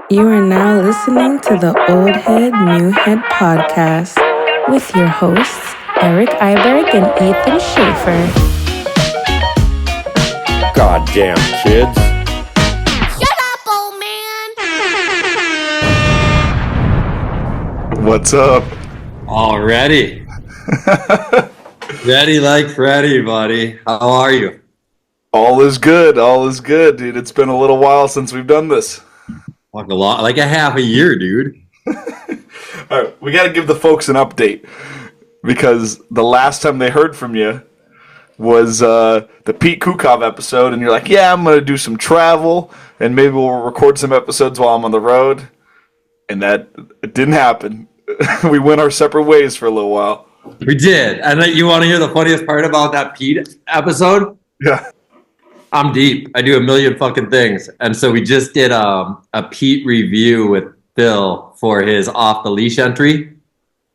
You are now listening to the Old Head, New Head podcast with your hosts, Eric Iberg and Ethan Schaefer. Goddamn kids. Shut up, old man! What's up? Already. Ready like Freddy, buddy. How are you? All is good, dude. It's been a little while since we've done this. Like a half a year, dude. All right, we got to give the folks an update because the last time they heard from you was the Pete Kukov episode, and you're like, yeah, I'm going to do some travel, and maybe we'll record some episodes while I'm on the road, and that it didn't happen. We went our separate ways for a little while. We did. And you want to hear the funniest part about that Pete episode? Yeah. I'm deep. I do a million fucking things. And so we just did a Pete review with Bill for his off the leash entry.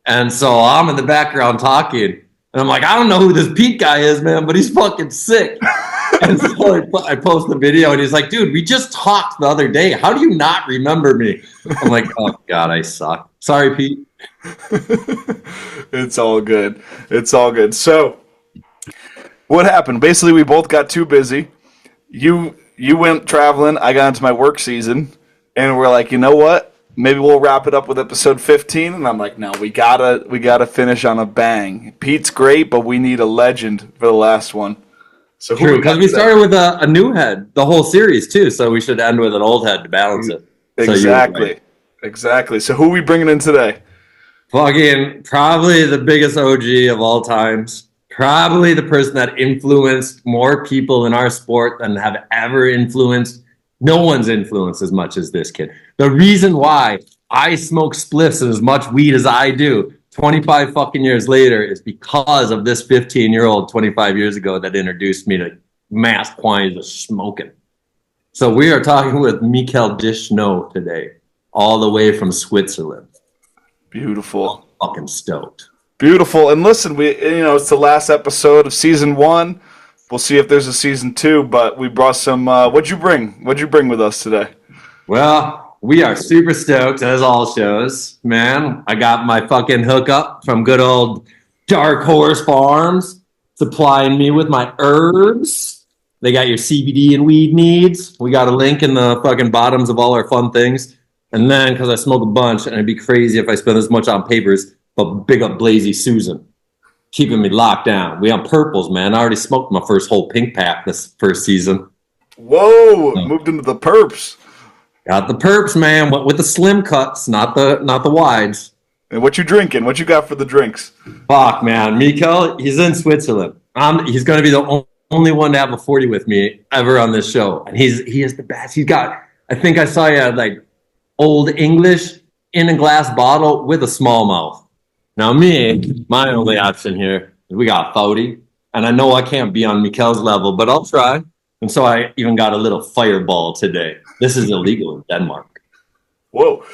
And so I'm in the background talking. And I'm like, I don't know who this Pete guy is, man, but he's fucking sick. And so I post the video and he's like, dude, we just talked the other day. How do you not remember me? I'm like, oh, God, I suck. Sorry, Pete. It's all good. So what happened? Basically, we both got too busy. You went traveling. I got into my work season, and we're like, you know what? Maybe we'll wrap it up with episode 15. And I'm like, no, we gotta finish on a bang. Pete's great, but we need a legend for the last one. So true, because we started with a new head, the whole series too. So we should end with an old head to balance it. Exactly. So who are we bringing in today? Fucking probably the biggest OG of all times. Probably the person that influenced more people in our sport than have ever influenced. No one's influenced as much as this kid. The reason why I smoke spliffs and as much weed as I do 25 fucking years later is because of this 15-year-old 25 years ago that introduced me to mass quantities of smoking. So we are talking with Mickael Deschenaux today, all the way from Switzerland. Beautiful. I'm fucking stoked. Beautiful. And listen, it's the last episode of season 1. We'll see if there's a season 2, but we brought some, what'd you bring with us today? Well, we are super stoked, as all shows, man. I got my fucking hookup from good old Dark Horse Farms, supplying me with my herbs. They got your CBD and weed needs. We got a link in the fucking bottoms of all our fun things. And then, because I smoke a bunch, and it'd be crazy if I spend this much on papers, but big up Blazy Susan, keeping me locked down. We on purples, man. I already smoked my first whole pink pack this first season. Whoa, moved into the perps. Got the perps, man, with the slim cuts, not the wides. And what you drinking? What you got for the drinks? Fuck, man. Mikel, he's in Switzerland. He's going to be the only one to have a 40 with me ever on this show. And he is the best. He's got, I think I saw you like Old English in a glass bottle with a small mouth. Now me, my only option here is we got 40. And I know I can't be on Mikel's level, but I'll try. And so I even got a little fireball today. This is illegal in Denmark. Whoa.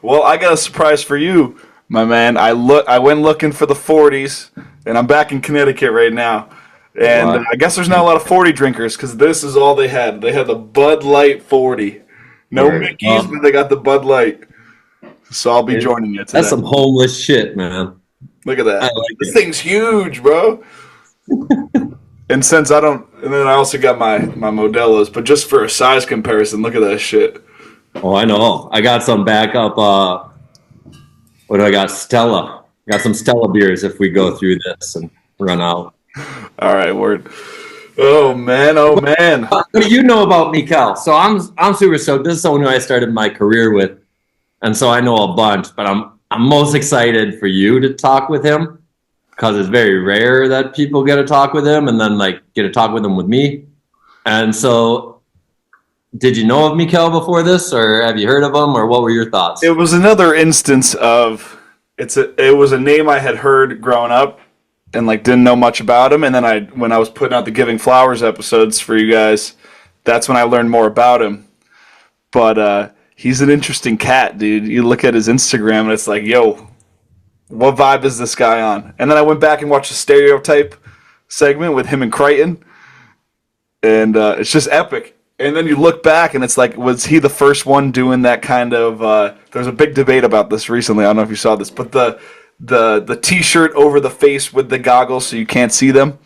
Well, I got a surprise for you, my man. I went looking for the 40s, and I'm back in Connecticut right now. And I guess there's not a lot of 40 drinkers because this is all they had. They had the Bud Light 40. No Mickeys, but they got the Bud Light. So I'll be joining you today. That's some homeless shit, man. Look at that. This thing's huge, bro. And since I don't, and then I also got my Modelo's, but just for a size comparison, look at that shit. Oh, I know. I got some backup. What do I got? Stella. Got some Stella beers if we go through this and run out. All right, word. Oh man. What do you know about Mikel? So I'm super stoked. This is someone who I started my career with, and so I know a bunch. But I'm most excited for you to talk with him because it's very rare that people get to talk with him and then get to talk with him with me. And so, did you know of Mikel before this, or have you heard of him, or what were your thoughts? It was another instance of it was a name I had heard growing up. And didn't know much about him, and then when I was putting out the Giving Flowers episodes for you guys, that's when I learned more about him. But he's an interesting cat, dude. You look at his Instagram, and it's like, yo, what vibe is this guy on? And then I went back and watched the Stereotype segment with him and Crichton, and it's just epic. And then you look back, and it's like, was he the first one doing that kind of? There's a big debate about this recently. I don't know if you saw this, but the T-shirt over the face with the goggles so you can't see them.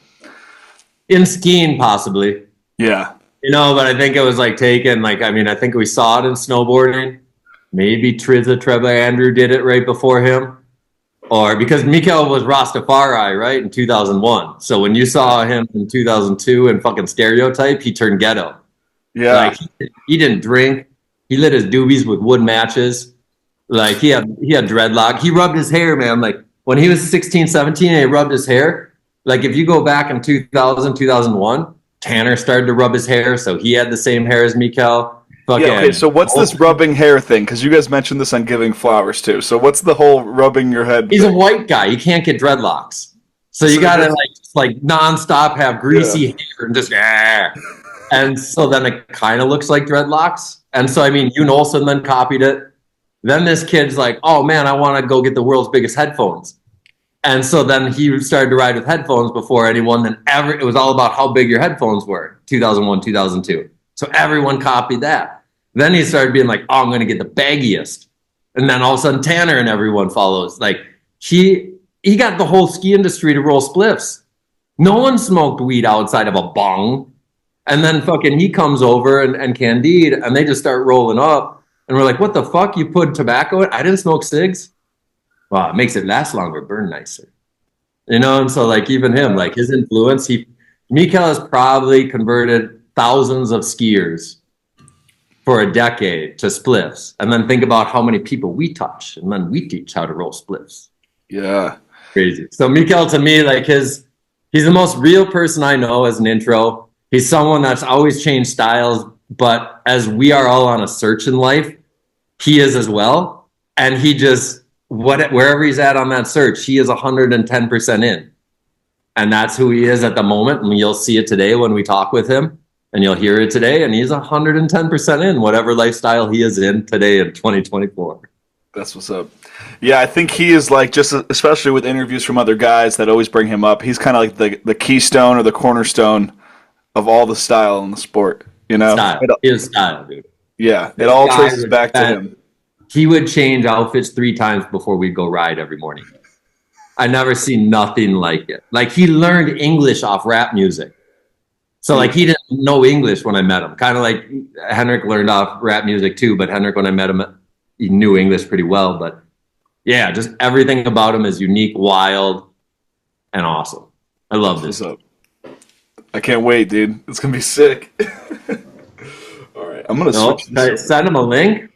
In skiing, possibly. Yeah. But I think it was like taken. Like, I mean, I think we saw it in snowboarding. Maybe Trevor Andrew did it right before him, or because Mikel was Rastafari, right, in 2001. So when you saw him in 2002 and fucking Stereotype, he turned ghetto. Yeah. Like he didn't drink. He lit his doobies with wood matches. Like he had dreadlock. He rubbed his hair, man. Like when he was 16, 17 and he rubbed his hair. Like if you go back in 2000, 2001, Tanner started to rub his hair. So he had the same hair as Mikel. Okay, so what's this rubbing hair thing? Because you guys mentioned this on Giving Flowers too. So what's the whole rubbing your head He's thing? a white guy. You can't get dreadlocks. So you got to like nonstop have greasy hair and just and so then it kind of looks like dreadlocks. And so, I mean, Yoon Olsen then copied it. Then this kid's like, oh, man, I want to go get the world's biggest headphones. And so then he started to ride with headphones before anyone. Then it was all about how big your headphones were, 2001, 2002. So everyone copied that. Then he started being like, oh, I'm going to get the baggiest. And then all of a sudden Tanner and everyone follows. Like he got the whole ski industry to roll spliffs. No one smoked weed outside of a bong. And then fucking he comes over and Candide, and they just start rolling up. And we're like, what the fuck? You put tobacco in? I didn't smoke cigs. Wow, it makes it last longer, burn nicer. And so like even him, like his influence, Mikel has probably converted thousands of skiers for a decade to spliffs. And then think about how many people we touch, and then we teach how to roll spliffs. Yeah. Crazy. So Mikel, to me, like he's the most real person I know as an intro. He's someone that's always changed styles, but as we are all on a search in life, he is as well. And he just, wherever he's at on that search, he is 110% in. And that's who he is at the moment. And you'll see it today when we talk with him, and you'll hear it today. And he's 110% in whatever lifestyle he is in today in 2024. That's what's up. Yeah, I think he is like, just especially with interviews from other guys that always bring him up, he's kind of like the keystone or the cornerstone of all the style in the sport, Style. His style, dude. Yeah, it all traces back to him. He would change outfits 3 times before we'd go ride every morning. I never seen nothing like it. Like he learned English off rap music. So like he didn't know English when I met him. Kind of like Henrik learned off rap music too, but Henrik, when I met him, he knew English pretty well. But yeah, just everything about him is unique, wild, and awesome. I love this. What's up? I can't wait, dude. It's going to be sick. All right. I'm going to switch this. Send him a link.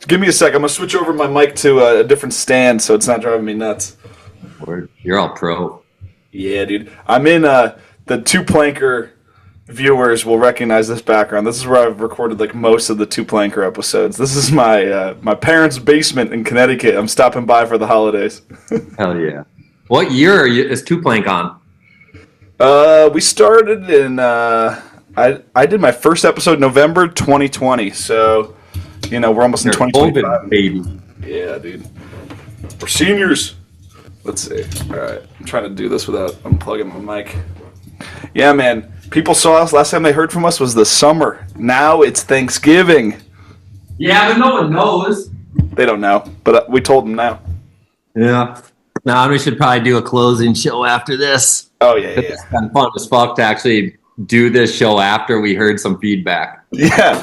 Give me a sec. I'm going to switch over my mic to a different stand so it's not driving me nuts. You're all pro. Yeah, dude. I'm in the 2-Planker viewers will recognize this background. This is where I've recorded like most of the 2-Planker episodes. This is my parents' basement in Connecticut. I'm stopping by for the holidays. Hell yeah. What year is 2-Plank on? We started in I did my first episode November 2020, so we're almost in 2025. Baby. Yeah, dude. We're seniors. Let's see. All right, I'm trying to do this without unplugging my mic. Yeah, man. People saw us. Last time they heard from us was the summer. Now it's Thanksgiving. Yeah, but no one knows. They don't know, but we told them now. Yeah. Now we should probably do a closing show after this. Oh, yeah. It's been fun as fuck to actually do this show after we heard some feedback. Yeah.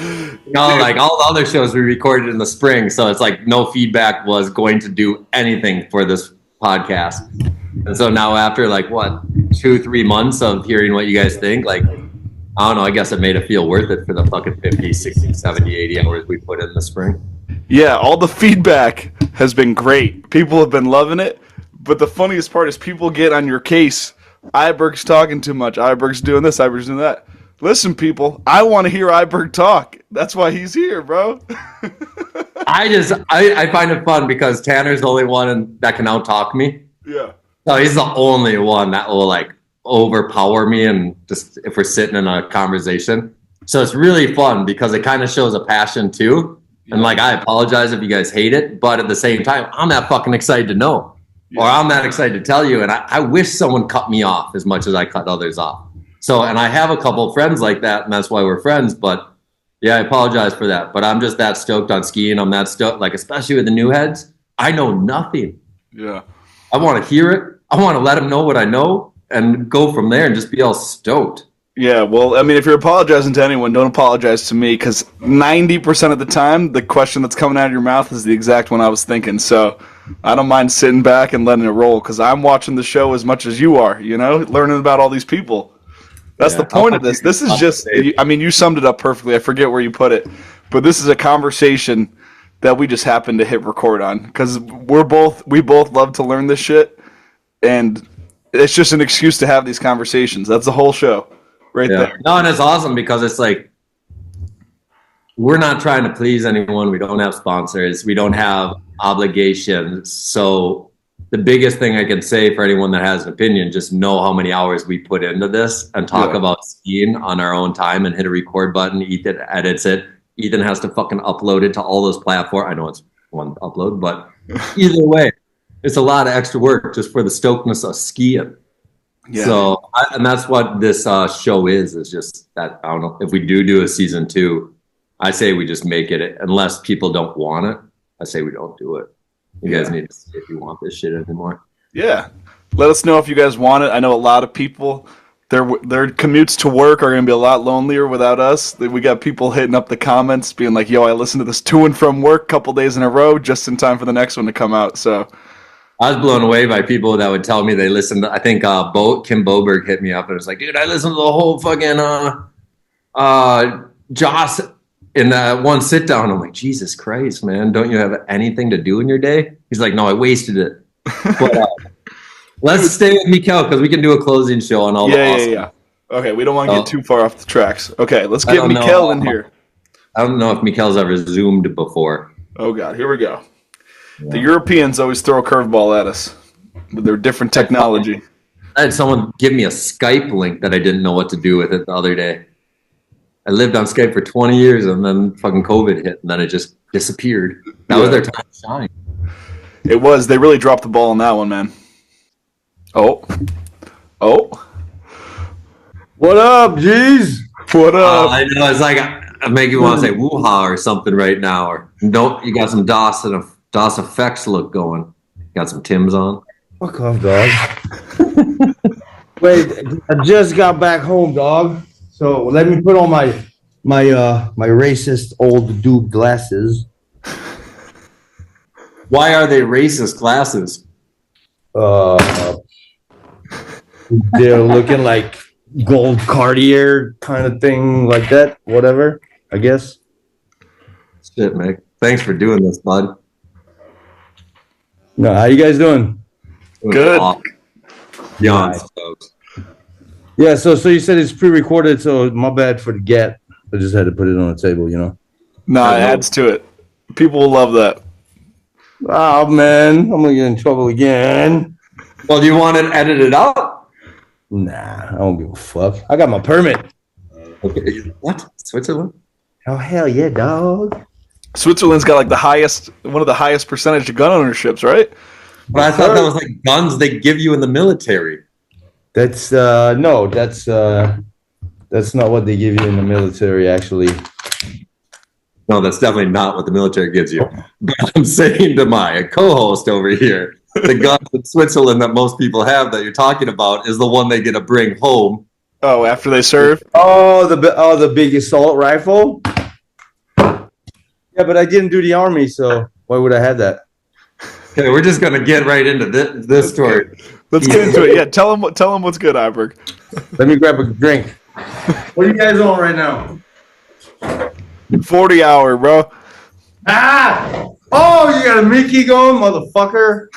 Like all the other shows we recorded in the spring, so it's like no feedback was going to do anything for this podcast. And so now after like, 2-3 months of hearing what you guys think, like, I don't know, I guess it made it feel worth it for the fucking 50, 60, 70, 80 hours we put in the spring. Yeah, all the feedback has been great. People have been loving it. But the funniest part is people get on your case. Iberg's talking too much. Iberg's doing this. Iberg's doing that. Listen, people, I want to hear Iberg talk. That's why he's here, bro. I find it fun because Tanner's the only one that can out-talk me. Yeah. So he's the only one that will like overpower me and just if we're sitting in a conversation. So it's really fun because it kind of shows a passion too. And like, I apologize if you guys hate it, but at the same time, I'm that fucking excited to know. Yeah. Or I'm that excited to tell you. And I wish someone cut me off as much as I cut others off. So, and I have a couple of friends like that, and that's why we're friends. But Yeah, I apologize for that, but I'm just that stoked on skiing. I'm that stoked, like, especially with the new heads. I know nothing. Yeah. I want to hear it. I want to let them know what I know and go from there and just be all stoked. Yeah, well, I mean, if you're apologizing to anyone, don't apologize to me, because 90% of the time, the question that's coming out of your mouth is the exact one I was thinking. So I don't mind sitting back and letting it roll, because I'm watching the show as much as you are, learning about all these people. That's the point of this. This is just, I mean, you summed it up perfectly. I forget where you put it. But this is a conversation that we just happened to hit record on, because we both love to learn this shit, and it's just an excuse to have these conversations. That's the whole show. Right there. No, and it's awesome because it's like we're not trying to please anyone. We don't have sponsors. We don't have obligations. So the biggest thing I can say for anyone that has an opinion, just know how many hours we put into this and talk about skiing on our own time and hit a record button. Ethan edits it. Ethan has to fucking upload it to all those platforms. I know it's one upload, but either way, it's a lot of extra work just for the stokedness of skiing. Yeah. So, and that's what this show is just that, I don't know, if we do a season 2, I say we just make it, unless people don't want it, I say we don't do it. You guys need to see if you want this shit anymore. Yeah. Let us know if you guys want it. I know a lot of people, their commutes to work are going to be a lot lonelier without us. We got people hitting up the comments being like, yo, I listened to this to and from work a couple days in a row just in time for the next one to come out. So I was blown away by people that would tell me they listened to, I think Kim Boberg hit me up and was like, dude, I listened to the whole fucking Joss in that one sit down. I'm like, Jesus Christ, man, don't you have anything to do in your day? He's like, no, I wasted it. But let's stay with Mikel because we can do a closing show on all the awesome. Yeah. Okay, we don't want to get too far off the tracks. Okay, let's get Mikel in here. I don't know if Mikel's ever Zoomed before. Oh, God, here we go. Yeah. The Europeans always throw a curveball at us with their different technology. I had someone give me a Skype link that I didn't know what to do with it the other day. I lived on Skype for 20 years and then fucking COVID hit and then it just disappeared. That was their time to shine. It was. They really dropped the ball on that one, man. Oh. What up, G's? What up? I know. It's like I make you want to say woo-ha or something right now. Or don't you got some DOS effects look going. Got some Timbs on. Fuck off, dog. Wait, I just got back home, dog. So let me put on my racist old dude glasses. Why are they racist glasses? They're looking like gold Cartier kind of thing, like that. Whatever, I guess. Shit, Mick. Thanks for doing this, bud. No, how you guys doing? Good. Beyond. Yeah, so you said it's pre-recorded, so my bad for the gap. I just had to put it on the table, No, it adds to it. People will love that. Oh, man, I'm going to get in trouble again. Well, do you want it edited out? Nah, I don't give a fuck. I got my permit. Okay. What? Switzerland? Oh, hell yeah, dog. Switzerland's got like one of the highest percentage of gun ownerships, right? But I thought that was like guns they give you in the military. That's no, that's not what they give you in the military, actually. No, that's definitely not what the military gives you. But I'm saying to my co-host over here, the gun in Switzerland that most people have that you're talking about is the one they get to bring home. Oh, after they serve? The big assault rifle? Yeah, but I didn't do the army, so why would I have that? Okay, we're just gonna get right into this story. Let's get into it. Yeah, tell him what's good, Iberg. Let me grab a drink. What are you guys on right now? 40 hour, bro. Ah! Oh, you got a Mickey going, motherfucker.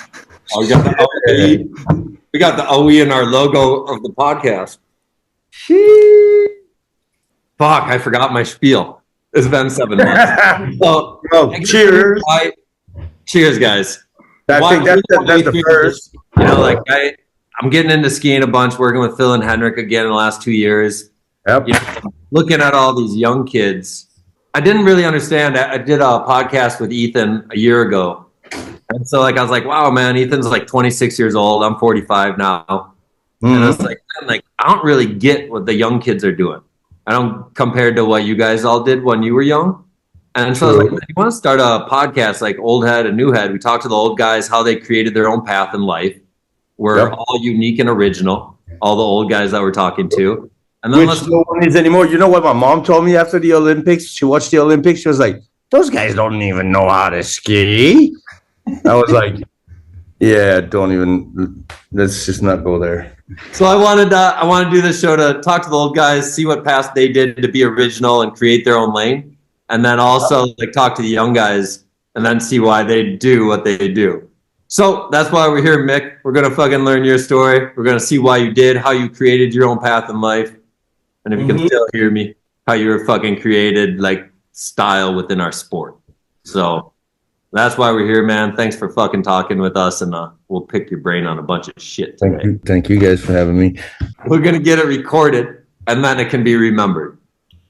Oh, we got the OE. We got the OE in our logo of the podcast. Fuck, I forgot my spiel. It's been 7 months. So, cheers. Cheers, guys. I think that's the first. I'm getting into skiing a bunch, working with Phil and Henrik again in the last 2 years. Yep. Looking at all these young kids. I didn't really understand. I did a podcast with Ethan a year ago. And so I was like, wow, man, Ethan's like 26 years old. I'm 45 now. Mm-hmm. And I was like, I don't really get what the young kids are doing. I don't compared to what you guys all did when you were young. And so I was like, man, you want to start a podcast like Old Head and New Head? We talk to the old guys, how they created their own path in life. We're all unique and original, all the old guys that we're talking to. And then Which no one is anymore. You know what my mom told me after the Olympics? She watched the Olympics. She was like, those guys don't even know how to ski. I was like, yeah, let's just not go there. So I wanted to do this show to talk to the old guys, see what path they did to be original and create their own lane. And then also like talk to the young guys and then see why they do what they do. So that's why we're here, Mick. We're going to fucking learn your story. We're going to see why you did, how you created your own path in life. And if you can still hear me, how you were fucking created like style within our sport. So that's why we're here, man. Thanks for fucking talking with us. And we'll pick your brain on a bunch of shit today. Thank you guys for having me. We're going to get it recorded and then it can be remembered.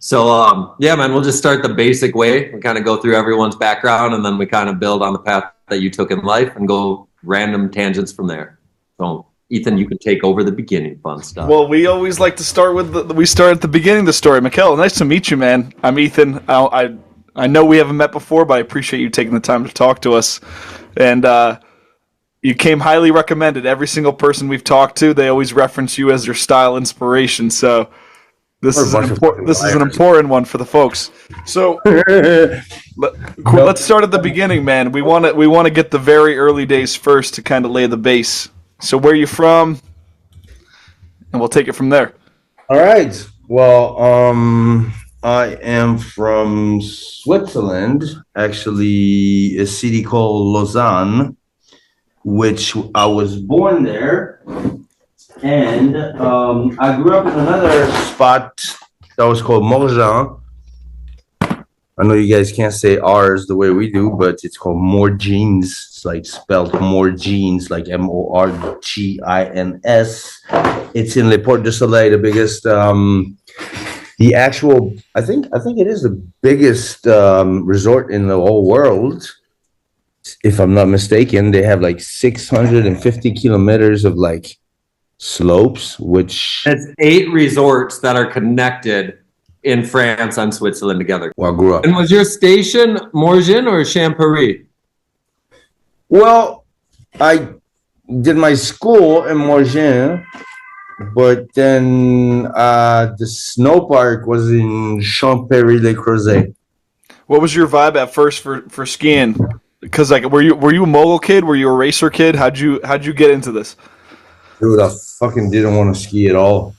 So, yeah, man, we'll just start the basic way. We kind of go through everyone's background and then we kind of build on the path that you took in life and go random tangents from there. So, Ethan, you can take over the beginning fun stuff. Well, we always like to start with we start at the beginning of the story. Mikel, nice to meet you, man. I'm Ethan. I know we haven't met before, but I appreciate you taking the time to talk to us. And you came highly recommended. Every single person we've talked to, they always reference you as their style inspiration. So this is an important one for the folks. So let's start at the beginning, man. We want to get the very early days first to kind of lay the base. So where are you from? And we'll take it from there. All right. Well, I am from Switzerland, actually a city called Lausanne, which I was born there. And I grew up in another spot that was called Morgin. I know you guys can't say R's the way we do, but it's called Morgins. It's like spelled Morgins, like Morgins. It's in Les Portes du Soleil, the biggest, the actual, I think it is the biggest resort in the whole world. If I'm not mistaken, they have like 650 kilometers of like slopes, which it's 8 resorts that are connected in France and Switzerland together. Where I grew up. And was your station Morgin or Champéry? Well, I did my school in Morgin, but then the snow park was in Champéry-les-Croisets. What was your vibe at first for skiing? Because like, were you a mogul kid? Were you a racer kid? How'd you get into this? Dude, I fucking didn't want to ski at all.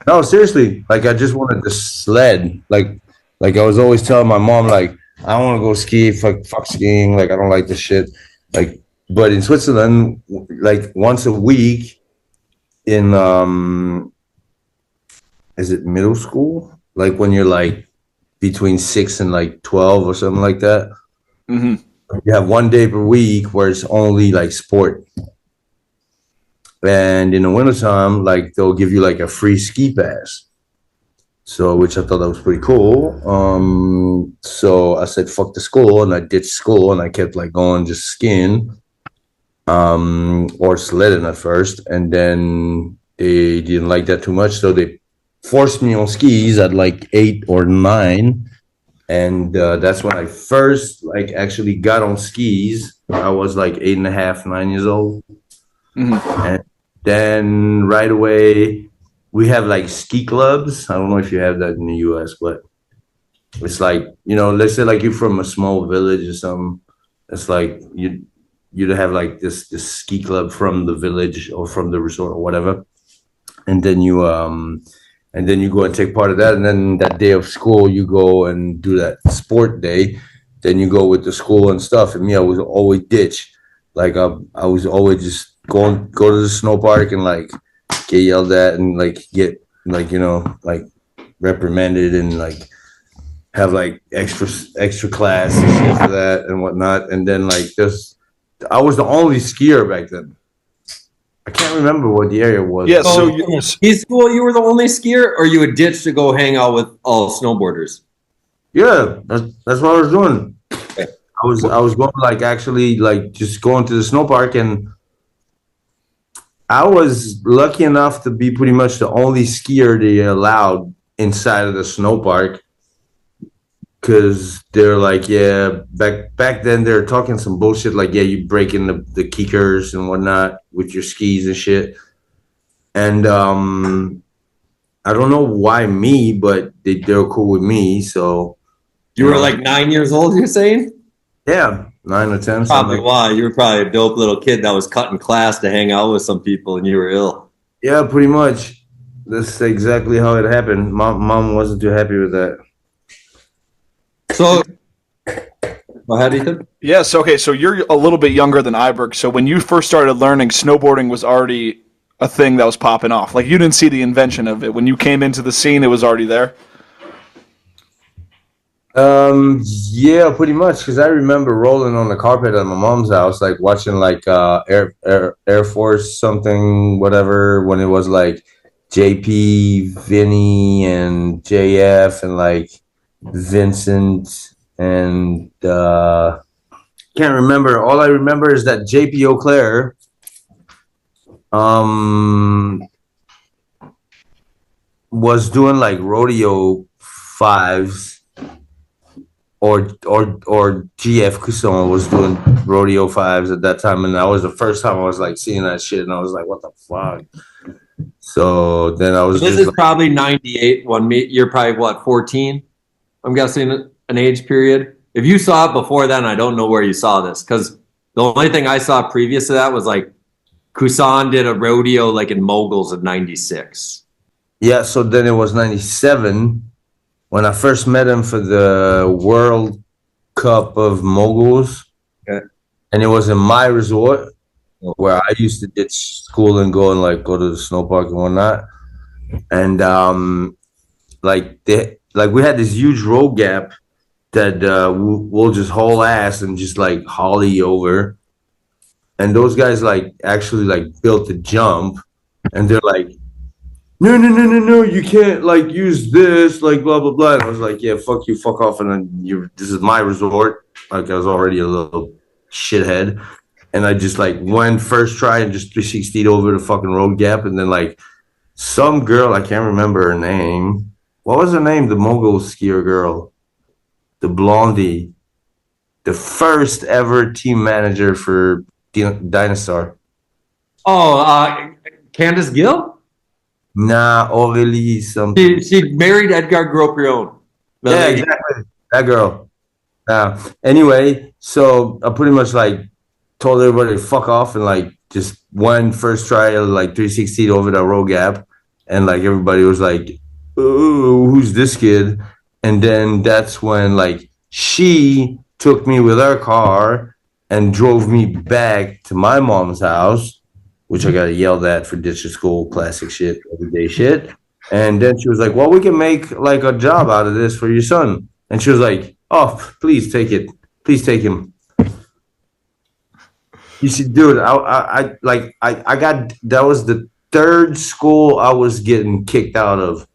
No, seriously. Like, I just wanted to sled. Like I was always telling my mom, like, I don't want to go ski. Fuck skiing. Like, I don't like this shit. Like, but in Switzerland, like once a week in is it middle school? Like when you're like between 6 and like 12 or something like that. Mm-hmm. You have one day per week where it's only like sport. And in the wintertime, like they'll give you like a free ski pass. So, which I thought that was pretty cool. So I said, fuck the school, and I ditched school and I kept like going just skiing. Or sledding at first, and then they didn't like that too much, so they forced me on skis at like 8 or 9, and that's when I first like actually got on skis. I was like 8.5, 9 years old. Mm-hmm. And then right away we have like ski clubs. I don't know if you have that in the US, but it's like, you know, let's say like you're from a small village or something. It's like you'd have like this ski club from the village or from the resort or whatever, and then you go and take part of that, and then that day of school you go and do that sport day. Then you go with the school and stuff. And me, I was always ditch. Like I was always just go to the snow park and like get yelled at and like get like, you know, like reprimanded and like have like extra class and shit for that and whatnot. And then like I was the only skier back then. I can't remember what the area was. Yeah, so in ski school, you were the only skier, or you would ditch to go hang out with all snowboarders? Yeah, that's what I was doing. Okay. I was going like actually like just going to the snow park, and I was lucky enough to be pretty much the only skier they allowed inside of the snow park. Because they're like, yeah, back then they're talking some bullshit like, yeah, you breaking the kickers and whatnot with your skis and shit. And I don't know why me, but they're cool with me. So You were like 9 years old, you're saying? yeah, 9 or 10. Probably why. You were probably a dope little kid that was cutting class to hang out with some people and you were ill. Yeah, pretty much. That's exactly how it happened. Mom wasn't too happy with that. So, go ahead, Ethan. Yes. Okay. So you're a little bit younger than Iberg. So when you first started learning, snowboarding was already a thing that was popping off. Like you didn't see the invention of it when you came into the scene; it was already there. Yeah, pretty much. Because I remember rolling on the carpet at my mom's house, like watching like Air Force something, whatever. When it was like JP, Vinny, and JF, and like Vincent, and can't remember. All I remember is that JP O'Clair was doing like rodeo fives, or GF Cousin was doing rodeo fives at that time, and that was the first time I was like seeing that shit, and I was like, what the fuck. So then I was This just is like, probably 98 when you're probably what, 14? I'm guessing an age period. If you saw it before then, I don't know where you saw this because the only thing I saw previous to that was like Kusan did a rodeo like in Moguls in 96. yeah, so then it was 97 when I first met him for the World Cup of Moguls. Okay. And it was in my resort where I used to ditch school and go to the snow park and whatnot. And we had this huge road gap that we'll just haul ass and just like holly over. And those guys like actually like built a jump, and they're like, no, you can't like use this, like blah blah blah. And I was like, yeah, fuck you, fuck off, and then this is my resort. Like I was already a little shithead, and I just like went first try and just 360'd over the fucking road gap, and then like some girl, I can't remember her name. What was her name? The mogul skier girl, the blondie, the first ever team manager for Dena Star. Oh, Candace Gill? Nah, Aurélie something. She married Edgar Gropion. Yeah, exactly. That girl. Anyway, so I pretty much like told everybody to fuck off and like just one first try like 360 over that road gap, and like everybody was like, "Oh, who's this kid?" And then that's when like she took me with her car and drove me back to my mom's house, which I got yelled at for ditching school, classic shit, everyday shit. And then she was like, well, we can make like a job out of this for your son. And she was like, oh, please take it. Please take him. You see, dude, I got, that was the third school I was getting kicked out of.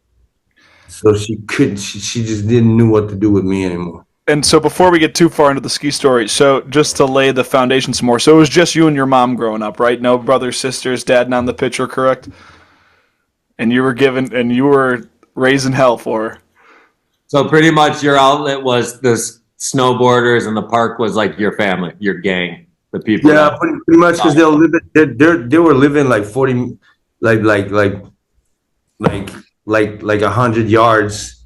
So she just didn't know what to do with me anymore. And so before we get too far into the ski story, so just to lay the foundation some more, so it was just you and your mom growing up, right? No brothers, sisters, dad not in the picture, correct? And you were raising hell for her. So pretty much your outlet was the snowboarders, and the park was like your family, your gang, the people. Yeah, pretty much, because they were living like 40, like 100 yards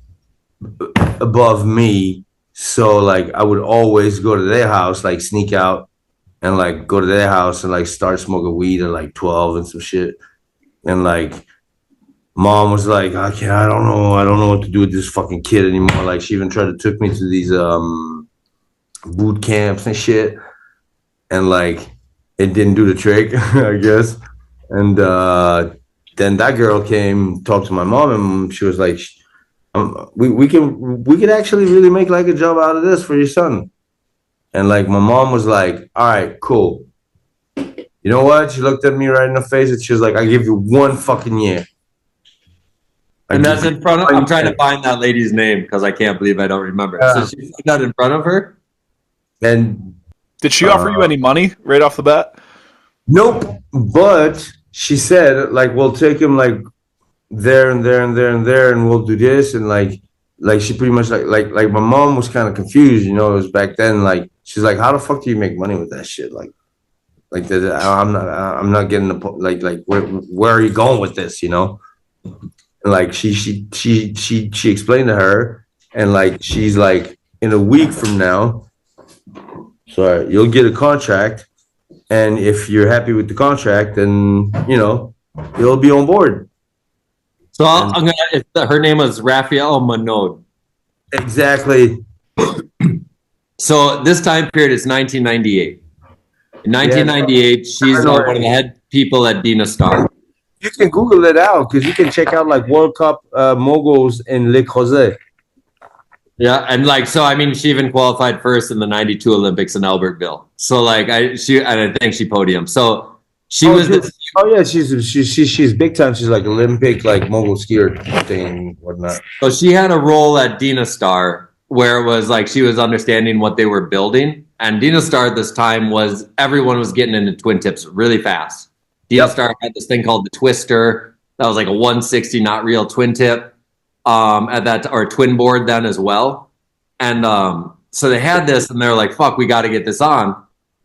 above me. So like I would always go to their house, like sneak out and like go to their house and like start smoking weed at like 12 and some shit. And like mom was like, I don't know what to do with this fucking kid anymore. Like she even tried to took me to these boot camps and shit. And like it didn't do the trick, I guess. And then that girl came, talked to my mom, and she was like, we could actually really make like a job out of this for your son. And like my mom was like, all right, cool. You know what? She looked at me right in the face and she was like, I give you 1 fucking year. And that's in front of, I'm trying to find that lady's name because I can't believe I don't remember. So she said that in front of her? And did she offer you any money right off the bat? Nope. But she said, like, we'll take him like there and there and there and there, and we'll do this, and like she pretty much like my mom was kind of confused, you know. It was back then, like she's like, how the fuck do you make money with that shit? Like that, I'm not getting the like where are you going with this, you know? And like she explained to her, and like she's like, in a week from now, sorry, you'll get a contract, and if you're happy with the contract, then you know you'll be on board. So her name was Raphael Monod. Exactly. So this time period is 1998. In 1998, she's one of the head people at Dena Star. You can Google it out because you can check out like World Cup moguls in Le Creuset. Yeah, and like so, I mean, she even qualified first in the '92 Olympics in Albertville. So like, I think she podiumed. So she was. She's big time. She's like Olympic, like mogul skier thing and whatnot. So she had a role at Dena Star where it was like she was understanding what they were building. And Dena Star at this time was everyone was getting into twin tips really fast. Dena Star had this thing called the Twister. That was like a 160 not real twin tip at that, or twin board then as well. And so they had this and they're like, fuck, we got to get this on.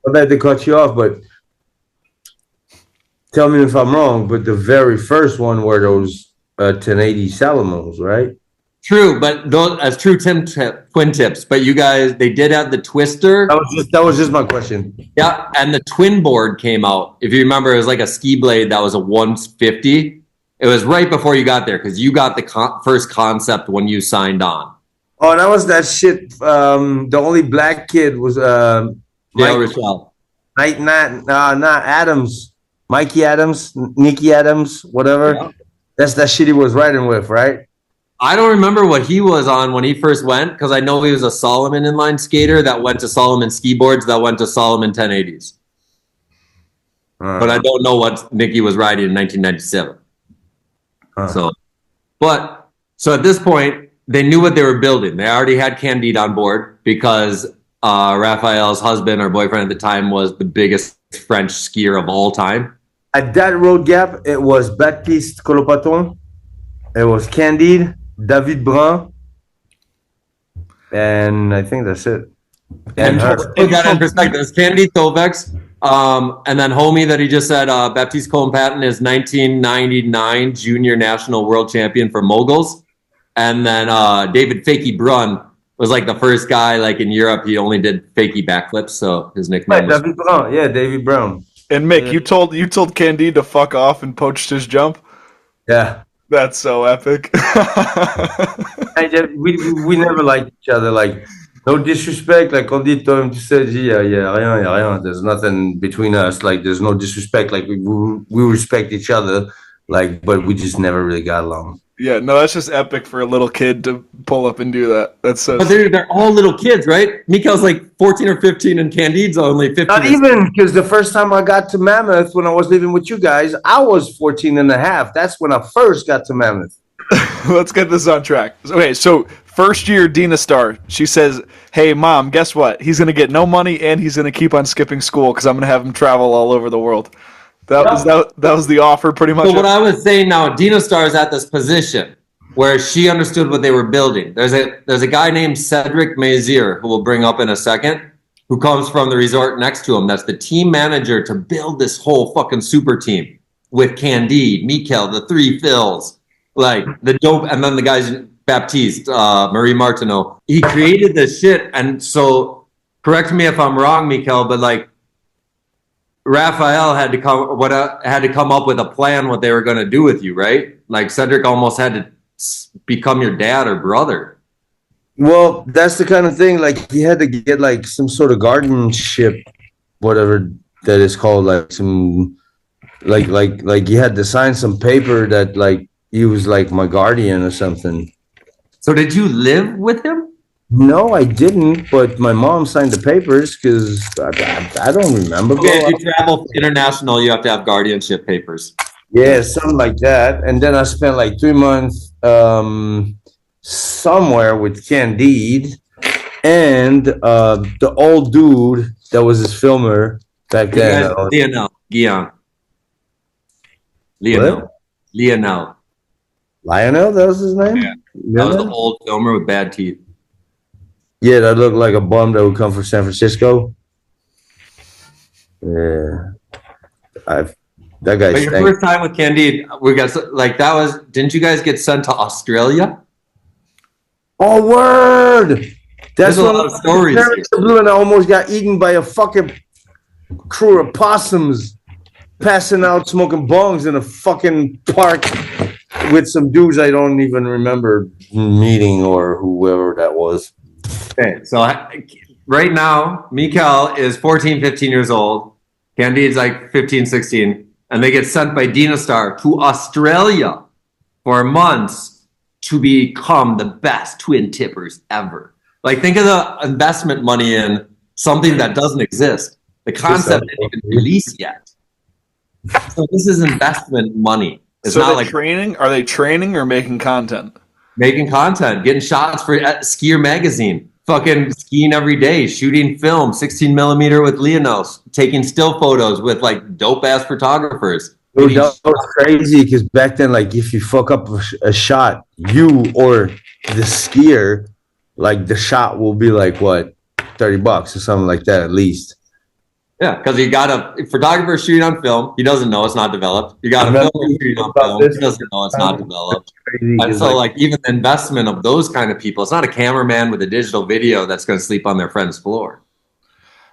I bet they cut you off, but tell me if I'm wrong, but the very first one were those 1080 Salomos, right? True, but those as true twin tips. But you guys, they did have the Twister. That was just my question. Yeah, and the twin board came out. If you remember, it was like a ski blade that was a 150. It was right before you got there because you got the first concept when you signed on. Oh, that was that shit. The only black kid was Rochelle. Not Adams. Mikey Adams, Nicky Adams, whatever. Yeah. That's that shit he was riding with, right? I don't remember what he was on when he first went because I know he was a Solomon inline skater that went to Solomon ski boards that went to Solomon 1080s. But I don't know what Nicky was riding in 1997. So at this point, they knew what they were building. They already had Candide on board because Raphael's husband or boyfriend at the time was the biggest French skier of all time. At that road gap, it was Baptiste Colopaton, it was Candide, David Brun, and I think that's it. And put that in perspective, it's Candide Thovex, and then homie that he just said, Baptiste Colmpaton is 1999 junior national world champion for moguls, and then David Fakey Brun was like the first guy like in Europe. He only did fakie backflips, so his nickname was David Brown. Yeah, David Brown. And Mick, you told Candide to fuck off and poached his jump. Yeah, that's so epic. we never liked each other. Like no disrespect. Like on dit toi tu sais, rien. There's nothing between us. Like there's no disrespect. Like we respect each other. Like, but we just never really got along. Yeah, no, that's just epic for a little kid to pull up and do that. That's so. But they're all little kids, right? Mikel's like 14 or 15, and Candide's only 15. Not even, because the first time I got to Mammoth when I was living with you guys, I was 14 and a half. That's when I first got to Mammoth. Let's get this on track. Okay, so first year Dena Star, she says, "Hey, Mom, guess what? He's going to get no money, and he's going to keep on skipping school because I'm going to have him travel all over the world." That was the offer, pretty much. So what I was saying now, Dena Star is at this position where she understood what they were building. There's a guy named Cedric Mazier, who we'll bring up in a second, who comes from the resort next to him. That's the team manager to build this whole fucking super team with Candide, Mikel, the three Phils, like the dope, and then the guys Baptiste, Marie Martineau. He created this shit, and so correct me if I'm wrong, Mikel, but like, Raphael had to come up with a plan what they were going to do with you, right? Like Cedric almost had to become your dad or brother. Well, that's the kind of thing. Like he had to get like some sort of guardianship, whatever that is called. Like some, like he had to sign some paper that like he was like my guardian or something. So did you live with him? No, I didn't, but my mom signed the papers because I don't remember. Okay, if you travel international, you have to have guardianship papers. Yeah, something like that. And then I spent like 3 months somewhere with Candide and the old dude that was his filmer back then. Lionel. Lionel, that was his name? Yeah. That was the old filmer with bad teeth. Yeah, that looked like a bum that would come from San Francisco. Yeah. That guy. But your first time with Candide, that was. Didn't you guys get sent to Australia? Oh, word! That's There's a lot of stories. Blue, and I almost got eaten by a fucking crew of possums passing out smoking bongs in a fucking park with some dudes I don't even remember meeting or whoever that was. Okay, so right now, Mikel is 14, 15 years old. Candide's like 15, 16. And they get sent by Dena Star to Australia for months to become the best twin tippers ever. Like, think of the investment money in something that doesn't exist. The concept isn't even released yet. So this is investment money. It's so not they're like training. Are they training or making content? Making content, getting shots for Skier Magazine. Fucking skiing every day, shooting film, 16 millimeter with Leonos, taking still photos with like dope ass photographers. Dude, that was crazy because back then, like, if you fuck up a shot, you or the skier, like, the shot will be like what, $30 or something like that at least. Yeah, because you got a photographer shooting on film. He doesn't know it's not developed. You got a filmmaker shooting on film. He doesn't know it's not developed. And so, like, even the investment of those kind of people, it's not a cameraman with a digital video that's going to sleep on their friend's floor.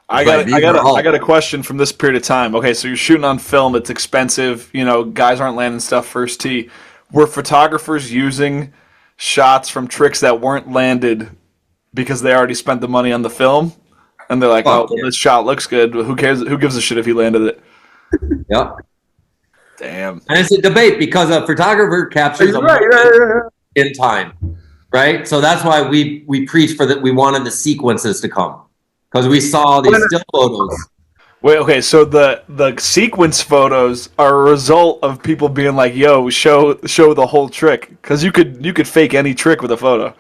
I got a question from this period of time. Okay, so you're shooting on film. It's expensive. You know, guys aren't landing stuff first tee. Were photographers using shots from tricks that weren't landed because they already spent the money on the film? And they're like, this shot looks good. Who cares? Who gives a shit if he landed it? Yep. Damn. And it's a debate because a photographer captures in time, right? So that's why we preach for that. We wanted the sequences to come because we saw these still photos. Wait, okay. So the sequence photos are a result of people being like, "Yo, show the whole trick," because you could fake any trick with a photo.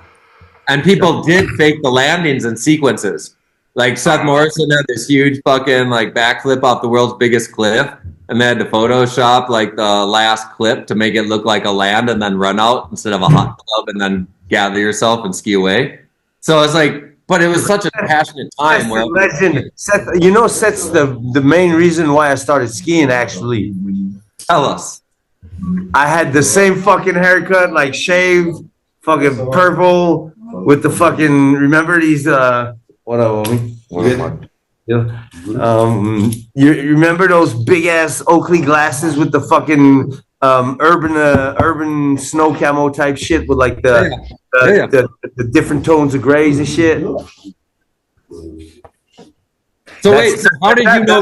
And people did fake the landings and sequences. Like Seth Morrison had this huge fucking like backflip off the world's biggest cliff, and they had to Photoshop like the last clip to make it look like a land and then run out instead of a hot tub and then gather yourself and ski away. So it's like, but it was such a passionate time. Seth, Seth's the main reason why I started skiing, actually. Tell us. I had the same fucking haircut, like shaved, fucking purple, with the fucking, remember these, what up, homie? Yeah. You remember those big ass Oakley glasses with the fucking urban snow camo type shit with like the different tones of grays and shit. So how did you know?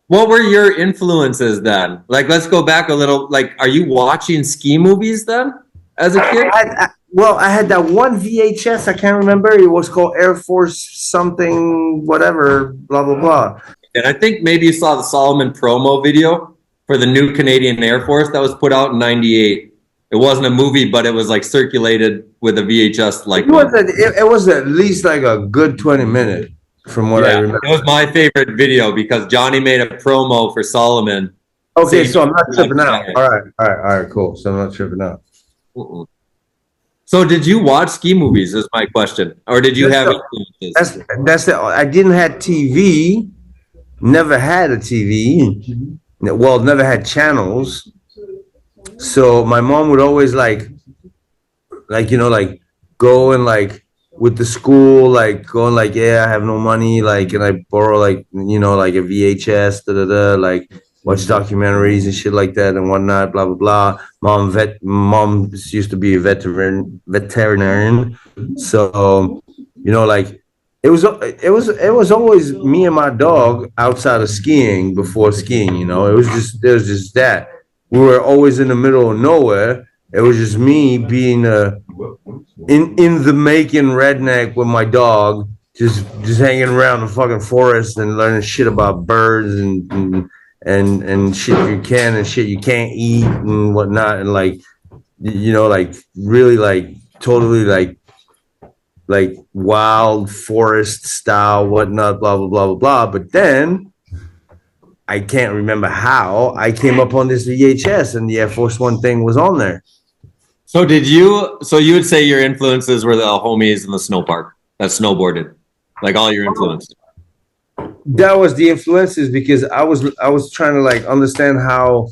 What were your influences then? Like, let's go back a little. Like, are you watching ski movies then as a kid? I had that one VHS. I can't remember. It was called Air Force something, whatever, blah, blah, blah. And I think maybe you saw the Solomon promo video for the new Canadian Air Force that was put out in '98. It wasn't a movie, but it was like circulated with a VHS. Like it was at least like a good 20 minutes from what I remember. It was my favorite video because Johnny made a promo for Solomon. Okay, so I'm not tripping out. All right, cool. So I'm not tripping out. So did you watch ski movies is my question. Or did you have influences? That's it. I didn't have TV. Never had a TV. Well, never had channels. So my mom would always like go and like with the school, like going like, yeah, I have no money, like, and I borrow like a VHS, like watch documentaries and shit like that and whatnot, blah blah blah. Mom used to be a veterinarian, so like it was always me and my dog outside of skiing before skiing. It was just that we were always in the middle of nowhere. It was just me being in the making redneck with my dog, just hanging around the fucking forest and learning shit about birds and shit you can and shit you can't eat and whatnot, and like really like totally like wild forest style whatnot, blah blah blah blah blah. But then I can't remember how I came up on this VHS and the Air Force One thing was on there. So you would say your influences were the homies in the snow park that snowboarded, like all your influences. That was the influences because I was trying to like understand how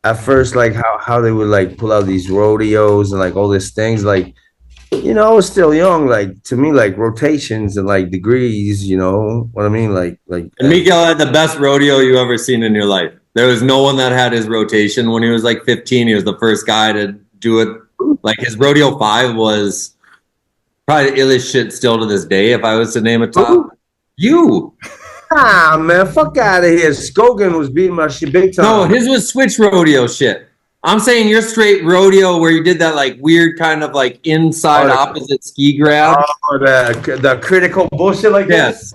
at first like how they would like pull out these rodeos and like all these things like I was still young like to me like rotations and like degrees, you know what I mean, like And Mikel had the best rodeo you ever seen in your life. There was no one that had his rotation when he was like 15. He was the first guy to do it. Like his rodeo 5 was probably the illest shit still to this day. If I was to name a top, you. Man, fuck out of here. Skogan was beating my shit big time. No, his was switch rodeo shit. I'm saying your straight rodeo where you did that like weird kind of like inside opposite ski grab. Oh, the critical bullshit like yes.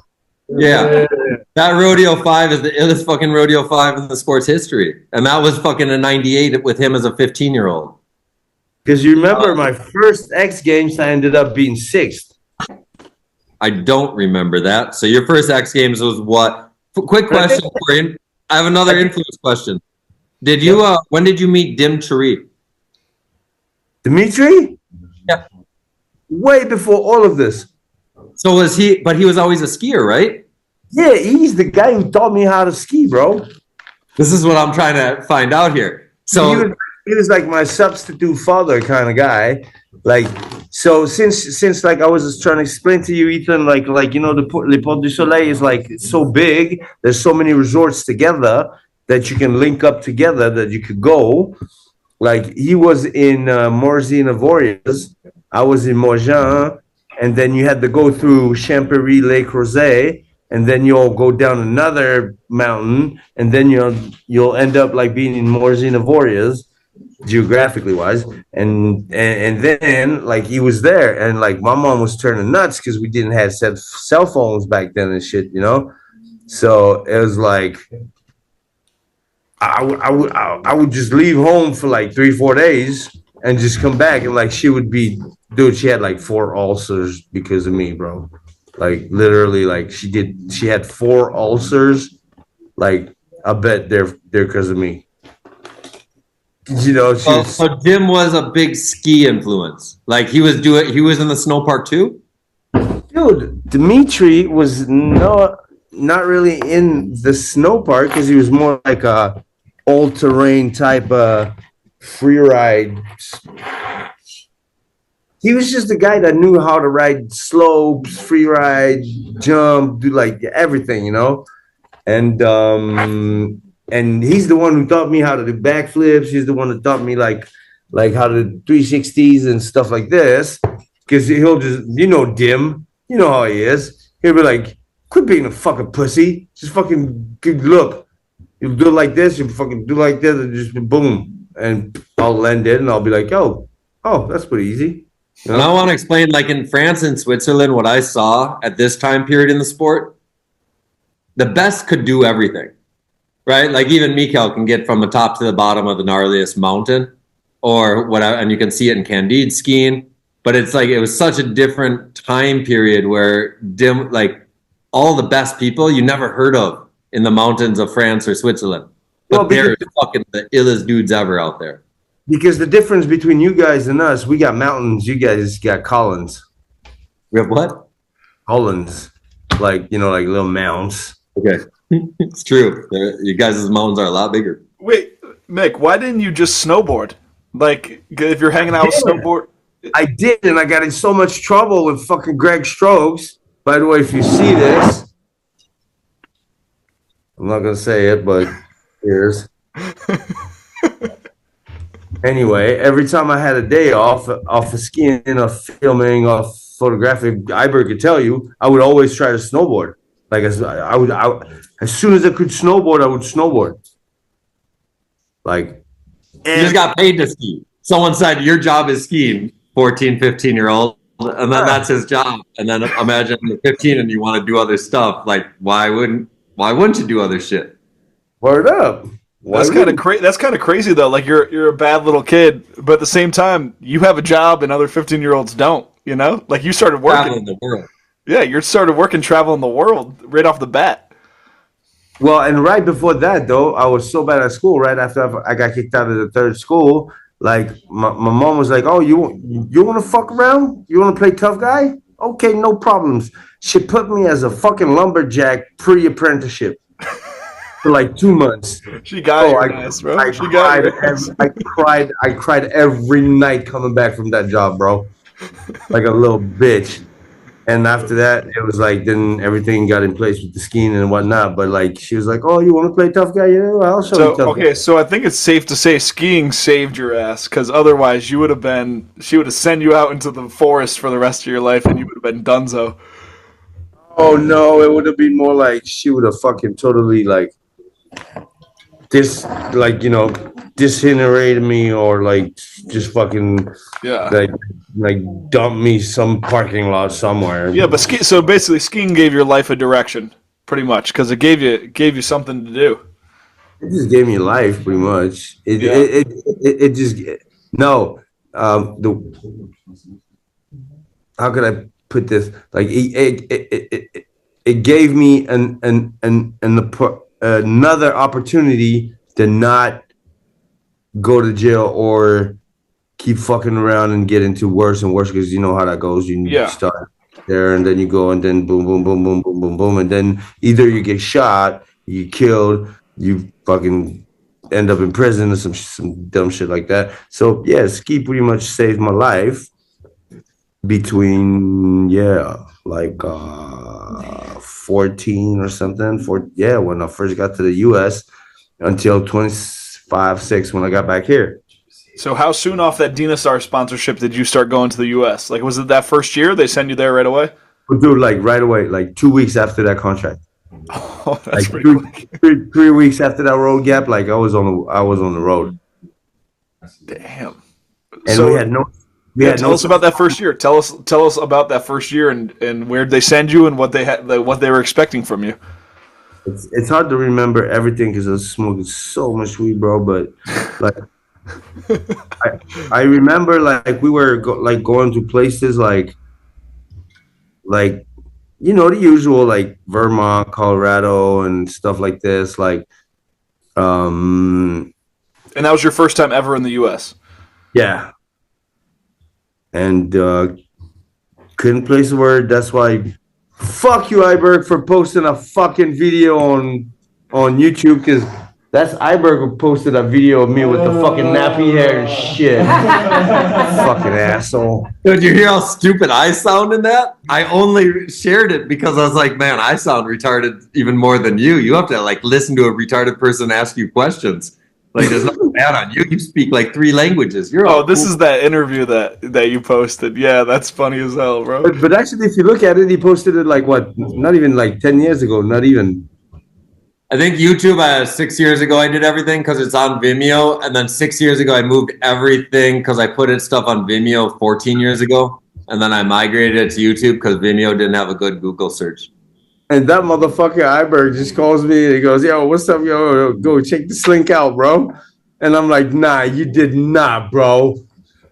Yeah. That rodeo 5 is the illest fucking rodeo 5 in the sport's history. And that was fucking a 98 with him as a 15-year-old. Because you remember my first X Games, I ended up being 6th. I don't remember that. So your first X Games was what? Quick question for you. I have another influence question. Did you when did you meet Dimitri? Dimitri? Yeah. Way before all of this. So was he? But he was always a skier, right? Yeah, he's the guy who taught me how to ski, bro. This is what I'm trying to find out here. So he was like my substitute father kind of guy. Like, so since like I was just trying to explain to you, Ethan, like the Le Port du Soleil is like it's so big. There's so many resorts together that you can link up together that you could go. Like he was in Morzy and Avoriaz, I was in Morgin, and then you had to go through Champéry, Lake Rosé, and then you'll go down another mountain, and then you'll end up like being in Morzy and Avoriaz, geographically wise, and then like he was there, and like my mom was turning nuts because we didn't have cell phones back then and shit, So it was like I would just leave home for like 3-4 days and just come back, and like she would be, dude, she had like 4 ulcers because of me, bro. Like literally, like she had 4 ulcers. Like I bet they're because of me. So Jim was a big ski influence. Like he was in the snow park too? Dude, Dimitri was not really in the snow park because he was more like a all-terrain type of free ride. He was just the guy that knew how to ride slopes, free ride, jump, do like everything, And he's the one who taught me how to do backflips. He's the one that taught me like how to do 360s and stuff like this. Because he'll just, Dim, you know how he is. He'll be like, quit being a fucking pussy. Just fucking look. You'll do it like this. You fucking do like this, and just boom, and I'll land it, and I'll be like, oh, that's pretty easy. And I want to explain, like in France and Switzerland, what I saw at this time period in the sport. The best could do everything. Right? Like even Mikel can get from the top to the bottom of the gnarliest mountain or whatever, and you can see it in Candide skiing. But it's like it was such a different time period where like all the best people you never heard of in the mountains of France or Switzerland. But they're fucking the illest dudes ever out there. Because the difference between you guys and us, we got mountains, you guys got Collins. We have what? Collins. Like, like little mounds. Okay. It's true. You guys' mountains are a lot bigger. Wait, Mick, why didn't you just snowboard? Like, if you're hanging out with snowboard... I did, and I got in so much trouble with fucking Greg Strokes. By the way, if you see this, I'm not going to say it, but here's. Anyway, every time I had a day off of skiing, of filming, of photographic, Iberg could tell you, I would always try to snowboard. Like as soon as I could snowboard, I would snowboard. Like, you just got paid to ski. Someone said your job is skiing, 14, 15-year-old, and then that's his job. And then imagine you're 15 and you want to do other stuff. Like, why wouldn't you do other shit? Word up. That's kind of crazy though. Like you're a bad little kid, but at the same time, you have a job and other 15-year-olds don't. Like you started working traveling the world. Yeah, you started working traveling the world right off the bat. Well, and right before that though, I was so bad at school. Right after I got kicked out of the third school, Like my mom was like, "Oh, you want to fuck around? You want to play tough guy? Okay, no problems." She put me as a fucking lumberjack pre-apprenticeship for like 2 months. She got your ass, bro. She got your ass. I cried every night coming back from that job, bro, like a little bitch. And after that, it was like then everything got in place with the skiing and whatnot. But like she was like, "Oh, you want to play tough guy? Yeah, well, I'll show you So tough okay, guy." so I think it's safe to say skiing saved your ass because otherwise she would have sent you out into the forest for the rest of your life and you would have been dunzo. Oh no, it would have been more like she would have fucking totally like this, like disintegrated me or like just fucking Yeah. like dump me some parking lot somewhere. Yeah, but so basically skiing gave your life a direction, pretty much, because it gave you something to do. It just gave me life, pretty much. Yeah. It just no. The How could I put this? Like it gave me another opportunity to not go to jail or keep fucking around and get into worse and worse, because you know how that goes. You start there and then you go and then boom, boom, boom, boom, boom, boom, boom, and then either you get shot, you get killed, you fucking end up in prison or some dumb shit like that. So yeah, ski pretty much saved my life between like 14 or something when I first got to the US until 25-6 when I got back here. So how soon off that Dena Star sponsorship did you start going to the US? Like, was it that first year they send you there right away? Dude, like right away, like 2 weeks after that contract. Oh, that's like pretty quick. 3 weeks after that road gap, like I was on the road. Damn. And so, we had no tell us about that first year. Tell us about that first year and where they send you and what they were expecting from you. It's hard to remember everything because I was smoking so much weed, bro. But like, I remember like we were going to places like the usual, like Vermont, Colorado, and stuff like this. Like, and that was your first time ever in the U.S. Yeah. And couldn't place a word. That's why, fuck you, Iberg, for posting a fucking video on YouTube, because that's Iberg who posted a video of me with the fucking nappy hair and shit. Fucking asshole. Did you hear how stupid I sound in that? I only shared it because I was like, man, I sound retarded even more than you. You have to like listen to a retarded person ask you questions. Like, there's nothing bad on you. You speak like 3 languages. This is that interview that you posted. Yeah, that's funny as hell, bro. But actually, if you look at it, he posted it like what? Not even like 10 years ago. Not even. I think YouTube, 6 years ago, I did everything because it's on Vimeo. And then 6 years ago, I moved everything because I put stuff on Vimeo 14 years ago. And then I migrated it to YouTube because Vimeo didn't have a good Google search. And that motherfucker Iberg just calls me and he goes, "Yo, what's up, yo? Go check the slink out, bro." And I'm like, "Nah, you did not, bro."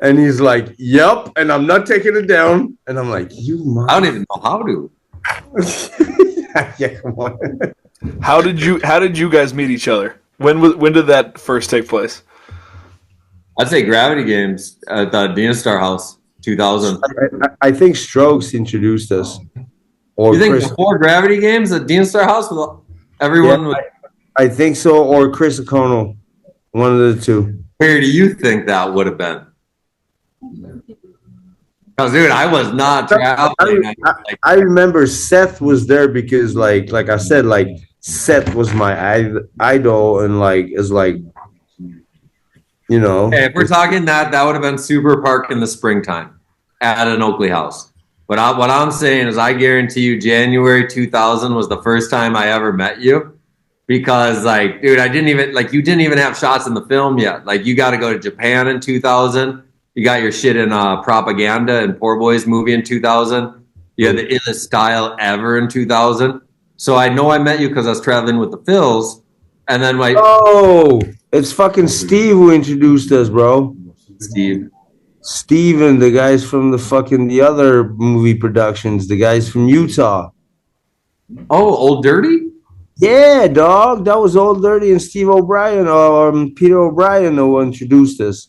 And he's like, "Yep." And I'm not taking it down. And I'm like, "You I don't even know how to. Yeah, come on. How did you guys meet each other? When did that first take place? I'd say Gravity Games at the Dena Star house, 2000. I think Strokes introduced us. Or you think Chris, before Gravity Games at Dena Star house with everyone? Yeah, I think so. Or Chris O'Connell, one of the two. Where do you think that would have been? Because, dude, I was not traveling. I remember Seth was there because, like I said, like Seth was my idol, and like is like, Hey, if we're talking that would have been Super Park in the springtime at an Oakley house. But what I'm saying is, I guarantee you, January 2000 was the first time I ever met you, because, like, dude, you didn't even have shots in the film yet. Like, you got to go to Japan in 2000. You got your shit in Propaganda and Poor Boys movie in 2000. You had the illest style ever in 2000. So I know I met you because I was traveling with the Phils, and then it's fucking Steve who introduced us, bro. Steven, the guys from the other movie productions, the guys from Utah. Oh, Old Dirty? Yeah, dog. That was Old Dirty and Steve O'Brien, or Peter O'Brien, who introduced us.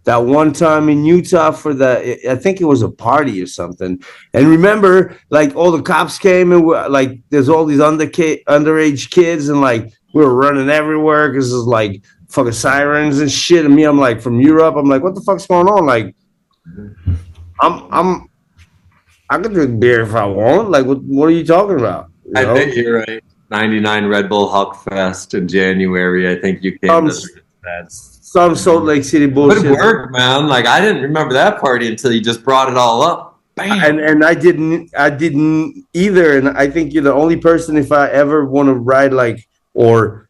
that one time in Utah for I think it was a party or something. And remember, like all the cops came and like there's all these underage kids and like we were running everywhere because there's like fucking sirens and shit. And me, I'm like from Europe. I'm like, what the fuck's going on? Like, I can drink beer if I want. Like, what are you talking about? You know? I think you're right. 99 Red Bull Hulk Fest in January. I think you came to that. Some Salt Lake City bullshit. Good work, man. Like I didn't remember that party until you just brought it all up. Bam. And I didn't either. And I think you're the only person if I ever want to write like or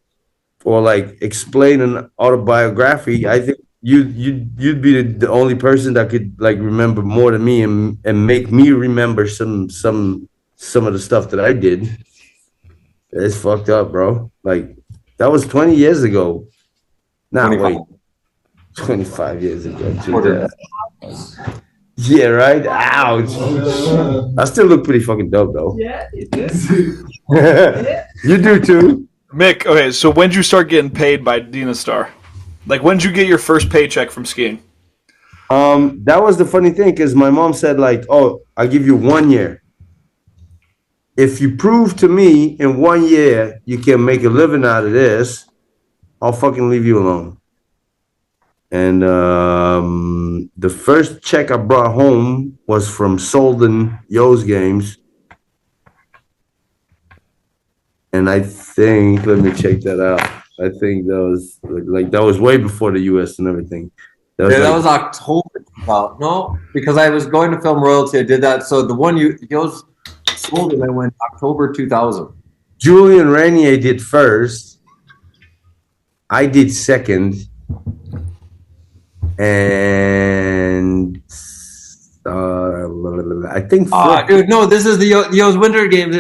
like explain an autobiography. I think you'd be the only person that could like remember more than me and make me remember some of the stuff that I did. It's fucked up, bro. Like that was 20 years ago. Nah, 25. Wait. 25 years ago. Yeah, right? Ouch. I still look pretty fucking dope, though. Yeah, you do. You do, too. Mick, okay, so when did you start getting paid by Dena Star? Like, when did you get your first paycheck from skiing? That was the funny thing, because my mom said, like, oh, I'll give you 1 year. If you prove to me in 1 year you can make a living out of this, I'll fucking leave you alone. And the first check I brought home was from Solden Yo's games. And I think, let me check that out. I think that was like that was way before the US and everything. That was October. No, because I was going to film royalty. I did that. So the one Yo's Solden, I went October 2000. Julian Renier did first. I did second. And I think dude, no, this is the Yo's Winter Games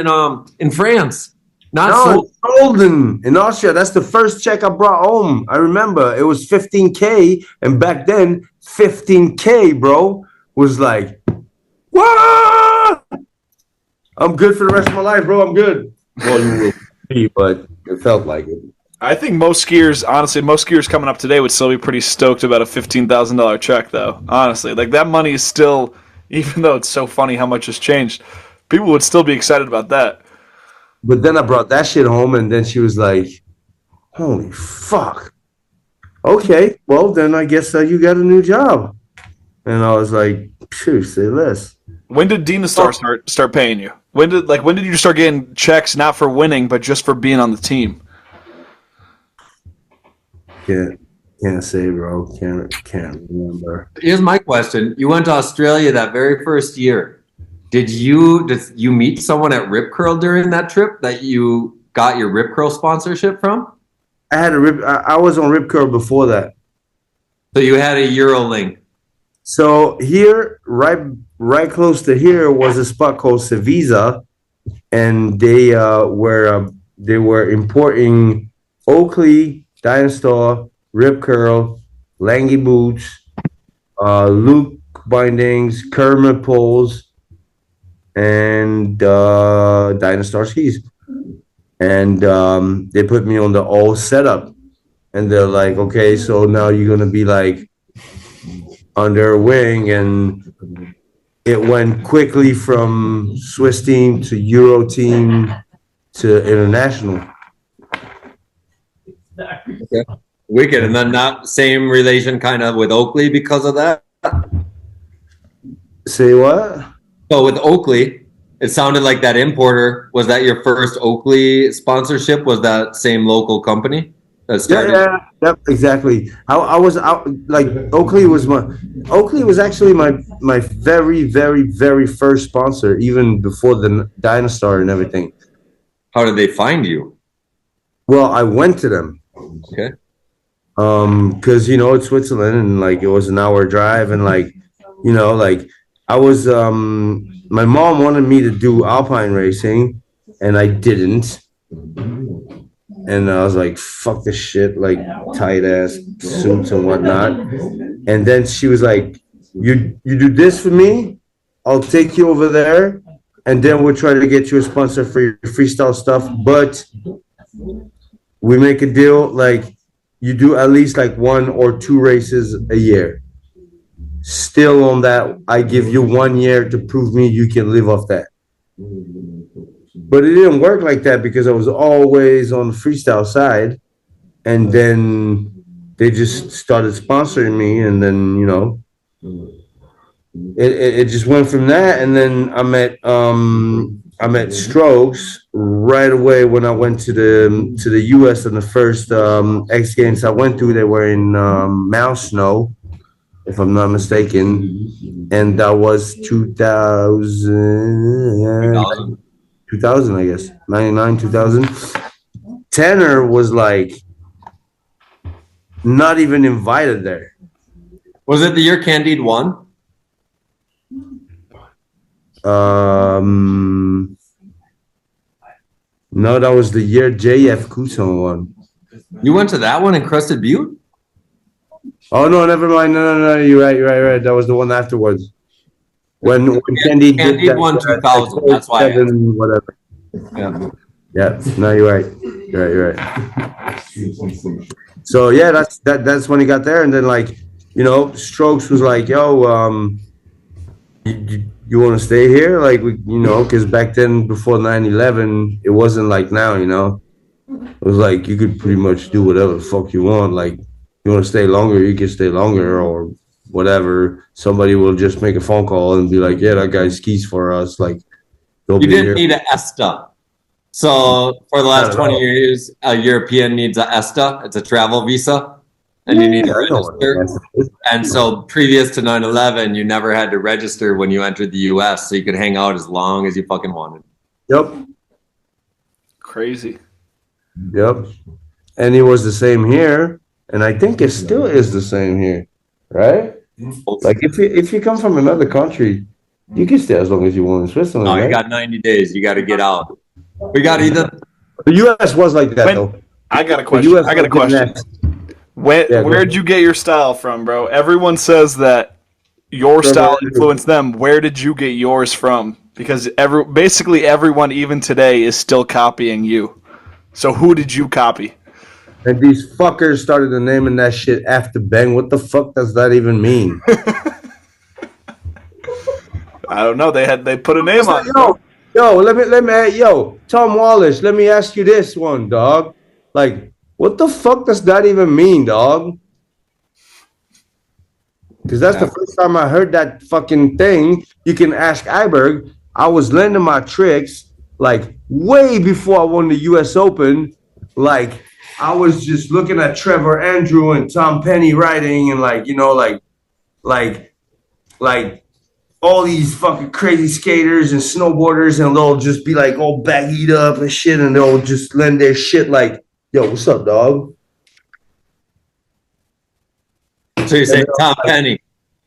in France. Solden in Austria. That's the first check I brought home. I remember it was 15K, and back then 15K, bro, was like, what? I'm good for the rest of my life, bro. I'm good. Well, you will be, but it felt like it. I think most skiers coming up today would still be pretty stoked about a $15,000 check, though. Honestly, like that money is still, even though it's so funny how much has changed, people would still be excited about that. But then I brought that shit home, and then she was like, holy fuck. Okay, well, then I guess you got a new job. And I was like, phew, say less. When did Dena Star start paying you? When did you start getting checks not for winning, but just for being on the team? Can't say, bro. Can't remember. Here's my question. You went to Australia that very first year. Did you meet someone at Rip Curl during that trip that you got your Rip Curl sponsorship from? I was on Rip Curl before that. So you had a Eurolink. So here, right close to here, was a spot called Sevisa, and they were importing Oakley, Dena Star, Rip Curl, Langy boots, Luke bindings, Kermit poles, and Dena Star skis. And they put me on the all setup, and they're like, okay, so now you're gonna be like under a wing, and it went quickly from Swiss team to Euro team to international. Okay. Wicked. And then that same relation kind of with Oakley because of that? Say what? So with Oakley, it sounded like that importer, was that your first Oakley sponsorship? Was that same local company that started? Yeah, exactly. I was out, like Oakley was actually my very, very, very first sponsor, even before the Dena Star and everything. How did they find you? Well, I went to them. Okay. Because it's Switzerland, and like it was an hour drive, and like like I was my mom wanted me to do alpine racing, and I didn't, and I was like, fuck this shit, like tight ass suits and whatnot. And then she was like, you do this for me, I'll take you over there, and then we'll try to get you a sponsor for your freestyle stuff, but we make a deal, like you do at least like 1 or 2 races a year. still on that. I give you 1 year to prove me you can live off that. But it didn't work like that because I was always on the freestyle side, and then they just started sponsoring me, and then it just went from that. And then I met Strokes right away when I went to the US on the first X Games I went to. They were in Mouse Snow, if I'm not mistaken, and that was 2000, I guess, 99, 2000. Tanner was like not even invited there. Was it the year Candide won? No, that was the year JF Couson won. You went to that one in Crested Butte? Oh no, never mind. No. You're right. That was the one afterwards. When Candide did that, won 2000. That's why. Whatever. Yeah. No, you're right. You're right. So yeah, that's when he got there, and then Strokes was like, "Yo, you want to stay here?" Like because back then, before 9/11, it wasn't like now. It was like you could pretty much do whatever the fuck you want. Like you want to stay longer, you can stay longer, or whatever. Somebody will just make a phone call and be like, "Yeah, that guy skis for us." Like you didn't need an ESTA. So for the last 20 years, a European needs a ESTA. It's a travel visa, and you need to register. And so previous to 9/11, you never had to register when you entered the US, so you could hang out as long as you fucking wanted. Yep. Crazy. Yep. And it was the same here, and I think it still is the same here, right? Like if you come from another country, you can stay as long as you want in Switzerland. No, right? you got 90 days. You got to get out. We got either. The U.S. was like that, though. I got a question. Where'd you get your style from, bro? Everyone says that your style influenced them. Where did you get yours from? Because basically everyone, even today, is still copying you. So who did you copy? And these fuckers started naming that shit after Bang. What the fuck does that even mean? I don't know. They put a name on it. Tom Wallace, let me ask you this one, dog. Like, what the fuck does that even mean, dog? Because that's the first time I heard that fucking thing. You can ask Iberg. I was learning my tricks, like, way before I won the U.S. Open. Like, I was just looking at Trevor Andrew and Tom Penny riding and, like all these fucking crazy skaters and snowboarders, and they'll just be like all baggied up and shit, and they'll just lend their shit like, "Yo, what's up, dog?" So you're saying Tom Penny?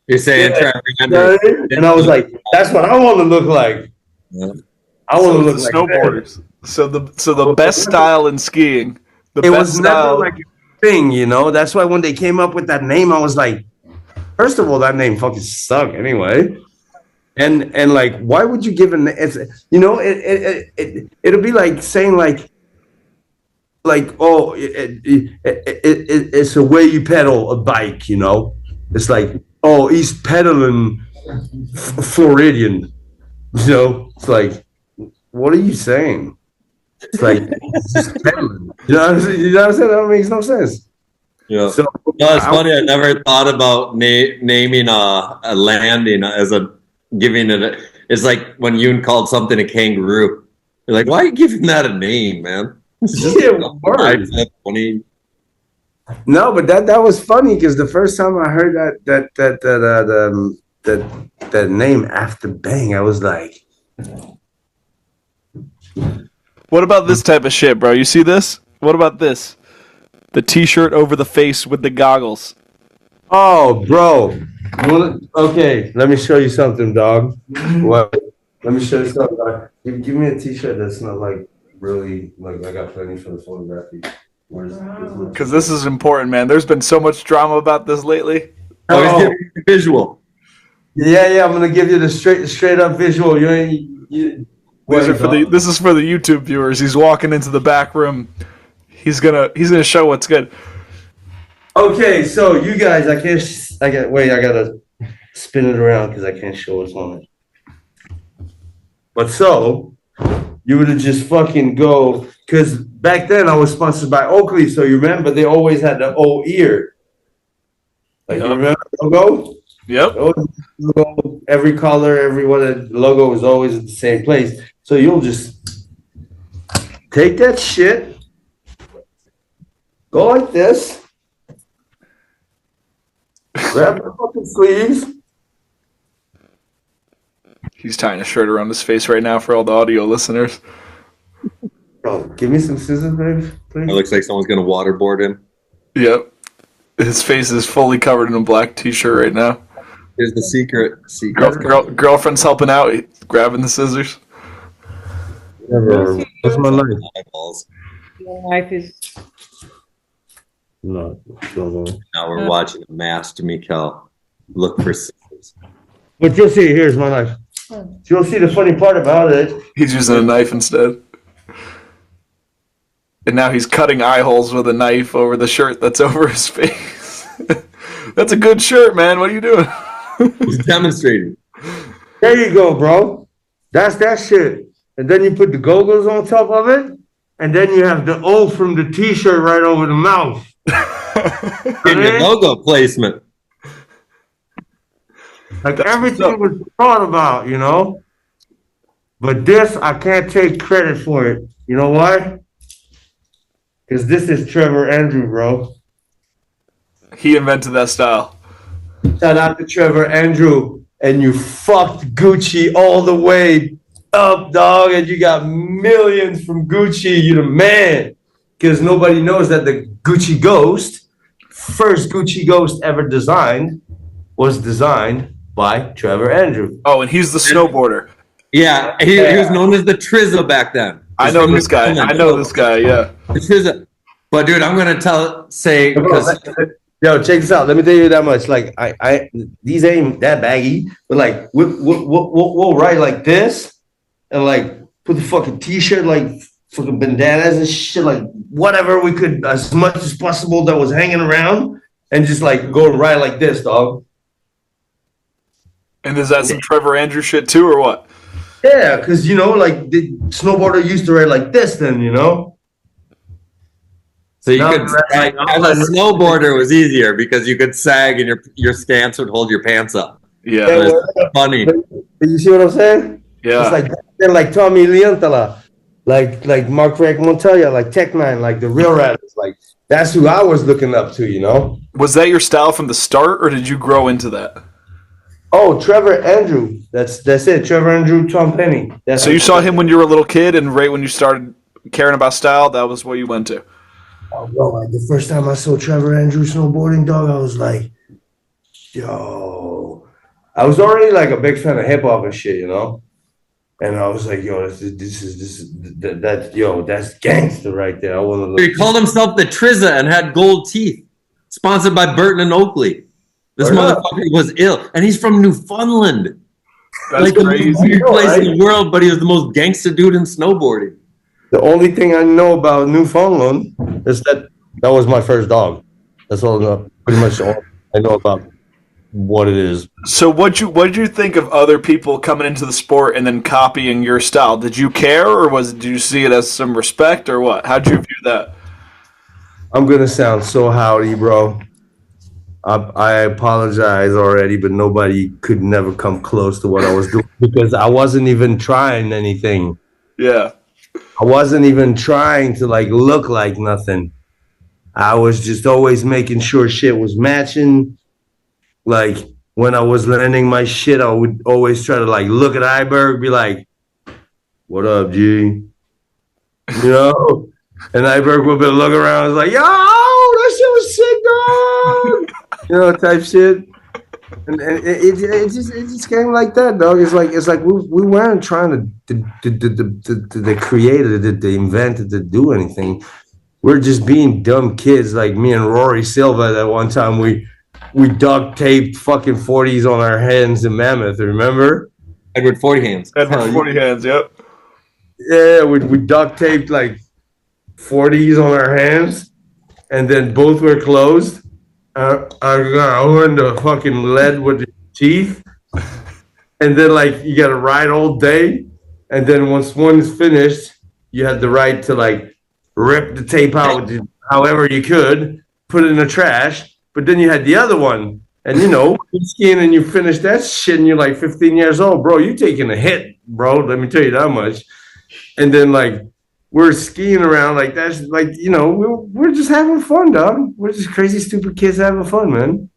You're saying Trevor Andrew? And I was like, "That's what I want to look like." Yeah. I want to look like snowboarders. So the best style in skiing. It was never like a thing, That's why when they came up with that name, I was like, first of all, that name fucking sucked anyway. And like, why would you give it'll be like saying like it's a way you pedal a bike, It's like, oh, he's pedaling Floridian, It's like, what are you saying? It's like, it's just pedaling. You know what I'm saying? That makes no sense. Yeah. So, it's funny. I never thought about naming a landing as giving it. It's like when Yoon called something a kangaroo. You're like, why are you giving that a name, man? It's just funny. No, but that was funny because the first time I heard that name after Bang, I was like, what about this type of shit, bro? You see this? What about this? The T-shirt over the face with the goggles. Oh, bro. Okay, let me show you something, dog. What? Let me show you something, dog. Give me a T-shirt that's not like really like I got plenty for the photography. Because this is important, man. There's been so much drama about this lately. Oh, visual. Yeah. I'm gonna give you the straight up visual. This is for the YouTube viewers. He's walking into the back room. He's gonna show what's good. Okay, so you guys, I gotta spin it around because I can't show what's on it. But so, you would have just fucking go, because back then I was sponsored by Oakley, so you remember they always had the O ear. Like, you remember the logo? Yep. Logo, every color, every one of the logo was always at the same place. So you'll just take that shit, go like this, grab the fucking sleeves. He's tying a shirt around his face right now for all the audio listeners. Bro, give me some scissors, baby, please. It looks like someone's gonna waterboard him. Yep. His face is fully covered in a black t-shirt right now. Here's the secret. Girlfriend's helping out, grabbing the scissors. Never. What's my knife? Eyeballs. Your knife is. No. Now we're watching a masked Mikel look for scissors. But you'll see, here's my knife. You'll see the funny part about it. He's using a knife instead. And now he's cutting eye holes with a knife over the shirt that's over his face. That's a good shirt, man. What are you doing? He's demonstrating. There you go, bro. That's that shit. And then you put the goggles on top of it, and then you have the O from the t-shirt right over the mouth. Give your logo placement. Like everything was thought about, you know? But this, I can't take credit for it. You know why? Because this is Trevor Andrew, bro. He invented that style. Shout out to Trevor Andrew. And you fucked Gucci all the way up, dog. And you got millions from Gucci. You the man. Because nobody knows that the Gucci Ghost, first Gucci Ghost ever designed, was designed by Trevor Andrew. Oh, and he's the snowboarder. Yeah, he was known as the Trizza back then. I know this guy. Yeah. The Trizza. But dude, I'm gonna say because yo, check this out. Let me tell you that much. Like, I these ain't that baggy, but like we'll write like this, and like put the fucking t-shirt like fucking bandanas and shit, like whatever we could as much as possible that was hanging around, and just like go and ride like this, dog. And is that some Trevor Andrew shit too, or what? Yeah, because, you know, like, the snowboarder used to ride like this then, you know? so you could like, as a snowboarder it was easier because you could sag and your stance would hold your pants up. Yeah. Yeah, It's funny. You see what I'm saying? Yeah. It's like they're like Tommy Leontala, like Mark Rick Montoya, like Tech9, like the real rappers. Like, that's who I was looking up to, you know? Was that your style from the start, or did you grow into that? Oh, Trevor Andrew. That's it. Trevor Andrew, Tom Penny. So you saw him when you were a little kid, and right when you started caring about style, that was what you went to. Oh, bro, like the first time I saw Trevor Andrew snowboarding, dog, I was like, yo. I was already like a big fan of hip hop and shit, you know? And I was like, yo, that's gangster right there. I want to look. He called himself the Trizza and had gold teeth. Sponsored by Burton and Oakley. This motherfucker was ill, and he's from Newfoundland. That's like crazy. the most weird place in the world, but he was the most gangster dude in snowboarding. The only thing I know about Newfoundland is that was my first dog. That's all I know, pretty much all I know about what it is. So what'd you think of other people coming into the sport and then copying your style? Did you care, or did you see it as some respect, or what? How'd you view that? I'm gonna sound so howdy, bro. I apologize already, but nobody could never come close to what I was doing because I wasn't even trying anything. Yeah. I wasn't even trying to like look like nothing. I was just always making sure shit was matching. Like when I was landing my shit, I would always try to like look at Iberg, be like, "What up, G?" You know? And Iberg would be looking around, and was like, "Yo, that shit was sick, dog." You know, type shit. And it just came like that, dog. It's like we weren't trying to create it, to invent it, to do anything. We're just being dumb kids, like me and Rory Silva. That one time we duct taped fucking 40s on our hands in Mammoth. Remember? Edward 40 hands. Edward 40 hands. Yep. Yeah, we duct taped like 40s on our hands, and then both were closed. I went to fucking lead with the teeth, and then like you got to ride all day, and then once one is finished, you had the right to like rip the tape out however you could, put it in the trash. But then you had the other one, and you know, you're skiing and you finish that shit, and you're like 15 years old, bro. You taking a hit, bro. Let me tell you that much. And then like we're skiing around like that's like, you know, we're just having fun, dog. We're just crazy, stupid kids having fun, man.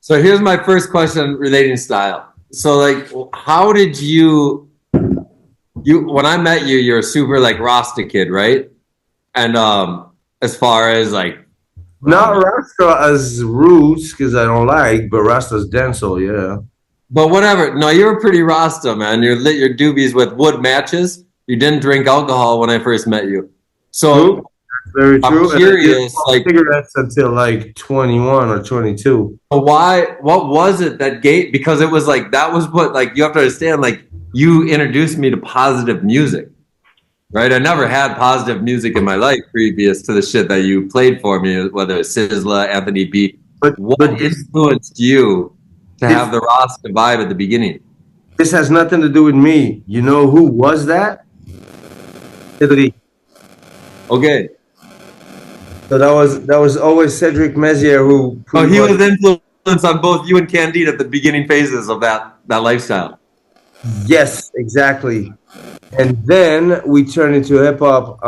So here's my first question relating style. So like, how did you when I met you, you're a super like Rasta kid, right? And as far as like not Rasta as roots because I don't like, but Rasta's dental, yeah. But whatever. No, you were pretty Rasta, man. You lit your doobies with wood matches. You didn't drink alcohol when I first met you. So true. Very true. I'm curious, like cigarettes until like 21 or 22. Why? What was it that gave? Because it was like that was what like you have to understand. Like you introduced me to positive music, right? I never had positive music in my life previous to the shit that you played for me, whether it's Sizzla, Anthony B. But what influenced you to have the Rasta vibe at the beginning? This has nothing to do with me. You know who was that? Italy. Okay. So that was always Cedric Mezier who. Oh, he was influenced on both you and Candide at the beginning phases of that lifestyle. Yes, exactly. And then we turned into hip hop.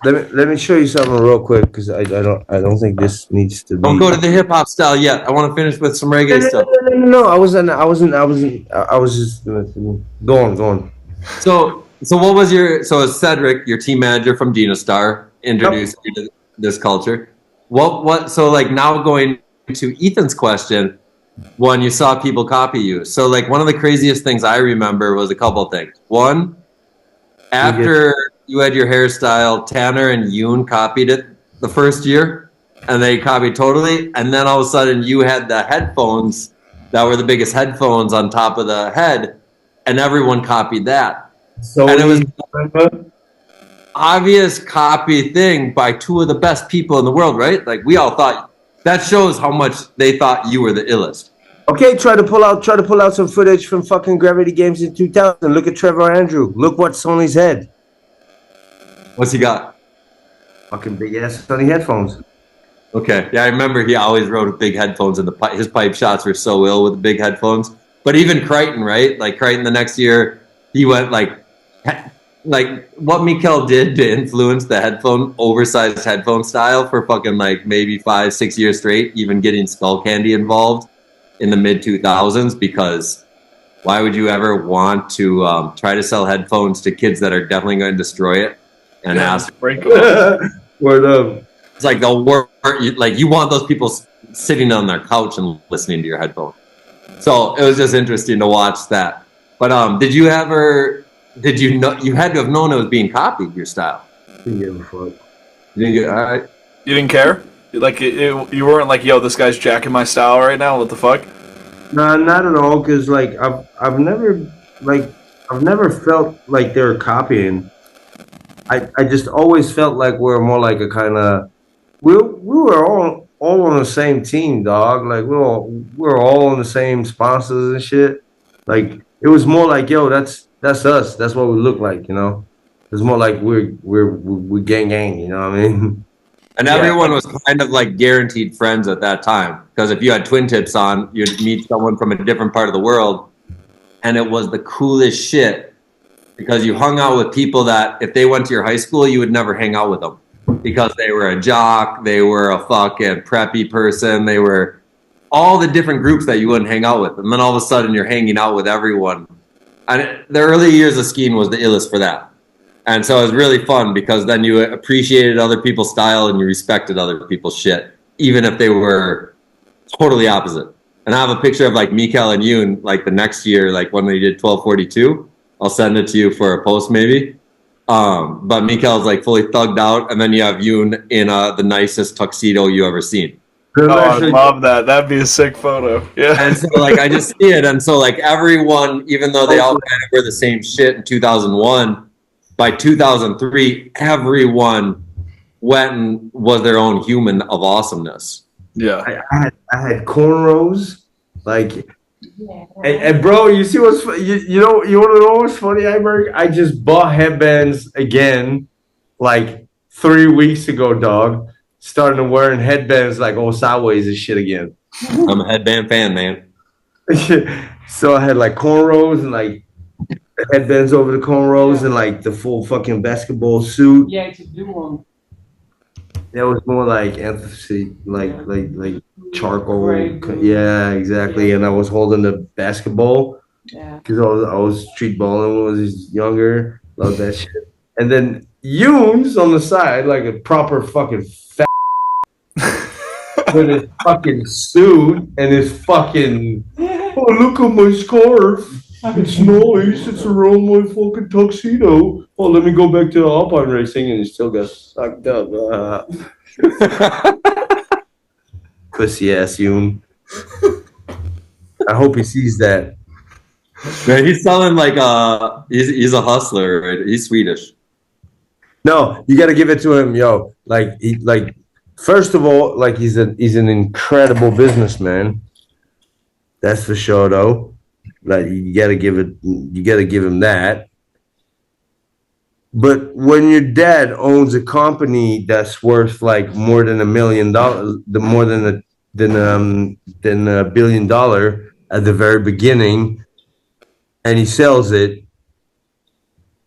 Let me show you something real quick because I don't think this needs to be. Don't go to the hip hop style yet. I want to finish with some reggae stuff. No. I was just going. So what was as Cedric, your team manager from Dena Star, introduced you to this culture? So like now going to Ethan's question, one, you saw people copy you. So like one of the craziest things I remember was a couple of things. One, after you had your hairstyle, Tanner and Yoon copied it the first year and they copied totally. And then all of a sudden you had the headphones that were the biggest headphones on top of the head and everyone copied that. So and it was an obvious copy thing by two of the best people in the world, right? Like we all thought that shows how much they thought you were the illest. Okay, try to pull out some footage from fucking Gravity Games in 2000. Look at Trevor Andrew. Look what's on his head. What's he got? Fucking big ass Sony headphones. Okay, yeah, I remember he always rode with big headphones, and his pipe shots were so ill with the big headphones. But even Crichton, right? Like Crichton, the next year he went like what Mikel did to influence the oversized headphone style for fucking like maybe 5-6 years straight, even getting Skull Candy involved in the mid 2000s, because why would you ever want to try to sell headphones to kids that are definitely going to destroy it and ask break them? Word up. It's like they'll work, like you want those people sitting on their couch and listening to your headphones. So it was just interesting to watch that. But did you had to have known it was being copied, your style? Didn't give a fuck. All right. You didn't care? Like you weren't like, yo, this guy's jacking my style right now. What the fuck? No, not at all. Cause like I've never felt like they were copying. I just always felt like we're more like a kind of we were all on the same team, dog. Like we were all on the same sponsors and shit. Like it was more like, yo, that's us. That's what we look like, you know. It's more like we're gang, you know what I mean? And everyone was kind of like guaranteed friends at that time, because if you had twin tips on, you'd meet someone from a different part of the world, and it was the coolest shit because you hung out with people that if they went to your high school, you would never hang out with them because they were a jock, they were a fucking preppy person, they were all the different groups that you wouldn't hang out with, and then all of a sudden you're hanging out with everyone. And the early years of skiing was the illest for that. And so it was really fun because then you appreciated other people's style and you respected other people's shit, even if they were totally opposite. And I have a picture of like Mikel and Yoon, like the next year, like when we did 1242. I'll send it to you for a post maybe. But Mikel's like fully thugged out, and then you have Yoon in the nicest tuxedo you ever seen. Oh, I love that. That'd be a sick photo. Yeah. And so like I just see it, and so like everyone, even though they all kind of wear the same shit in 2001. By 2003, everyone went and was their own human of awesomeness. Yeah. I had cornrows. Like And bro, you see what's you know you want to know what's funny, Iberg? I just bought headbands again, like 3 weeks ago, dog. Starting to wearing headbands like all sideways and shit again. I'm a headband fan, man. So I had like cornrows and like headbands over the cornrows and like the full fucking basketball suit. Yeah, it's a blue one. That was more like anthracite, like charcoal. Gray blue. Yeah, exactly. And I was holding the basketball Yeah. because I was street balling when I was younger. Love that shit. And then Yoons on the side, like a proper fucking fat with his fucking suit and his fucking. Oh, look at my scarf. It's nice. It's around my fucking tuxedo. Oh, let me go back to the Alpine racing, and he still got sucked up. Pussy ass Yoon. I hope he sees that. Man, he's selling like he's a hustler, right? He's Swedish. No, you got to give it to him, yo. First of all, like he's an incredible businessman. That's for sure, though. Like you got to give him that. But when your dad owns a company that's worth like more than $1 million, more than $1 billion at the very beginning, and he sells it,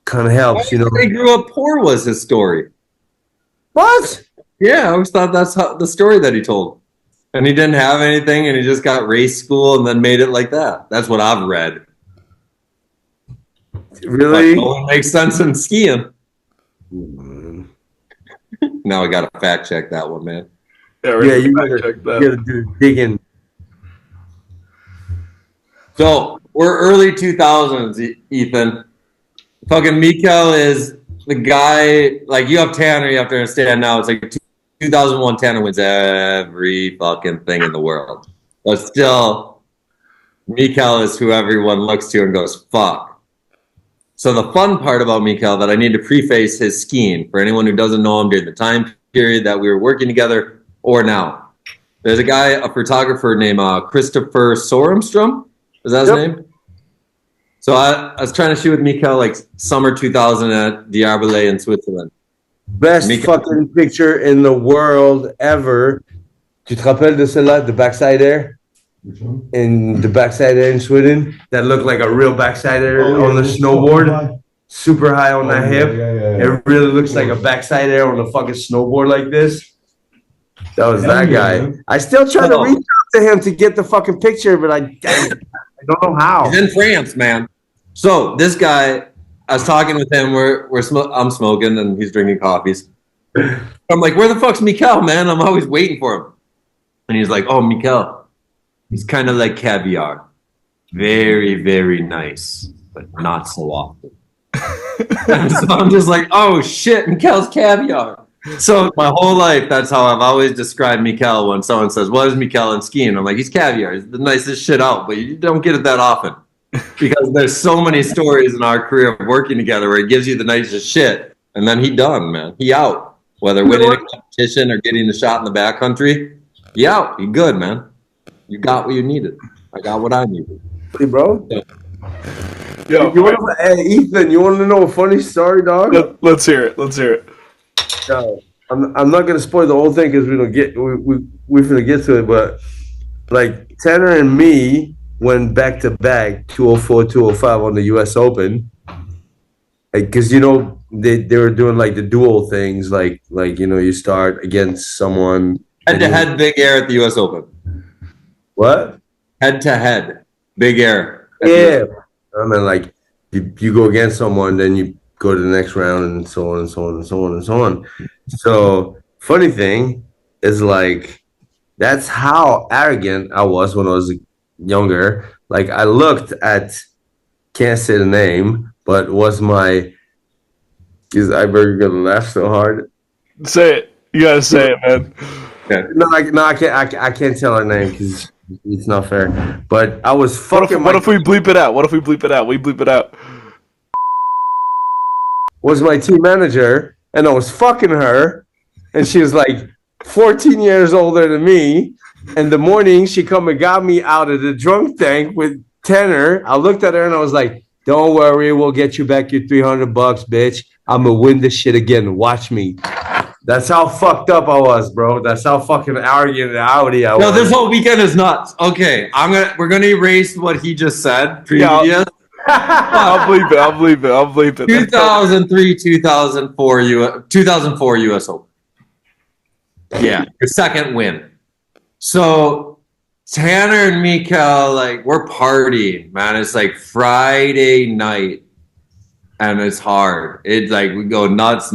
kind of helps, you know. He grew up poor was his story. What? Yeah, I always thought that's the story that he told. And he didn't have anything, and he just got race school and then made it like that. That's what I've read. Really? But it makes sense in skiing. Now I got to fact check that one, man. Yeah, You gotta do digging. So we're early 2000s, Ethan. Fucking Mikel is the guy. Like you have Tanner, you have to understand now. It's like 2001. Tanner wins every fucking thing in the world, but still, Mikel is who everyone looks to and goes fuck. So the fun part about Mikel that I need to preface his skiing for anyone who doesn't know him during the time period that we were working together or now. There's a guy, a photographer named Christopher Soremstrom. Is that his name? So I was trying to shoot with Mikel like summer 2000 at Diarbole in Switzerland. Best fucking picture in the world ever. Tu te rappelles de celle-là, the backside air? In the backside air in Sweden? That looked like a real backside air on the snowboard. Super high on that hip. It really looks like a backside air on a fucking snowboard like this. That was that guy. I still try to reach out to him to get the fucking picture, but I don't know how. He's in France, man. So this guy, I was talking with him. I'm smoking and he's drinking coffees. I'm like, where the fuck's Mikel, man? I'm always waiting for him. And he's like, oh, Mikel. He's kind of like caviar. Very, very nice, but not so often. And so I'm just like, oh shit, Mikel's caviar. So my whole life, that's how I've always described Mikel. When someone says, what is Mikel in skiing? I'm like, he's caviar. He's the nicest shit out, but you don't get it that often. Because there's so many stories in our career of working together where he gives you the nicest shit, and then he done, man. He out. Whether winning a competition or getting the shot in the backcountry, he out. He good, man. You got what you needed. I got what I needed. Hey, bro. Yo, Hey, Ethan, you want to know a funny story, dog? let's hear it. No, I'm not gonna spoil the whole thing because we're gonna get to it. But like Tanner and me went back to back 204, 205 on the U.S. Open, because you know they were doing like the dual things, like you know you start against someone Head to head, big air at the U.S. Open. What? Head to head, big air. Yeah, I mean like you go against someone, then you go to the next round, and so on and so on and so on and so on. So funny thing is like that's how arrogant I was when I was younger. Like I looked at, can't say the name, but was my, is Iberg gonna laugh so hard? Say it. You gotta say it, man. No, I can't tell her name because it's not fair. But I was fucking. What if we bleep it out? We bleep it out. Was my team manager, and I was fucking her, and she was like, 14 years older than me. In the morning, she come and got me out of the drunk tank with Tanner. I looked at her and I was like, don't worry, we'll get you back your $300, bitch. I'm gonna win this shit again. Watch me. That's how fucked up I was, bro. That's how fucking arrogant and outy I was. No, this whole weekend is nuts. Okay, we're gonna erase what he just said. Previous. Yeah, I'll bleep it. 2003, 2004 US Open. Yeah, your second win. So Tanner and Mikel, like, we're partying, man. It's like Friday night, and it's hard. It's like we go nuts.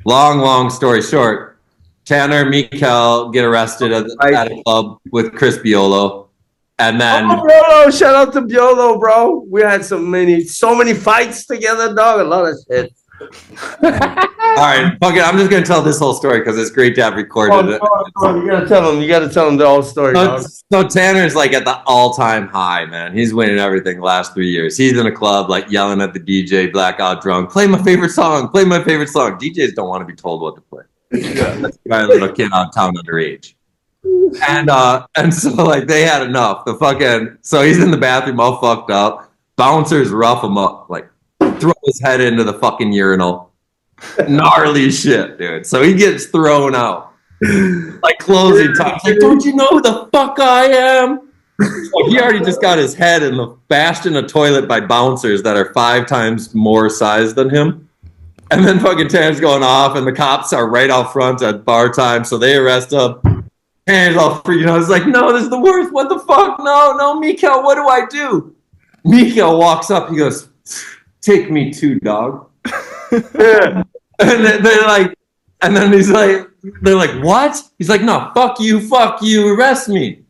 Long story short, Tanner and Mikel get arrested at a club with Chris Biolo. And then shout out to Biolo, bro. We had so many fights together, dog. A lot of shit. All right, fuck it. I'm just gonna tell this whole story because it's great to have recorded it. You gotta tell them the whole story. So Tanner's like at the all-time high, man. He's winning everything the last 3 years. He's in a club like yelling at the DJ, blackout drunk. Play my favorite song. DJs don't want to be told what to play. That's my little kid on town underage. And so like they had enough. So he's in the bathroom all fucked up. Bouncers rough him up, like throw his head into the fucking urinal. Gnarly shit, dude. So he gets thrown out. Like closing time. Like, don't you know who the fuck I am? So he already just got his head bashed in a toilet by bouncers that are 5 times more size than him. And then fucking Tanner's going off, and the cops are right out front at bar time, so they arrest him. And he's all freaking out. He's like, no, this is the worst. What the fuck? No, Mikel, what do I do? Mikel walks up. He goes, take me too, dog. Yeah. And they're like, and then they're like, what? He's like, no, fuck you, arrest me.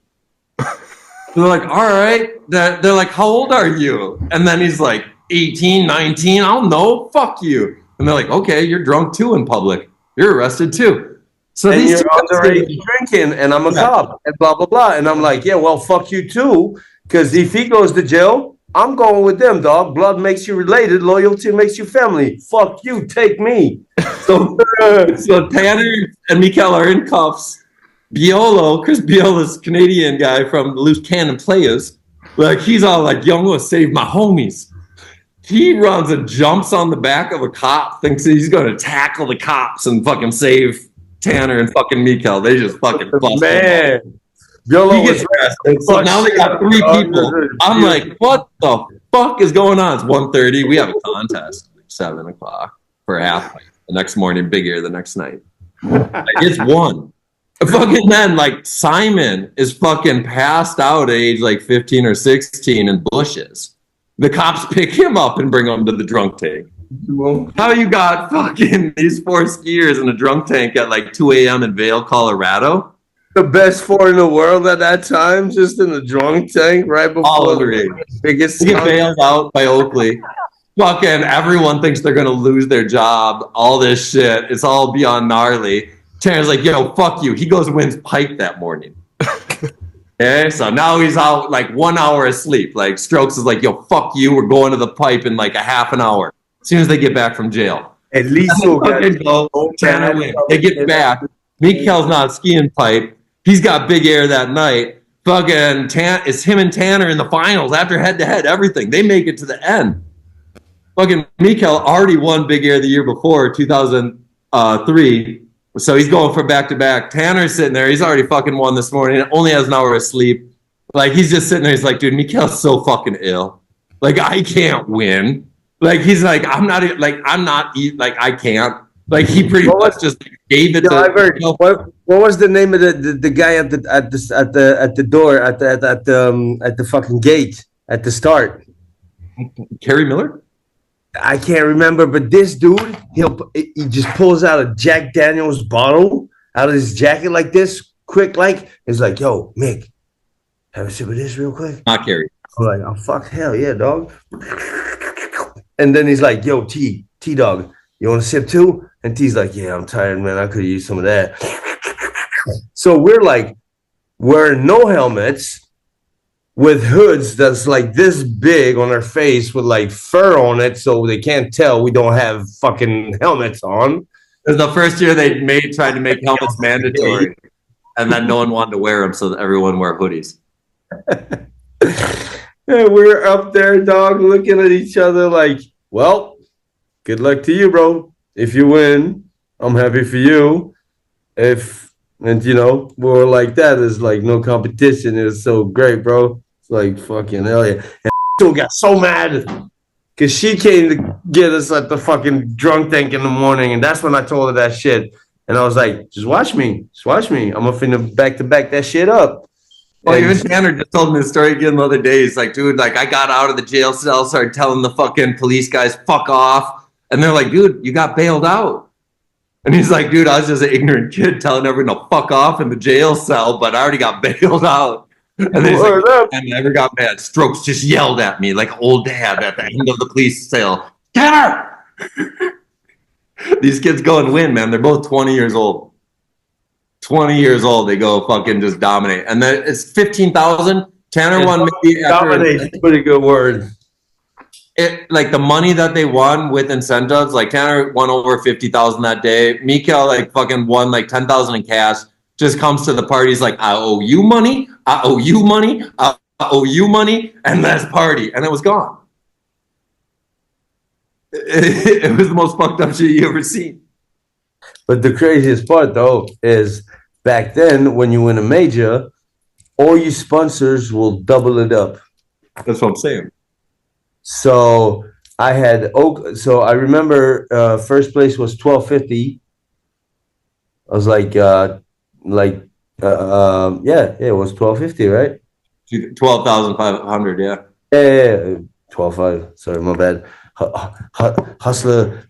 They're like, all right. They're like, how old are you? And then he's like, 18, 19, I don't know, fuck you. And they're like, okay, you're drunk too in public. You're arrested too. So and you're underage drinking, and I'm a cop, and blah, blah, blah. And I'm like, yeah, well, fuck you too, because if he goes to jail, I'm going with them, dog. Blood makes you related. Loyalty makes you family. Fuck you, take me. So Tanner and Mikel are in cuffs. Chris Biolo's Canadian guy from the Loose Cannon Players, like he's all like, yo, I'm going to save my homies. He runs and jumps on the back of a cop, thinks he's going to tackle the cops and fucking save Tanner and fucking Mikel. They just fucking bust him. Biolo he gets arrested. So now they got 3 people. I'm like, what the fuck is going on? It's 1:30. We have a contest at 7 o'clock for half. The next morning, big air the next night. It's 1. Fucking then, like Simon is fucking passed out at age like 15 or 16 in bushes. The cops pick him up and bring him to the drunk tank. How you got fucking these 4 skiers in a drunk tank at like 2 a.m. in Vail, Colorado? The best 4 in the world at that time, just in the drunk tank right before all underage. Biggest. They get bailed out by Oakley. Fucking everyone thinks they're gonna lose their job. All this shit. It's all beyond gnarly. Tanner's like, yo, fuck you. He goes and wins Pike that morning. Okay, so now he's out like 1 hour of sleep. Like Strokes is like, yo, fuck you. We're going to the pipe in like a half an hour. As soon as they get back from jail. At least Tanner wins. They get back. Mikel's not skiing pipe. He's got big air that night. Fucking it's him and Tanner in the finals after head-to-head, everything. They make it to the end. Fucking Mikel already won big air the year before, 2003. So he's going for back-to-back. Tanner's sitting there. He's already fucking won this morning. Only has an hour of sleep. Like, he's just sitting there. He's like, dude, Mikel's so fucking ill. Like, I can't win. Like, he's like, I can't. Like, he pretty much just gave it to Iberg, what was the name of the guy at the door at the fucking gate at the start? Kerry Miller? I can't remember, but this dude, he just pulls out a Jack Daniels bottle out of his jacket like this, quick, like, he's like, yo, Mick, have a sip of this real quick. Not Kerry. I'm like, oh, fuck, hell yeah, dog. And then he's like, yo, T-Dog, you want a sip too? And T's like, yeah, I'm tired, man. I could use some of that. So we're like wearing no helmets with hoods that's like this big on our face with like fur on it so they can't tell we don't have fucking helmets on. It was the first year they tried to make helmets mandatory, and then no one wanted to wear them, so that everyone wore hoodies. Yeah, we're up there, dog, looking at each other like, well, good luck to you, bro. If you win, I'm happy for you. And we were like that. It's like no competition. It was so great, bro. It's like fucking hell yeah. And got so mad because she came to get us at the fucking drunk tank in the morning, and that's when I told her that shit. And I was like, just watch me. I'm gonna finna back that shit up. Well, even Tanner just told me the story again the other day. He's like, dude, like I got out of the jail cell, started telling the fucking police guys, fuck off. And they're like, dude, you got bailed out. And he's like, dude, I was just an ignorant kid telling everyone to fuck off in the jail cell, but I already got bailed out. And he's like, I never got mad. Strokes just yelled at me like old dad at the end of the police cell. Tanner! These kids go and win, man. They're both 20 years old. 20 years old, they go fucking just dominate. And then it's 15,000. Tanner won maybe after. Dominate, pretty good word. Like the money that they won with incentives, like Tanner won over 50,000 that day. Mikel like fucking won like 10,000 in cash. Just comes to the parties like, I owe you money, I owe you money, I owe you money, and let's party. And it was gone. It was the most fucked up shit you ever seen. But the craziest part, though, is back then when you win a major, all your sponsors will double it up. That's what I'm saying. So I had So I remember first place was $12.50. I was like, it was $12.50, right? 12,500, yeah. Yeah, 12.5. Sorry, my bad. Hustler,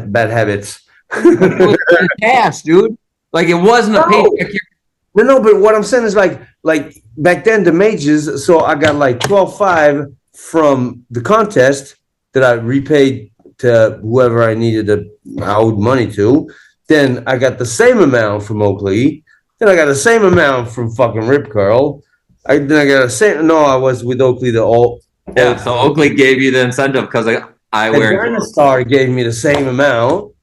bad habits. It was cash, dude. Like it wasn't a paycheck. No, but what I'm saying is like back then the majors. So I got like 12.5 from the contest that I repaid to whoever I owed money to. Then I got the same amount from Oakley. Then I got the same amount from fucking Rip Curl. I was with Oakley Yeah, so Oakley gave you the incentive because I wear. Dena Star gave me the same amount.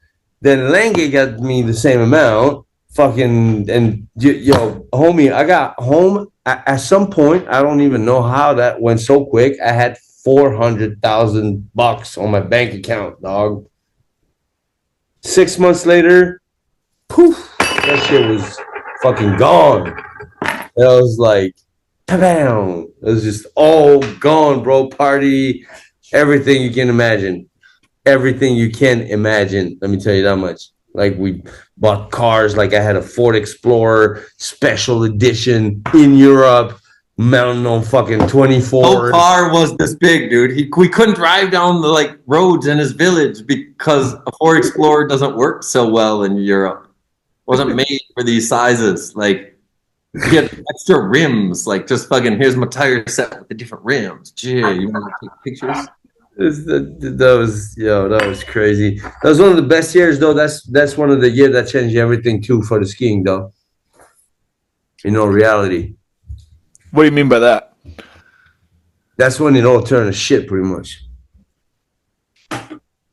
Then Lange got me the same amount. Homie, I got home at some point. I don't even know how that went so quick. I had $400,000 on my bank account, dog. 6 months later, poof, that shit was fucking gone. And I was like, bam! It was just all gone, bro. Party, everything you can imagine. Everything you can imagine. Let me tell you that much. Like we bought cars. Like I had a Ford Explorer special edition in Europe, mounted on fucking 24. No car was this big, dude. We couldn't drive down the roads in his village because a Ford Explorer doesn't work so well in Europe. It wasn't made for these sizes. Like you get extra rims. Like just fucking here's my tire set with the different rims. Gee, you want to take pictures? That was crazy. That was one of the best years, though. That's one of the years that changed everything too for the skiing, though. Reality. What do you mean by that? That's when it all turned to shit, pretty much.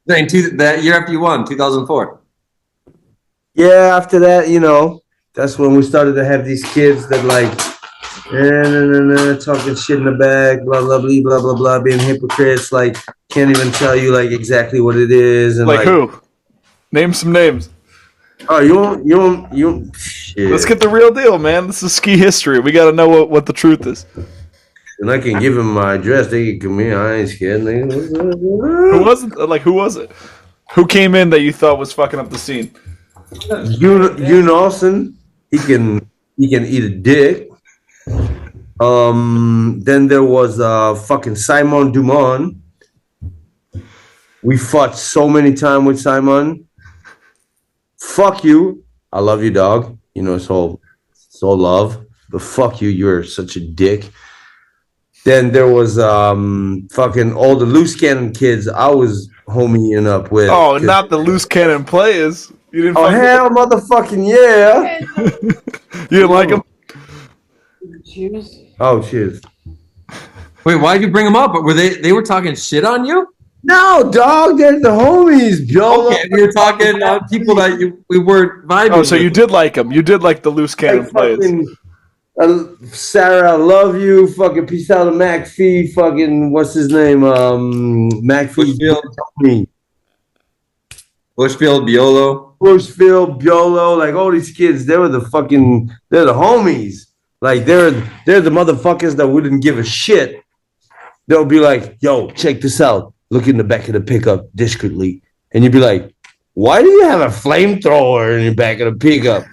That year after you won, 2004. Yeah, after that, that's when we started to have these kids that talking shit in the bag, blah blah blah blah blah blah, being hypocrites, can't even tell you exactly what it is, and who? Name some names. Oh, you shit. Let's get the real deal, man. This is ski history. We got to know what the truth is. And I can give them my address. They can come here. I ain't scared. Who was it? Who was it? Who came in that you thought was fucking up the scene? Yoon Olsen. He can eat a dick. Then there was fucking Simon Dumont. We fought so many times with Simon. Fuck you. I love you, dog. So love. But fuck you. You're such a dick. Then there was fucking all the loose cannon kids I was homieing up with. Oh, not the loose cannon players. You didn't. Oh hell, motherfucking yeah. You didn't like them? Cheers. Oh, cheers. Wait, why'd you bring them up? Were they were talking shit on you? No, dog, they're the homies, Joe. Okay, we were talking people that we weren't vibing. Oh, so with. you did like them. You did like the loose cannon Like plays. fucking Sarah, I love you. Fucking peace out of McPhee. Fucking what's his name? McPhee. Bushfield, Biolo. Bushfield, Biolo, like all these kids, they're the homies. Like they're the motherfuckers that wouldn't give a shit. They'll be like, yo, check this out. Look in the back of the pickup discreetly. And you'd be like, why do you have a flamethrower in the back of the pickup?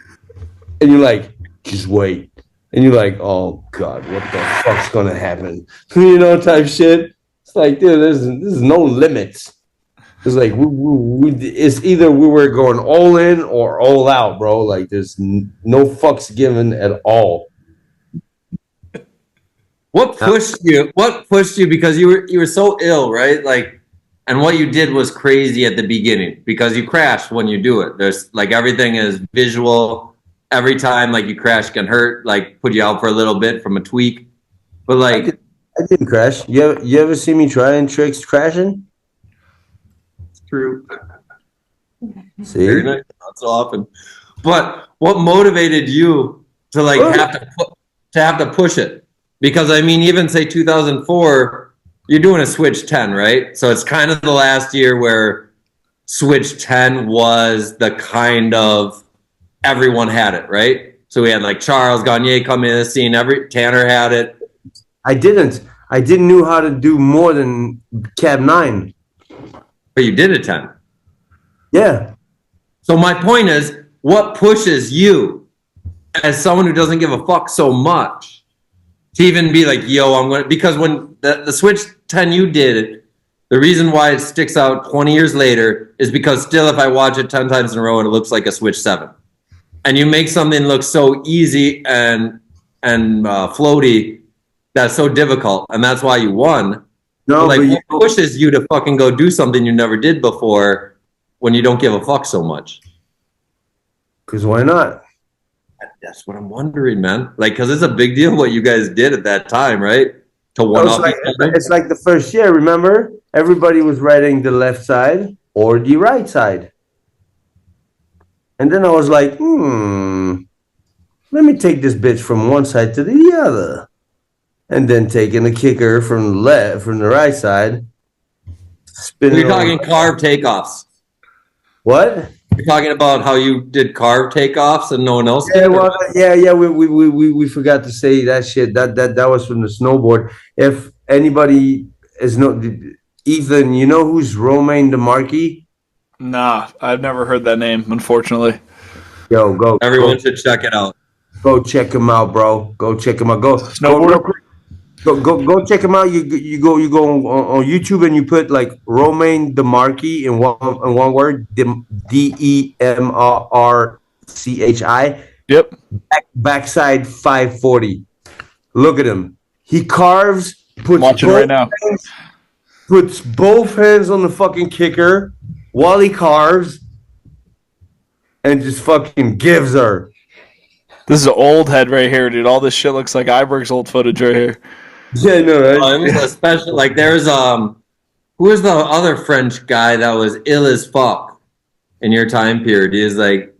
And you're like, just wait. And you're like, oh God, what the fuck's gonna happen? You know, type shit. It's like, dude, there's no limits. It's like it's either we were going all in or all out, bro. Like there's no fucks given at all. What pushed you? What pushed you? Because you were so ill, right? Like, and what you did was crazy at the beginning because you crashed when you do it. There's like everything is visual. Every time like you crash can hurt, like put you out for a little bit from a tweak. But like I didn't crash. You ever see me trying tricks crashing? It's true. See? Very nice. Not so often. But what motivated you to like have to push it? Because I mean, even say 2004, you're doing a Switch 10, right? So it's kind of the last year where Switch 10 was the kind of everyone had it, right? So we had like Charles Gagne come in the scene. Tanner had it. I didn't know how to do more than Cab 9. But you did a 10. Yeah. So my point is, what pushes you as someone who doesn't give a fuck so much to even be like, yo, I'm going to, because when the Switch 10 you did, the reason why it sticks out 20 years later is because still if I watch it 10 times in a row, it looks like a Switch 7. And you make something look so easy and floaty that's so difficult. And that's why you won. No, but like, but what pushes you to fucking go do something you never did before when you don't give a fuck so much? Because why not? That's what I'm wondering, man. Like, because it's a big deal what you guys did at that time, right? To one up. It's like the first year, remember? Everybody was riding the left side or the right side. And then I was like, let me take this bitch from one side to the other. And then taking the kicker from the right side. You're talking carve takeoffs. What? You're talking about how you did carve takeoffs and no one else did? Yeah. We forgot to say that shit. That was from the snowboard. If anybody is not Ethan, you know who's Romain DeMarchi? Nah, I've never heard that name, unfortunately. Yo, go. Everyone should check it out. Go check him out, bro. Go check him out. Go Snowboard. Go check him out. You go on YouTube and you put like Romain DeMarchi in one word, DEMRCHI. Yep. Backside 540. Look at him. He carves. Watching right now. Puts both hands on the fucking kicker while he carves, and just fucking gives her. This is an old head right here, dude. All this shit looks like Iberg's old footage right here. Yeah, I know, right? It was especially like there's who was the other French guy that was ill as fuck in your time period? He was like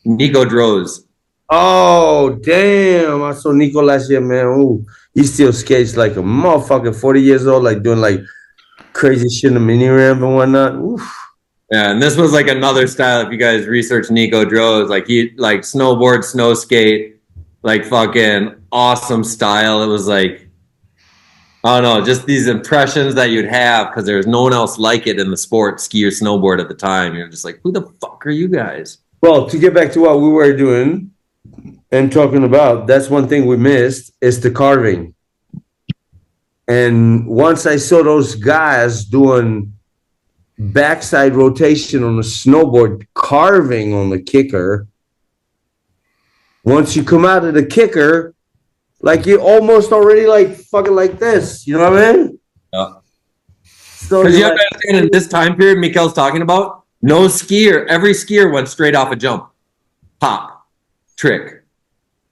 Nico Droz. Oh damn! I saw Nico last year, man. Ooh, he still skates like a motherfucker, 40 years old, like doing like crazy shit in the mini ramp and whatnot. Oof. Yeah, and this was like another style. If you guys research Nico Droz, like he like snowboard, snow skate, like fucking awesome style. It was like, I don't know, just these impressions that you'd have because there was no one else like it in the sport, ski or snowboard at the time. You're just like, who the fuck are you guys? Well, to get back to what we were doing and talking about, that's one thing we missed is the carving. And once I saw those guys doing backside rotation on the snowboard, carving on the kicker, once you come out of the kicker, like you're almost already like fucking like this. You know what I mean? Yeah. So because you have to understand in this time period Mikel's talking about, no skier, every skier went straight off a jump. Pop. Trick.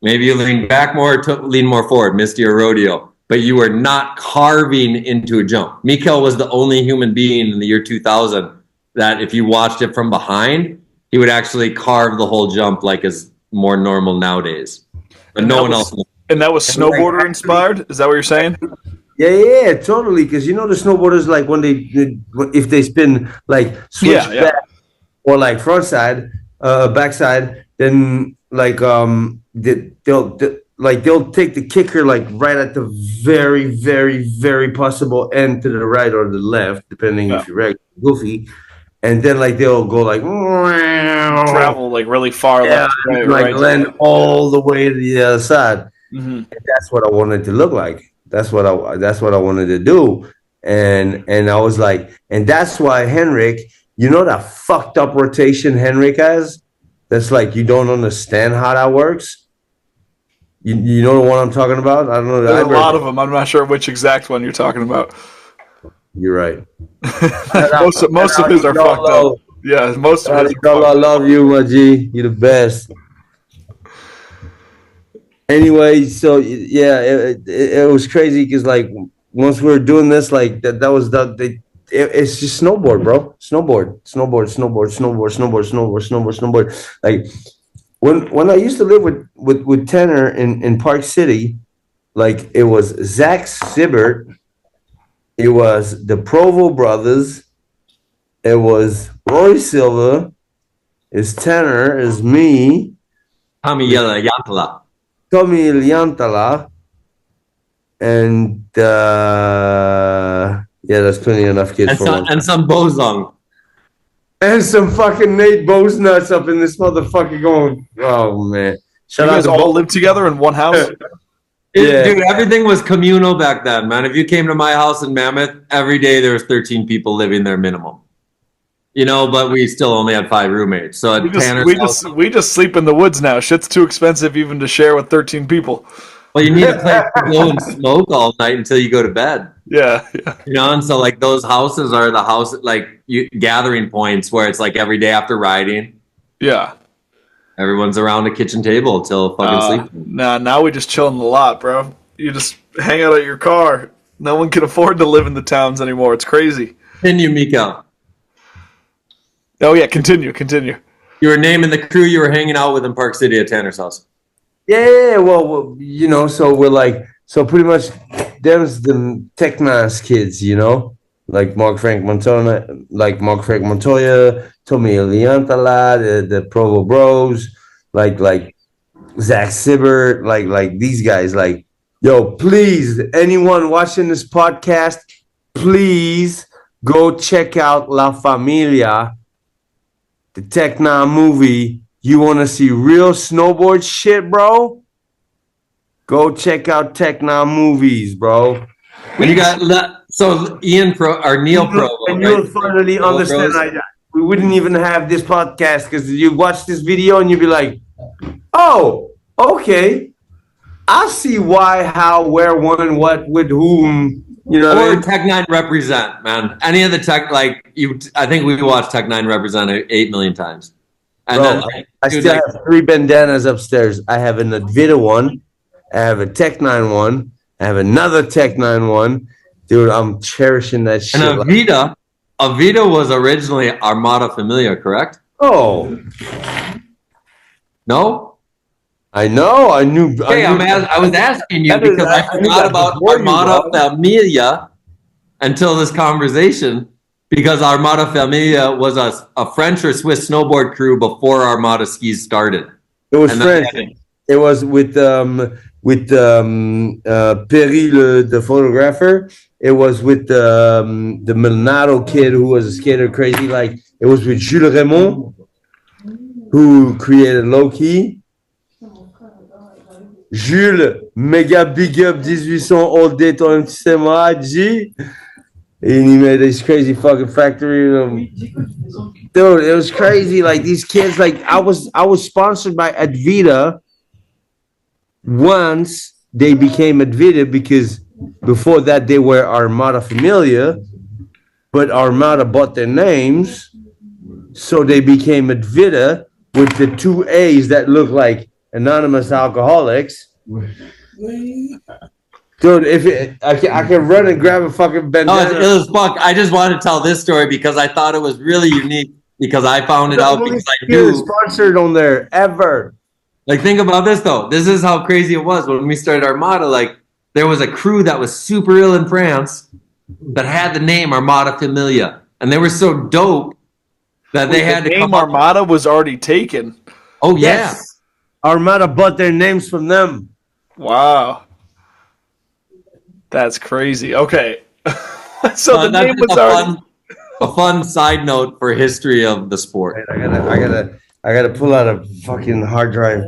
Maybe you lean back more, lean more forward, Misty or rodeo. but you were not carving into a jump. Mikel was the only human being in the year 2000 that if you watched it from behind, he would actually carve the whole jump like is more normal nowadays. But no one else. And that was snowboarder inspired? Is that what you're saying? Yeah, totally. Because you know the snowboarders, like when if they spin like switch back or like front side, backside, then like they'll take the kicker like right at the very, very, very possible end to the right or the left, depending if you're goofy, and then like they'll go like travel like really far left, right, land all the way to the other side. Mm-hmm. And that's what I wanted to look like. That's what I wanted to do, and I was like, and that's why Henrik, you know that fucked up rotation Henrik has. That's like you don't understand how that works. You know the one I'm talking about? I don't know. There's a lot of them. I'm not sure which exact one you're talking about. You're right. most of his are fucked up. Yeah, most of his. I love you, my G. You're the best. Anyway, so yeah, it was crazy because like once we were doing this, like that was it's just snowboard, bro. Snowboard. Like when I used to live with Tanner in Park City, like it was Zach Sibbert, it was the Provo brothers, it was Roy Silva, it's Tanner, it's me, Tommy Yantala, and yeah, that's plenty enough kids and some Bozong. And some fucking Nate Bosenuts up in this motherfucker going, oh man. You guys all lived together in one house? Dude, everything was communal back then, man. If you came to my house in Mammoth, every day there was 13 people living there minimum. You know, but we still only had 5 roommates. So at we just sleep in the woods now. Shit's too expensive even to share with 13 people. Well, you need a place to go and smoke all night until you go to bed. Yeah. You know, and so like those houses are the house like gathering points where it's like every day after riding. Yeah. Everyone's around a kitchen table till fucking sleep. Nah, now we just chill in the lot, bro. You just hang out at your car. No one can afford to live in the towns anymore. It's crazy. Continue, Mikel. Oh yeah, continue. You were naming the crew you were hanging out with in Park City at Tanner's house. Yeah, well, you know, so we're like, so pretty much them's the Techmas kids, you know, like Mark Frank Montoya, Tommy Eliantala, the Provo Bros, like Zach Sibbert, like these guys, like, yo, please, anyone watching this podcast, please go check out La Familia, the Tecna movie. You want to see real snowboard shit, bro? Go check out Tecna movies, bro. You got Neil Pro, and you'll finally understand. We wouldn't even have this podcast because you watch this video and you'd be like, "Oh, okay, I see why, how, where, when, what, with whom." You know, or Tech 9 Represent, man. Any of the tech, like you, I think we watched Tech 9 Represent 8 million times. And bro, then, like, I still have 3 bandanas upstairs. I have an Advita one, I have a Tech 9 one, I have another Tech 9 one. Dude, I'm cherishing that shit. And Avita was originally Armada Familia, correct? Oh. No? I know. I knew. I was asking you because I forgot about Armada Familia until this conversation, because Armada Familia was a French or Swiss snowboard crew before Armada skis started. It was French. It was with Perry, the photographer. It was with the Milnado kid who was a skater crazy. Like it was with Jules Raymond, who created Low Key. Jules, méga big up 1800 all day, ton petit samouraï, G. And he made this crazy fucking factory. Dude, it was crazy. Like these kids, like I was sponsored by Advita once they became Advita, because before that they were Armada Familia, but Armada bought their names, so they became Advita with the 2 A's that look like Anonymous Alcoholics. Dude, I can run and grab a fucking bandana. No, it was fuck. I just wanted to tell this story because I thought it was really unique because I found it out because I knew. Sponsored on there ever. Like, think about this though. This is how crazy it was when we started Armada. Like, there was a crew that was super ill in France that had the name Armada Familia, and they were so dope that they had the to name come up. Armada was already taken. Oh yeah, Yes. Armada bought their names from them. Wow. That's crazy. Okay. So the name was already... a fun side note for history of the sport. I gotta pull out a fucking hard drive.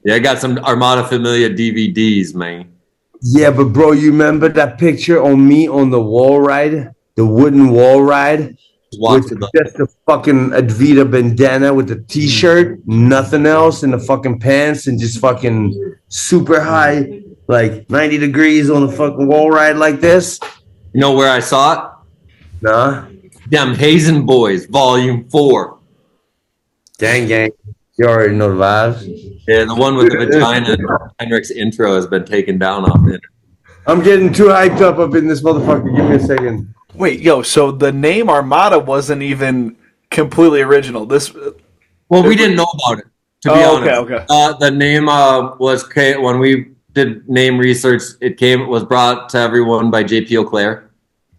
Yeah, I got some Armada Familia DVDs, man. Yeah, but bro, you remember that picture on me on the wall ride? The wooden wall ride? With just a fucking Advita bandana with a t-shirt, nothing else, and the fucking pants, and just fucking super high, like 90 degrees on the fucking wall ride like this. You know where I saw it? Nah. Damn Hazen Boys, Volume 4. Gang. You already know the vibes. Yeah, the one with the vagina. Henrik's intro has been taken down off it. I'm getting too hyped up in this motherfucker. Give me a second. Wait, yo, so the name Armada wasn't even completely original. Well, we didn't know about it, to be honest. Okay. The name was when we did name research. It was brought to everyone by J.P. Auclair,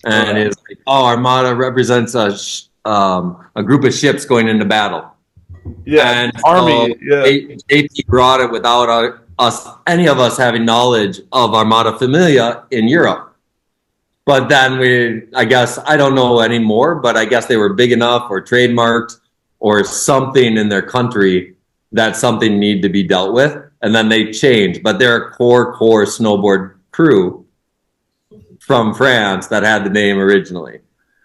and it's like, Armada represents a group of ships going into battle. Yeah, and army. Yeah, J.P. brought it without any of us having knowledge of Armada Familia in Europe. But then I guess, I don't know anymore, but I guess they were big enough or trademarked or something in their country that something needed to be dealt with. And then they changed. But they're a core snowboard crew from France that had the name originally.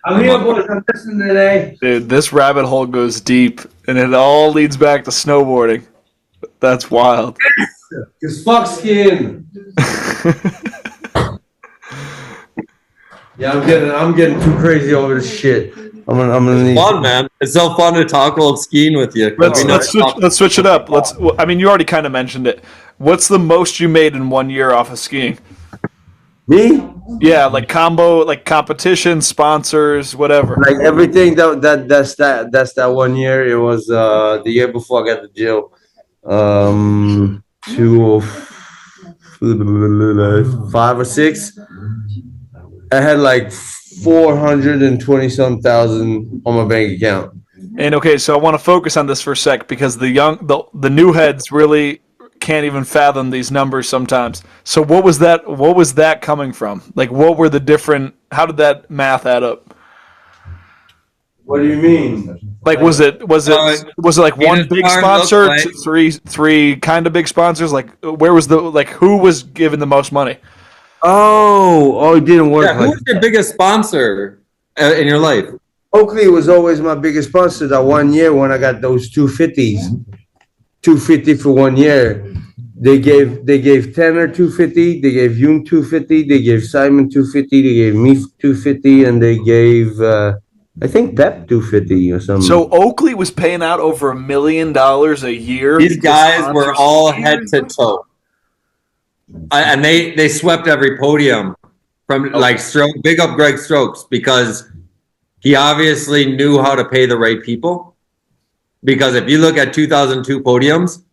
I'm here, boys. I'm listening today. Dude, this rabbit hole goes deep, and it all leads back to snowboarding. That's wild. Cause fuck skin. Yeah, I'm getting too crazy over this shit. I'm gonna need fun, man. It's so fun to talk old skiing with you. Let's switch it up. I mean, you already kind of mentioned it. What's the most you made in 1 year off of skiing? Me? Yeah, like combo, like competition, sponsors, whatever. Like everything that's that 1 year. It was the year before I got the jail. 5 or 6. I had like 420 thousand on my bank account. And okay, so I want to focus on this for a sec because the new heads really can't even fathom these numbers sometimes. So what was that coming from? Like, what were the different? How did that math add up? What do you mean? Like, was it like one big sponsor, three kind of big sponsors? Like, where was who was giving the most money? Oh, it didn't work. Yeah, who was your biggest sponsor in your life? Oakley was always my biggest sponsor that 1 year when I got those 250s. 250 for 1 year. They gave Tanner 250, they gave Yoon 250, they gave Simon 250, they gave me 250, and they gave I think Pep 250 or something. So Oakley was paying out over $1 million a year. These guys were all head to toe. And they swept every podium from big up Greg Strokes because he obviously knew how to pay the right people. Because if you look at 2002 podiums,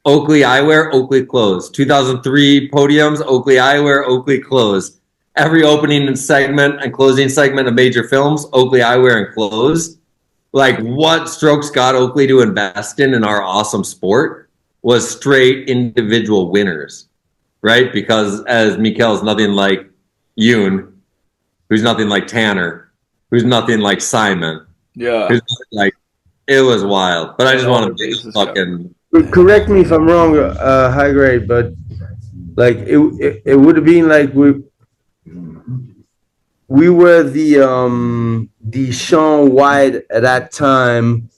Oakley Eyewear, Oakley Clothes. 2003 podiums, Oakley Eyewear, Oakley Clothes. Every opening segment and closing segment of major films, Oakley Eyewear and Clothes. Like what Strokes got Oakley to invest in our awesome sport was straight individual winners. Right? Because as Mikel's nothing like Yoon, who's nothing like Tanner, who's nothing like Simon. Yeah. Who's like, it was wild. But I just want to fucking... Correct me if I'm wrong, high grade, but like it would have been like we were the Sean White at that time,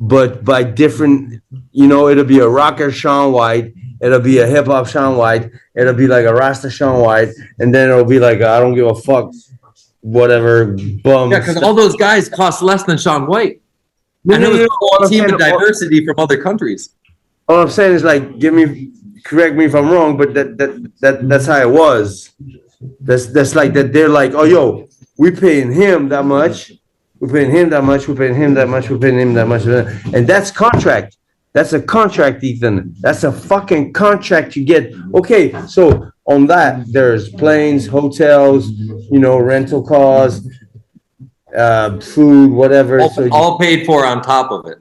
but by different, it'll be a rocker Sean White. It'll be a hip hop Sean White. It'll be like a Rasta Sean White, and then it'll be like I don't give a fuck, whatever bum. Yeah, because all those guys cost less than Sean White, and it was a team of diversity from other countries. All I'm saying is like, correct me if I'm wrong, but that's how it was. That's like that. They're like, oh yo, we paying him that much, we're paying him that much, we're paying him that much, we're paying him that much, and that's contract. That's a contract, Ethan. That's a fucking contract you get. Okay, so on that, there's planes, hotels, rental cars, food, whatever. All paid for on top of it.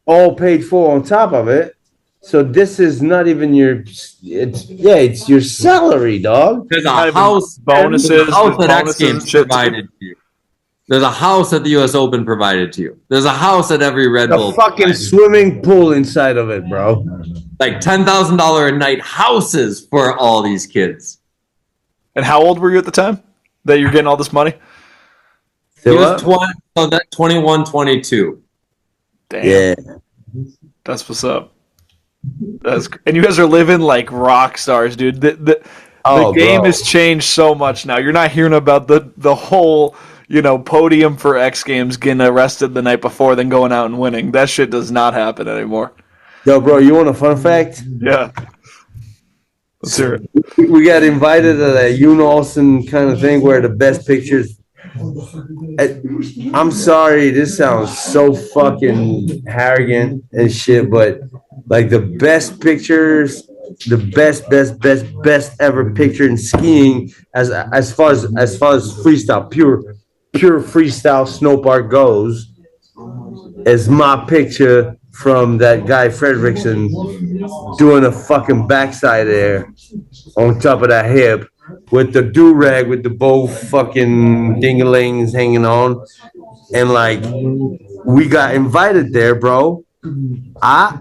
All paid for on top of it. So this is not even it's your salary, dog. There's a house bonuses, there's a house at X bonuses Games shit provided to you. There's a house at the US Open provided to you. There's a house at every Red Bull. A fucking swimming pool inside of it, bro. Like $10,000 a night houses for all these kids. And how old were you at the time that you're getting all this money? He was 21, 22. Damn. Yeah. That's what's up. And you guys are living like rock stars, dude. The game has changed so much now. You're not hearing about the whole, podium for X Games getting arrested the night before, then going out and winning. That shit does not happen anymore. Yo, bro, you want a fun fact? Yeah. Let's hear it. We got invited to that Yoon Olsen kind of thing where the best pictures. I'm sorry, this sounds so fucking arrogant and shit, but like the best pictures, the best ever picture in skiing as far as freestyle, pure freestyle snowboard goes, is my picture from that guy Fredrickson doing a fucking backside there on top of that hip with the do-rag with the both fucking dingalings hanging on. And like, we got invited there, bro. I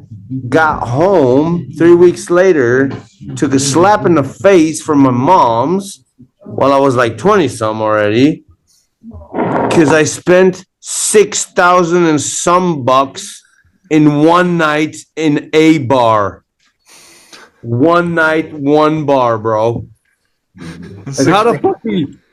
got home 3 weeks later, took a slap in the face from my mom's while I was like 20 some already, because I spent 6,000 and some bucks in one night in a bar. One night, one bar, bro. Like how the fuck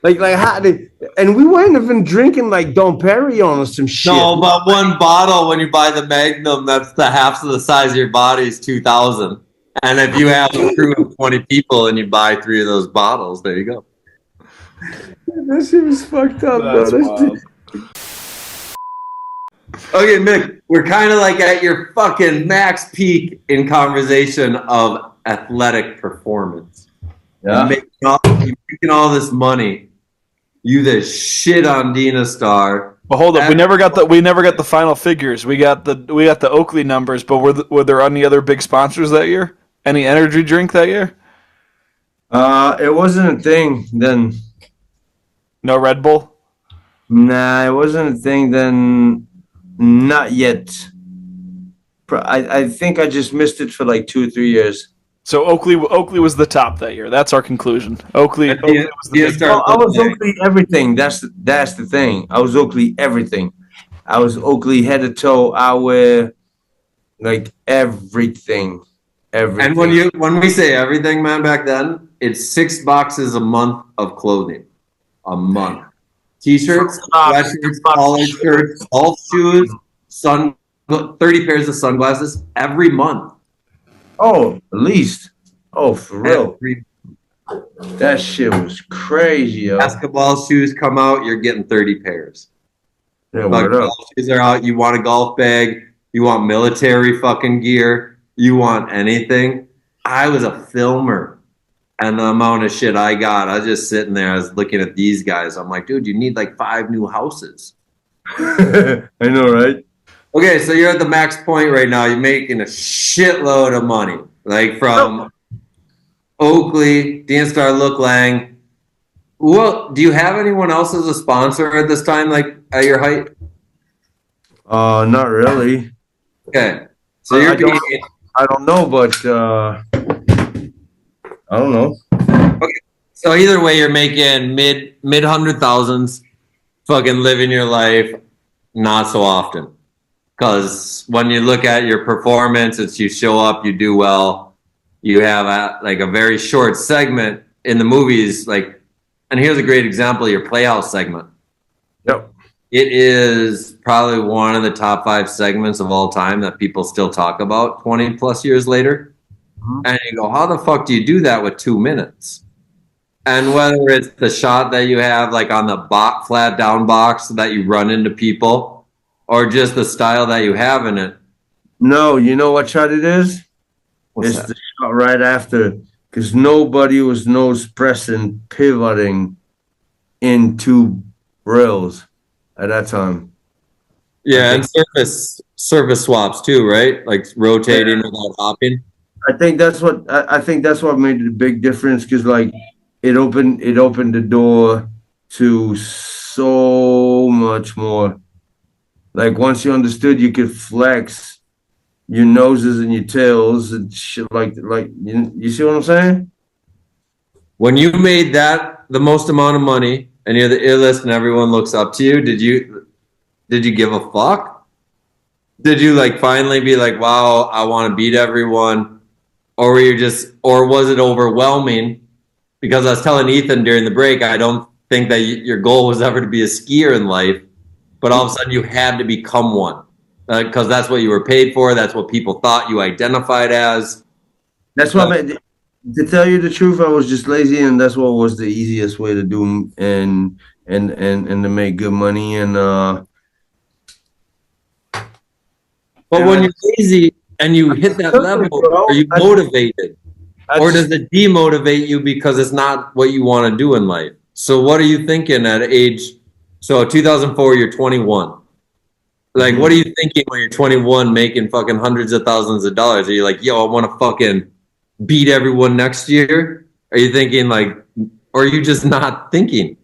like how they, and we weren't even drinking like Dom Perignon or some shit. No, but one bottle when you buy the Magnum, that's the half of the size of your body is 2,000. And if you have a crew of 20 people and you buy 3 of those bottles, there you go. That shit was fucked up, That's bro. wild. Okay, Mick, we're kind of like at your fucking max peak in conversation of athletic performance. Yeah. You're making all this money. You the shit on Dena Star. Well, hold up. We never got the final figures. We got the Oakley numbers, but were there any other big sponsors that year? Any energy drink that year? It wasn't a thing then. No Red Bull? Nah, it wasn't a thing then. Not yet. I think I just missed it for like 2 or 3 years. So Oakley was the top that year. That's our conclusion. Oakley was the big. I was Oakley everything. That's the thing. I was Oakley everything. I was Oakley head to toe. I wear like everything. And when we say everything, man, back then, it's 6 boxes a month of clothing. A month. T-shirts, sweatshirts, collared shirts, golf shoes, 30 pairs of sunglasses every month. Oh, at least. Oh, for real. That shit was crazy, yo. Basketball shoes come out, you're getting 30 pairs. Yeah, Golf shoes are out. You want a golf bag. You want military fucking gear. You want anything. I was a filmer. And the amount of shit I got, I was just sitting there. I was looking at these guys. I'm like, dude, you need like 5 new houses. I know, right? Okay, so you're at the max point right now. You're making a shitload of money. Like from Oakley, Dena Star, Look Lang. Well, do you have anyone else as a sponsor at this time, like at your height? Not really. Okay. So you're I don't know, but I don't know. Okay. So either way, you're making mid 100,000s, fucking living your life not so often. Because when you look at your performance, it's you show up, you do well, you have a very short segment in the movies, like, and here's a great example, your Playhouse segment. Yep. It is probably one of the top 5 segments of all time that people still talk about 20 plus years later. And you go, how the fuck do you do that with 2 minutes? And whether it's the shot that you have like on the flat down box that you run into people, or just the style that you have in it. No, you know what shot it is? What's It's that? the shot right after, because nobody was nose pressing, pivoting into rails at that time. Yeah, I and surface swaps too, right? Like rotating without hopping. I think that's what made the big difference, because like it opened the door to so much more. Like once you understood, you could flex your noses and your tails and shit like you see what I'm saying? When you made that the most amount of money and you're the illest and everyone looks up to you, did you give a fuck? Did you like finally be like, wow, I want to beat everyone? Or were you or was it overwhelming? Because I was telling Ethan during the break, I don't think that your goal was ever to be a skier in life, but all of a sudden you had to become one because that's what you were paid for. That's what people thought you identified as. That's what made, to tell you the truth, I was just lazy, and that's what was the easiest way to do and to make good money. And But when you're lazy and you hit that level, are you motivated? Or does it demotivate you because it's not what you want to do in life? So what are you thinking at age? So 2004, you're 21. Like, what are you thinking when you're 21, making fucking hundreds of thousands of dollars? Are you like, yo, I want to fucking beat everyone next year? Are you thinking like, or are you just not thinking?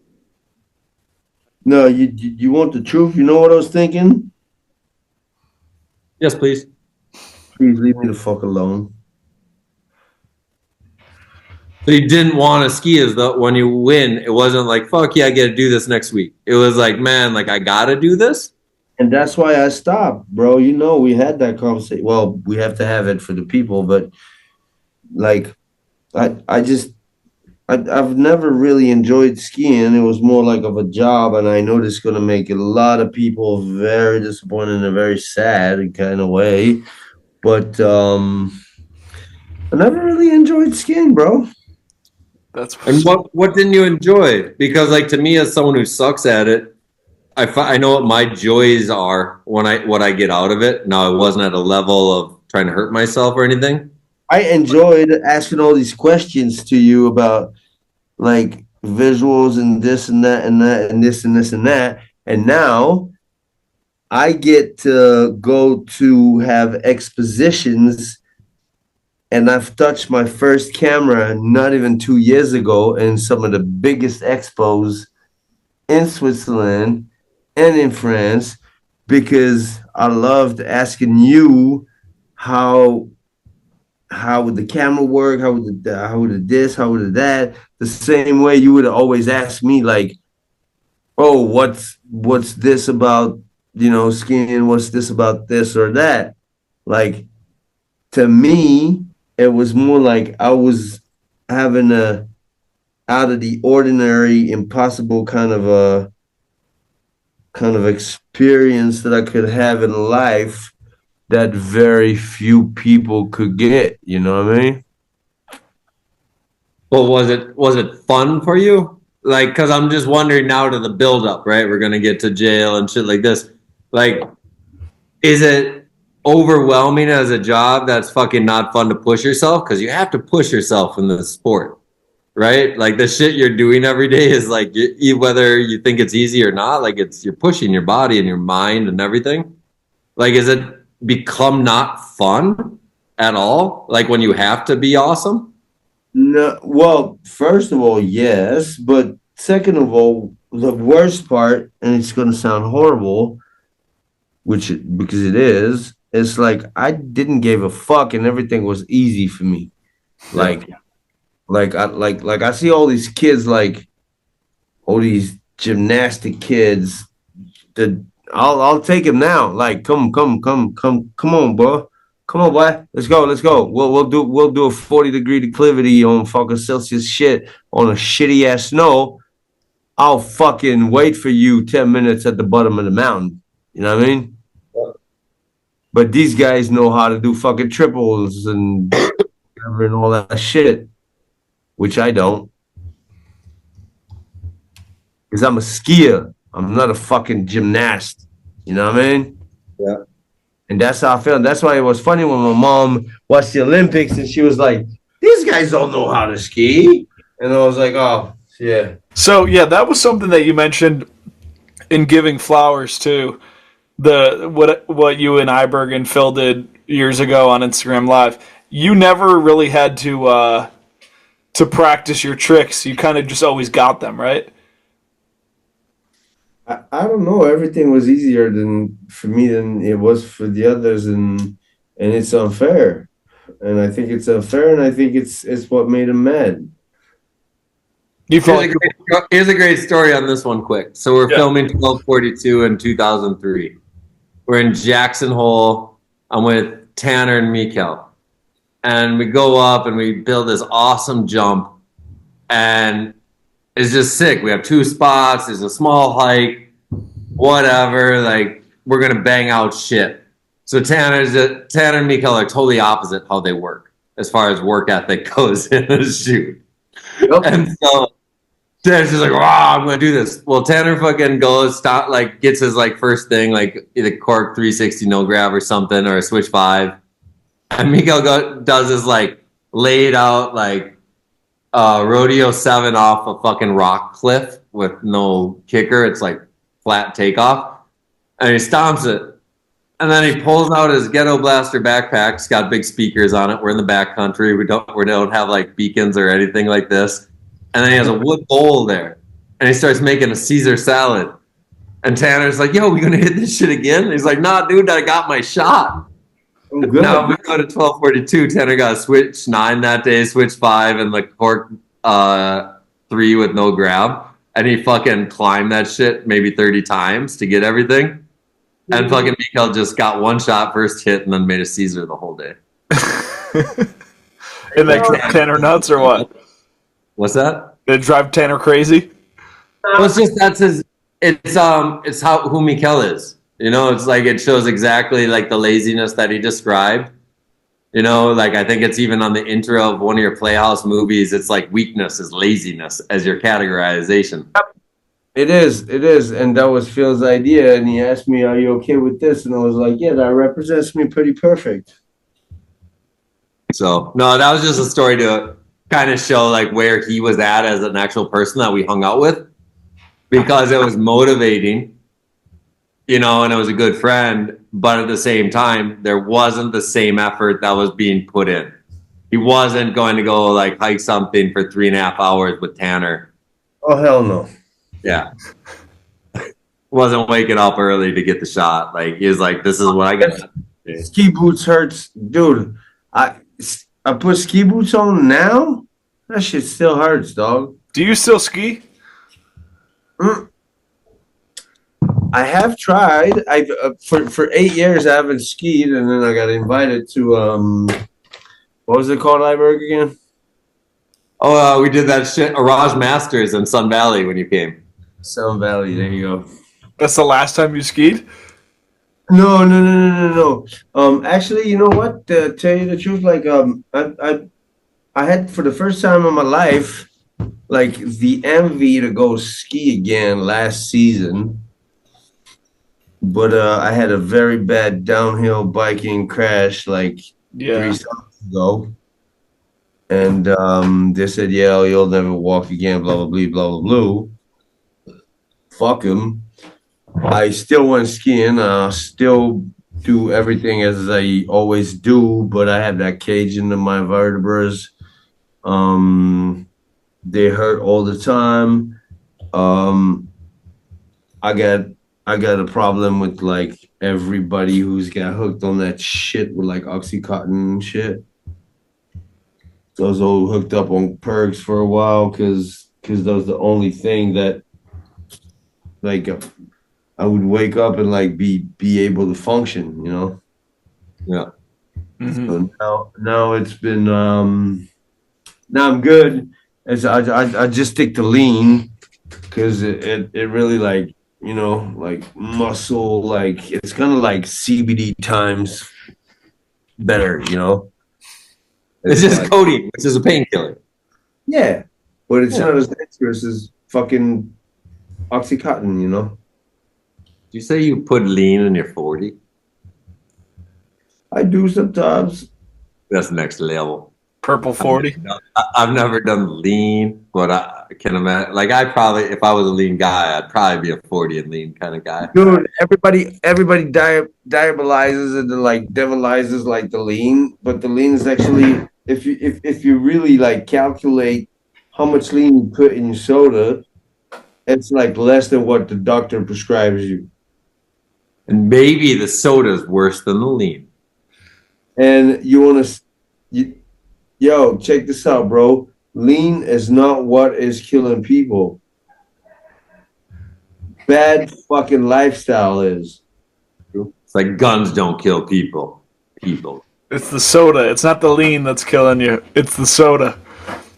No, you want the truth? You know what I was thinking? Yes, please. Please leave me the fuck alone. So you didn't want to ski as though when you win, it wasn't like, fuck yeah, I got to do this next week. It was like, man, like I got to do this. And that's why I stopped, bro. You know, we had that conversation. Well, we have to have it for the people, but like, I've never really enjoyed skiing. It was more like of a job, and I know this is going to make a lot of people very disappointed in a very sad kind of way. But I never really enjoyed skiing, bro. And what didn't you enjoy? Because like to me, as someone who sucks at it, I know what my joys are when what I get out of it. Now, I wasn't at a level of trying to hurt myself or anything. I enjoyed asking all these questions to you about like visuals and this and that and that and this and this and that. And now I get to go to have expositions, and I've touched my first camera not even 2 years ago in some of the biggest expos in Switzerland and in France, because I loved asking you how would the camera work, how would this, how would that, the same way you would always ask me like, oh, what's this about, skiing, what's this about this or that. Like, to me, it was more like I was having a out of the ordinary, impossible kind of experience that I could have in life that very few people could get. You know what I mean? Well, was it fun for you? Like, because I'm just wondering now to the build up, right? We're gonna get to jail and shit like this. Like, is it overwhelming as a job that's fucking not fun to push yourself? Because you have to push yourself in this sport, right? Like the shit you're doing every day is like whether you think it's easy or not, like you're pushing your body and your mind and everything. Like, is it become not fun at all? Like when you have to be awesome? No, well, first of all, yes, but second of all, the worst part, and it's going to sound horrible, because it is, it's like I didn't give a fuck, and everything was easy for me. Like, I see all these kids, like all these gymnastic kids. That I'll take him now. Like, come on, bro. Come on, boy. Let's go. We'll do a 40-degree declivity on fucking Celsius shit on a shitty ass snow. I'll fucking wait for you 10 minutes at the bottom of the mountain. You know what I mean? But these guys know how to do fucking triples and all that shit, which I don't. Because I'm a skier. I'm not a fucking gymnast. You know what I mean? Yeah. And that's how I felt. That's why it was funny when my mom watched the Olympics and she was like, these guys don't know how to ski. And I was like, oh, yeah. So, yeah, that was something that you mentioned in giving flowers, too. What you and Iberg and Phil did years ago on Instagram Live. You never really had to practice your tricks. You kind of just always got them, right? I don't know. Everything was easier for me than it was for the others, and it's unfair. And I think it's unfair, and I think it's what made them mad. You feel Here's a great story on this one quick. So we're filming 1242 in 2003. We're in Jackson Hole. I'm with Tanner and Mikel. And we go up and we build this awesome jump. And it's just sick. We have 2 spots. There's a small hike. Whatever. Like, we're going to bang out shit. So Tanner and Mikel are totally opposite how they work as far as work ethic goes in the shoot. Yep. And so Tanner's just like, wow, I'm going to do this. Well, Tanner fucking gets his first thing, either cork 360 no grab or something, or a switch 5. And Mikel does his laid out rodeo 7 off a fucking rock cliff with no kicker. It's flat takeoff. And he stomps it. And then he pulls out his Ghetto Blaster backpack. It's got big speakers on it. We're in the backcountry. We don't have beacons or anything like this. And then he has a wood bowl there. And he starts making a Caesar salad. And Tanner's like, yo, we gonna hit this shit again? And he's like, nah, dude, I got my shot. Oh, good. Now we go to 1242. Tanner got a switch 9 that day, switch 5, and the cork 3 with no grab. And he fucking climbed that shit maybe 30 times to get everything. And fucking Mikel just got 1 shot first hit and then made a Caesar the whole day. And that drive Tanner nuts or what? What's that? Did it drive Tanner crazy? Well, it's who Mikel is. You know, it's it shows exactly the laziness that he described. You know, I think it's even on the intro of one of your Playhouse movies. It's weakness is laziness as your categorization. It is. And that was Phil's idea. And he asked me, are you okay with this? And I was like, yeah, that represents me pretty perfect. So, no, that was just a story to kind of show where he was at as an actual person that we hung out with, because it was motivating, you know, and it was a good friend. But at the same time, there wasn't the same effort that was being put in. He wasn't going to go hike something for 3.5 hours with Tanner. Oh, hell no. Yeah. Wasn't waking up early to get the shot. He was this is what I got. Ski boots hurts. Dude, I put ski boots on now. That shit still hurts, dog. Do you still ski? I have tried. I've for 8 years I haven't skied, and then I got invited to what was it called, Iberg again? Oh, we did that shit, Raj Masters in Sun Valley when you came. Sun Valley, there you go. That's the last time you skied? No. Actually, you know what? To tell you the truth, I had for the first time in my life, the envy to go ski again last season. But I had a very bad downhill biking crash 3 summers ago. And they said, yeah, you'll never walk again, blah, blah, blah, blah, blah, blah. Fuck him. I still went skiing. Still do everything as I always do, but I have that cage into my vertebrae. They hurt all the time. I got a problem with everybody who's got hooked on that shit with Oxycontin and shit. So I was all hooked up on perks for a while because that was the only thing that I would wake up and be able to function, you know. Yeah. Mm-hmm. So now it's been now I'm good. As I just stick to lean, because it really like, you know, like muscle, like it's kind of like CBD times better, you know. It's just like, codeine, which is a painkiller. yeah, but it's Yeah. not as dangerous as fucking Oxycontin, you know. Do you say you put lean in your 40? I do sometimes. That's next level. Purple 40. I've never done lean, but I can imagine. Like I probably, if I was a lean guy, I'd probably be a 40 and lean kind of guy. Dude, everybody diabolizes and like devilizes like the lean, but the lean is actually if you really like calculate how much lean you put in your soda, it's like less than what the doctor prescribes you. And maybe the soda's worse than the lean. And you want to, yo, check this out, bro. Lean is not what is killing people. Bad fucking lifestyle is. It's like guns don't kill people. People. It's the soda. It's not the lean that's killing you. It's the soda.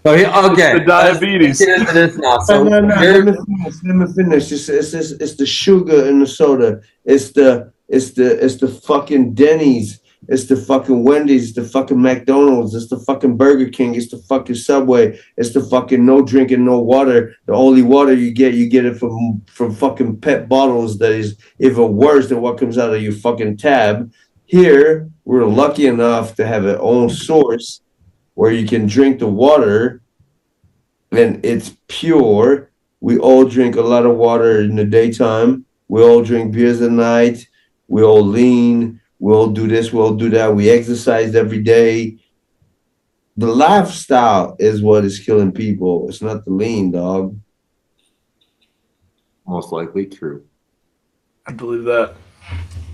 Okay. It's the diabetes. Let's get into this now. So No. Let me finish. It's the sugar in the soda. It's the fucking Denny's. It's the fucking Wendy's. It's the fucking McDonald's. It's the fucking Burger King. It's the fucking Subway. It's the fucking no drinking, no water. The only water you get it from fucking pet bottles that is even worse than what comes out of your fucking tab. Here, we're lucky enough to have our own source where you can drink the water and it's pure. We all drink a lot of water in the daytime. We all drink beers at night. We all lean. We all do this. We all do that. We exercise every day. The lifestyle is what is killing people. It's not the lean, dog. most likely true. I believe that.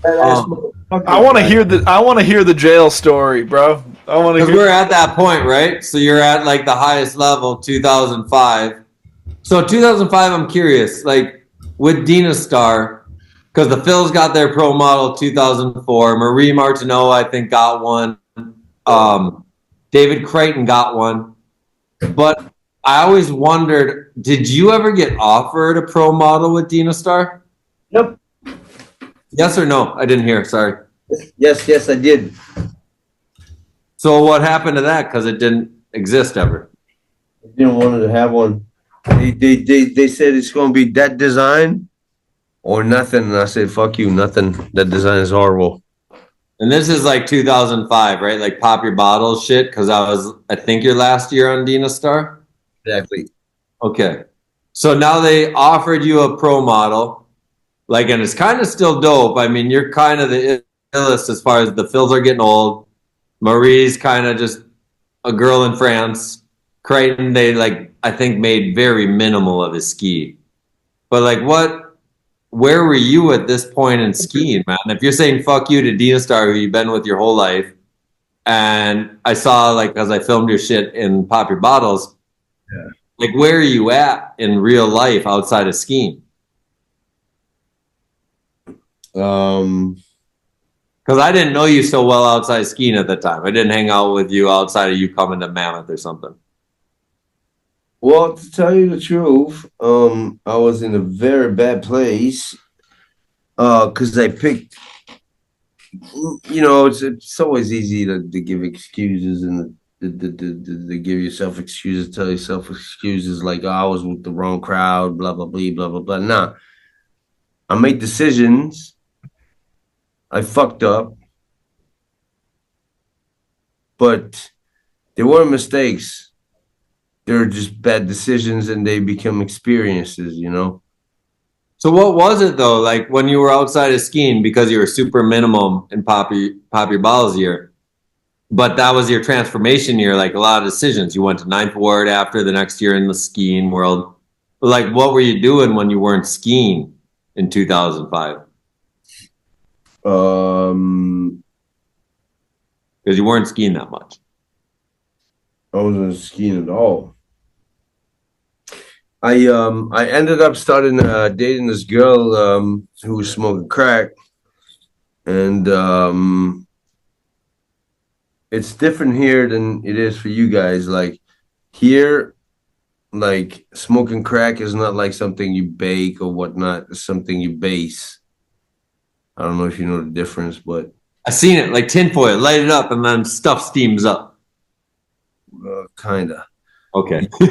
I want to hear the jail story, bro. I want to Because hear. we're at that point, right? So you're at like the highest level, 2005. So 2005, I'm curious, like with Dena Star, because the Phils got their pro model 2004. Marie Martineau, I think, got one. David Creighton got one. But I always wondered, did you ever get offered a pro model with Dena Star? Yep. Yes or no? I didn't hear. Sorry. Yes, I did. So what happened to that? Because it didn't exist ever. I didn't want to have one. They said it's going to be that design or nothing. And I said, fuck you, nothing. That design is horrible. And this is like 2005, right? Like pop your bottles shit. Because I think your last year on Dena Star. Exactly. Okay. So now they offered you a pro model. Like, and it's kind of still dope. I mean, you're kind of the illest as far as the Phils are getting old. Marie's kind of just a girl in France. Creighton, they like, I think made very minimal of his ski. But like where were you at this point in skiing, man? If you're saying fuck you to Dena Star, who you've been with your whole life, and I saw like, as I filmed your shit in Pop Your Bottles, like where are you at in real life outside of skiing? Because I didn't know you so well outside skiing at the time. I didn't hang out with you outside of you coming to Mammoth or something. Well, to tell you the truth, I was in a very bad place because I picked, you know, it's always easy to give excuses and to give yourself excuses, tell yourself excuses like, oh, I was with the wrong crowd, blah, blah, blah, blah, blah, blah. Nah, I made decisions. I fucked up, but they weren't mistakes. They're just bad decisions and they become experiences, you know? So what was it though? Like when you were outside of skiing because you were super minimum in Pop Your Bottles year, but that was your transformation year, like a lot of decisions. You went to Ninth Ward after the next year in the skiing world. But like what were you doing when you weren't skiing in 2005? Because you weren't skiing that much. I wasn't skiing at all. I ended up starting dating this girl who was smoking crack, and it's different here than it is for you guys. Like here, like smoking crack is not like something you bake or whatnot. It's something you base. I don't know if you know the difference, but I seen it like tinfoil, light it up, and then stuff steams up. kinda. Okay. You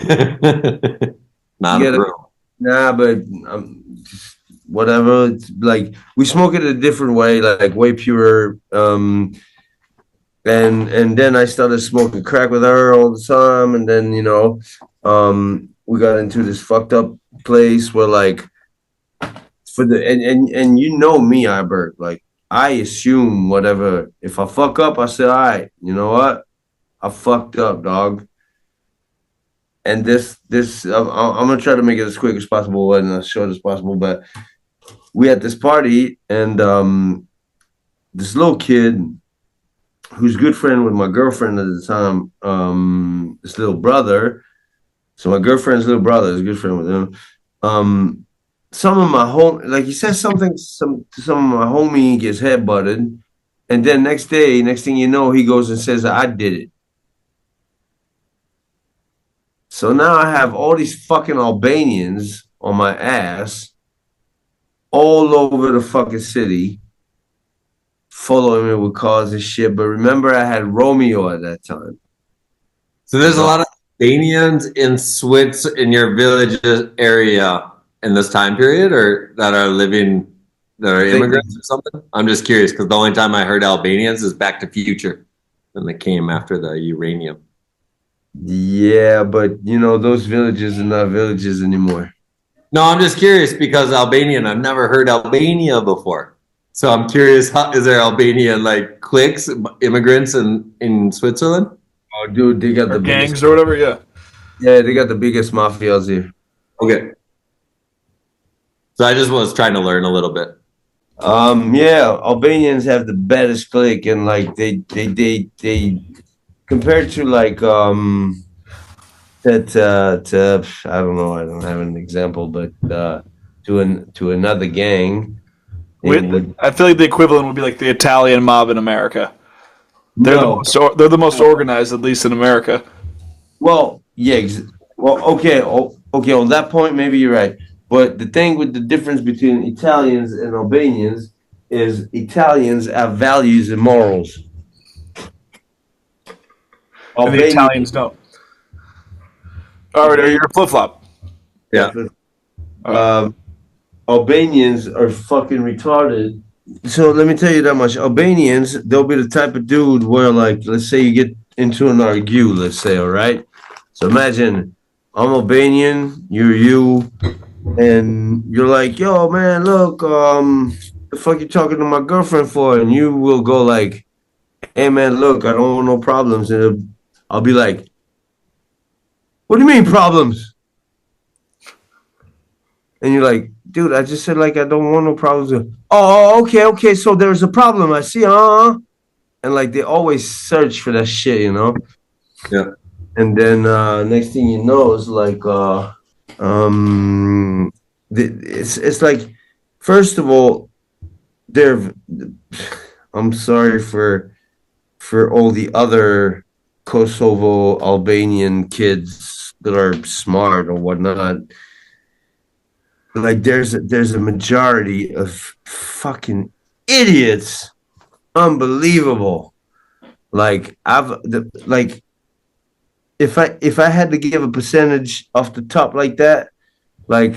Not a gotta, pro. nah, but just whatever. It's like we smoke it a different way, like way pure. And then I started smoking crack with her all the time, and then we got into this fucked up place where like for the and you know me, Iberg, like I assume whatever. If I fuck up, I say, all right, you know what? I fucked up, dog. And I'm gonna try to make it as quick as possible and as short as possible. But we had this party, and this little kid who's good friend with my girlfriend at the time, this little brother. So my girlfriend's little brother is a good friend with him. Some of my like he says something, to some of my homie gets head butted, and then next thing you know, he goes and says I did it. So now I have all these fucking Albanians on my ass all over the fucking city following me with cars and shit. But remember, I had Romeo at that time. So there's a lot of Albanians in Swiss in your village area in this time period, or that are immigrants or something. I'm just curious because the only time I heard Albanians is Back to Future, when they came after the uranium. Yeah, but those villages are not villages anymore. No, I'm just curious because Albanian. I've never heard Albania before, so I'm curious. Is there Albanian like cliques, immigrants in Switzerland? Oh, dude, they got the gangs biggest, or whatever. Yeah. yeah, they got the biggest mafias here. Okay, so I just was trying to learn a little bit. Yeah, Albanians have the baddest clique, and like they compared to like that to I don't know, I don't have an example, but to another gang. I feel like the equivalent would be like the Italian mob in America. They're the most organized, at least in America. Well, yeah, okay, okay. On that point, maybe you're right. But the thing with the difference between Italians and Albanians is Italians have values and morals. And the Italians don't. All right, you're a flip flop. Yeah. Albanians are fucking retarded. So let me tell you that much. Albanians, they'll be the type of dude where, like, let's say you get into an argue, let's say, all right? So imagine I'm Albanian, you're you, and you're like, yo, man, look, the fuck you talking to my girlfriend for? And you will go like, hey, man, look, I don't want no problems. And I'll be like, what do you mean problems? And you're like, dude, I just said like I don't want no problems. Oh, okay. So there's a problem. I see, And like they always search for that shit, Yeah. And then next thing you know is like it's like, first of all, I'm sorry for all the other Kosovo Albanian kids that are smart or whatnot. Like there's a majority of fucking idiots. Unbelievable. Like if I had to give a percentage off the top like that, like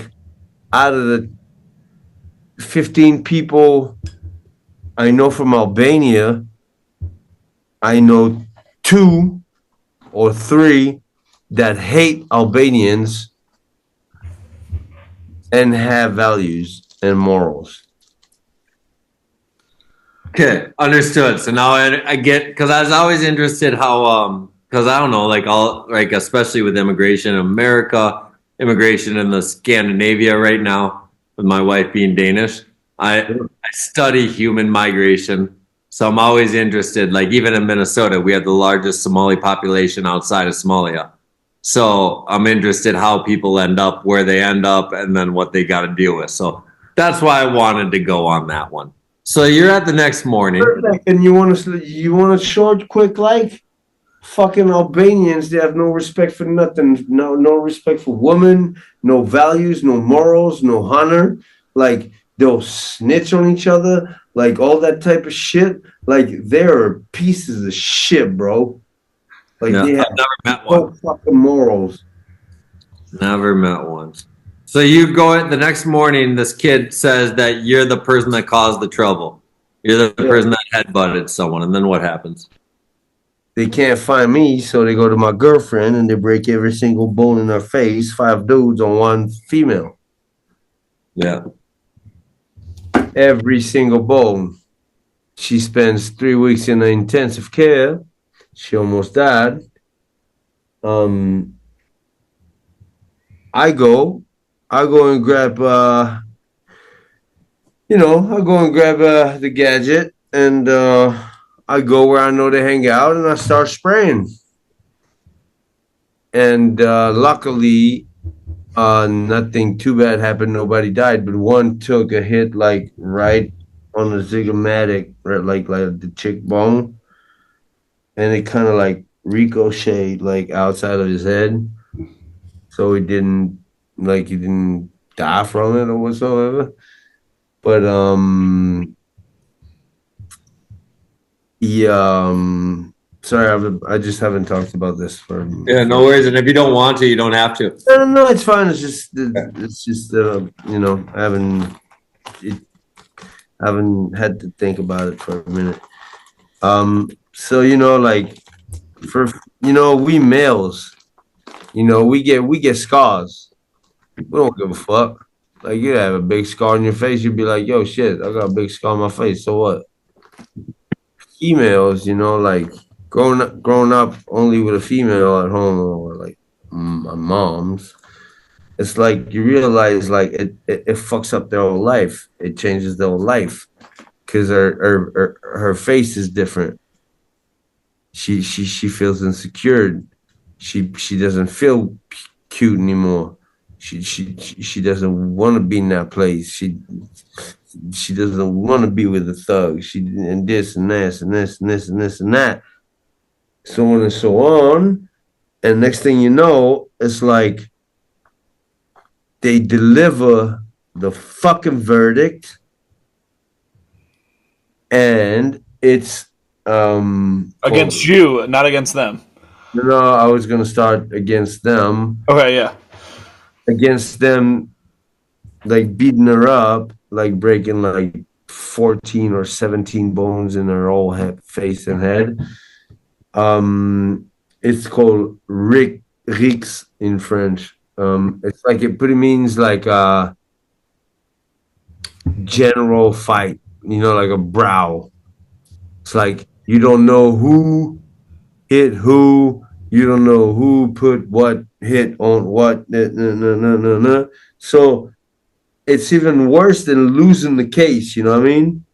out of the 15 people I know from Albania, I know 2 or 3 that hate Albanians and have values and morals. Okay, understood. So now I get, because I was always interested how because I don't know, like especially with immigration in America, immigration in the Scandinavia right now, with my wife being Danish. I study human migration, so I'm always interested. Like even in Minnesota, we have the largest Somali population outside of Somalia. So I'm interested how people end up where they end up and then what they got to deal with. So that's why I wanted to go on that one. So you're at the next morning. And you want a short, quick like? Fucking Albanians, they have no respect for nothing. No respect for women, no values, no morals, no honor. Like they'll snitch on each other, like all that type of shit. Like they're pieces of shit, bro. Like Yeah, they have I've never met no one. fucking morals. Never met one. So you go the next morning, this kid says that you're the person that caused the trouble. You're the person that headbutted someone, and then what happens? They can't find me, so they go to my girlfriend and they break every single bone in her face. 5 dudes on 1 female. Yeah. Every single bone. She spends 3 weeks in the intensive care. She almost died. I go and grab I go and grab the gadget and I go where I know they hang out and I start spraying. And luckily nothing too bad happened. Nobody died, but one took a hit like right on the zygomatic, right, like the chick bone, and it kind of like ricocheted like outside of his head, so he didn't die from it or whatsoever. But sorry, I just haven't talked about this for. Yeah, no worries. And if you don't want to, you don't have to. No, it's fine. It's just I haven't had to think about it for a minute. So like for we males, we get scars. We don't give a fuck. Like you have a big scar on your face, you'd be like, yo, shit, I got a big scar on my face. So what? Females, like growing up only with a female at home or like my mom's. It's like you realize like it fucks up their whole life. It changes their whole life because her face is different. She feels insecure. She doesn't feel cute anymore. She doesn't want to be in that place. She doesn't want to be with the thugs. She and this and this and this and this and this and that, so on and so on. And next thing you know, it's like they deliver the fucking verdict, and it's against you, not against them. No, I was gonna start against them. Okay, yeah. Against them, like beating her up, like breaking like 14 or 17 bones in her whole face and head. It's called Rix in French. It's like it pretty means like a general fight, like a brawl. It's like you don't know who hit who, you don't know who put what hit on what. So it's even worse than losing the case, you know what I mean?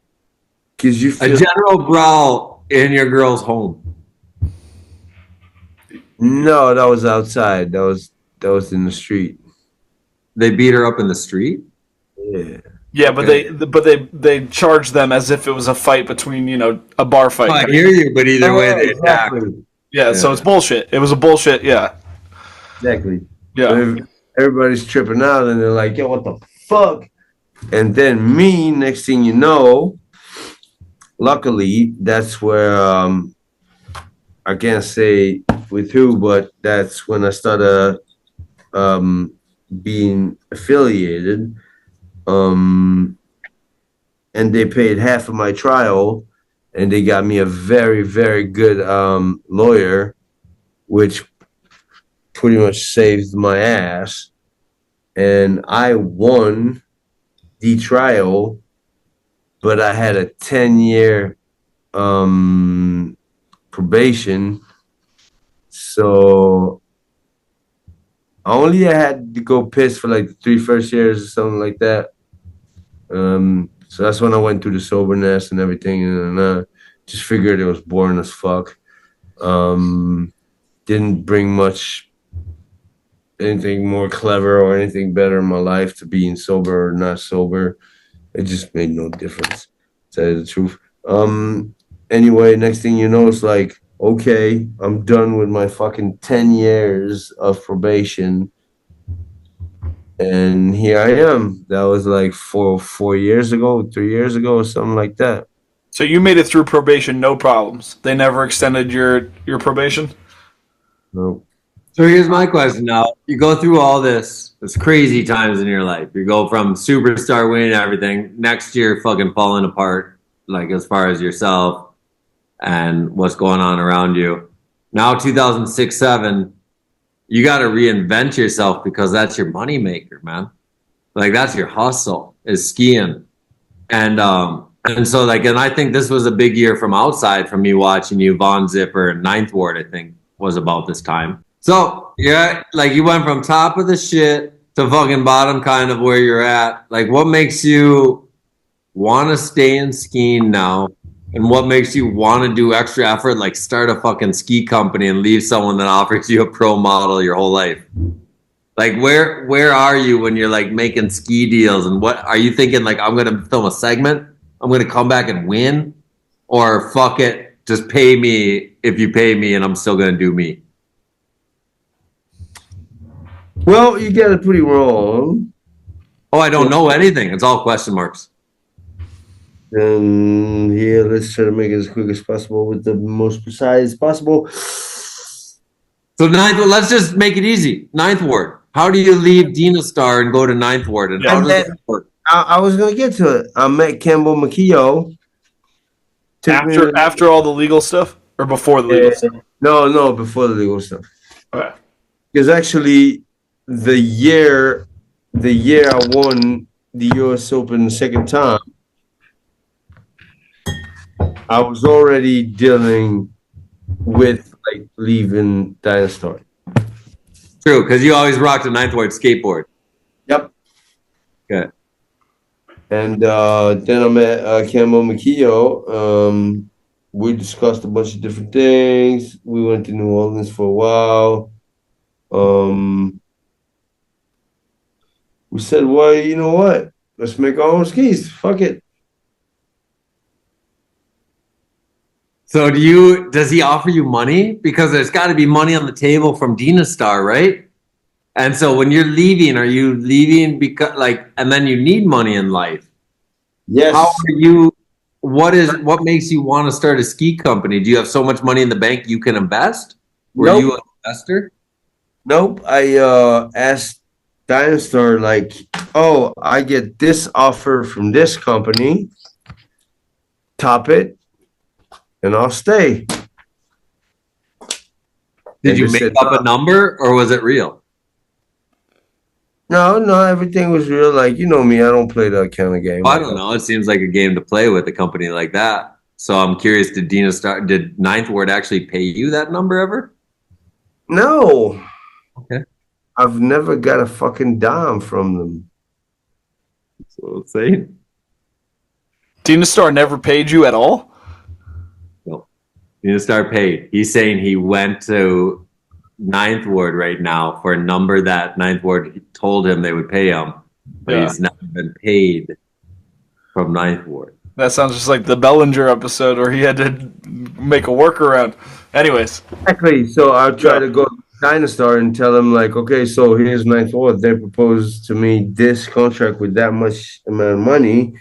Because you feel a general brawl in your girl's home. No, that was outside. That was in the street. They beat her up in the street? Yeah. Yeah, but they charged them as if it was a fight between a bar fight. I hear you, but either way they attacked. Yeah, so it's bullshit. It was a bullshit. Yeah. Exactly. Yeah. So everybody's tripping out, and they're like, "Yo, what the fuck?" And then me, next thing you know, luckily that's where I can't say with who, but that's when I started being affiliated. And they paid half of my trial, and they got me a very, very good lawyer, which pretty much saved my ass. And I won the trial, but I had a 10-year probation. So only I had to go piss for like the 3 first years or something like that. So that's when I went through the soberness and everything, and just figured it was boring as fuck. Didn't bring much, anything more clever or anything better in my life to being sober or not sober. It just made no difference, to tell you the truth. Anyway, next thing you know, it's like okay, I'm done with my fucking 10 years of probation. And here I am. That was like 4 years ago, 3 years ago, or something like that. So you made it through probation, no problems. They never extended your probation? No. So here's my question now. You go through all this crazy times in your life. You go from superstar winning everything, next year fucking falling apart, like as far as yourself and what's going on around you. Now 2006, 7, you got to reinvent yourself because that's your moneymaker, man. Like that's your hustle is skiing. And so like, and I think this was a big year from outside from me watching you, Von Zipper, and Ninth Ward, I think was about this time. So yeah, like you went from top of the shit to fucking bottom kind of where you're at. Like what makes you want to stay in skiing now? And what makes you want to do extra effort, like start a fucking ski company and leave someone that offers you a pro model your whole life? Like where are you when you're like making ski deals? And what are you thinking? Like I'm gonna film a segment, I'm gonna come back and win, or fuck it, just pay me if you pay me, and I'm still gonna do me. Well, you get it pretty wrong. Oh, I don't know anything. It's all question marks. And here, let's try to make it as quick as possible with the most precise possible. So let's just make it easy. Ninth Ward. How do you leave Dena Star and go to Ninth Ward? And how does that work? I was gonna get to it. I met Campbell Mickael. After all the legal stuff, or before the legal stuff? No, before the legal stuff. Okay. Because actually, the year I won the U.S. Open the second time, I was already dealing with like leaving Dena Star. True, because you always rocked a Ninth Ward skateboard. Yep. Okay. And then I met Campbell Mickael. We discussed a bunch of different things. We went to New Orleans for a while. We said, well, you know what? Let's make our own skis. Fuck it. So does he offer you money? Because there's got to be money on the table from Dena Star, right? And so when you're leaving, are you leaving because and then you need money in life? Yes. How are you, what makes you want to start a ski company? Do you have so much money in the bank you can invest? Were you an investor? Nope. I asked Dena Star like, oh, I get this offer from this company. Top it. And I'll stay. Did you make up a number or was it real? No, everything was real. Like, you know me, I don't play that kind of game. Well, I don't know. It seems like a game to play with a company like that. So I'm curious, did Ninth Ward actually pay you that number ever? No. Okay. I've never got a fucking dime from them. So let's say Dena Star never paid you at all? Dena Star paid. He's saying he went to Ninth Ward right now for a number that Ninth Ward told him they would pay him, but he's never been paid from Ninth Ward. That sounds just like the Bellinger episode where he had to make a workaround. Anyways. Exactly. So I'll try to go to Dena Star and tell them like, okay, so here's Ninth Ward. They proposed to me this contract with that much amount of money.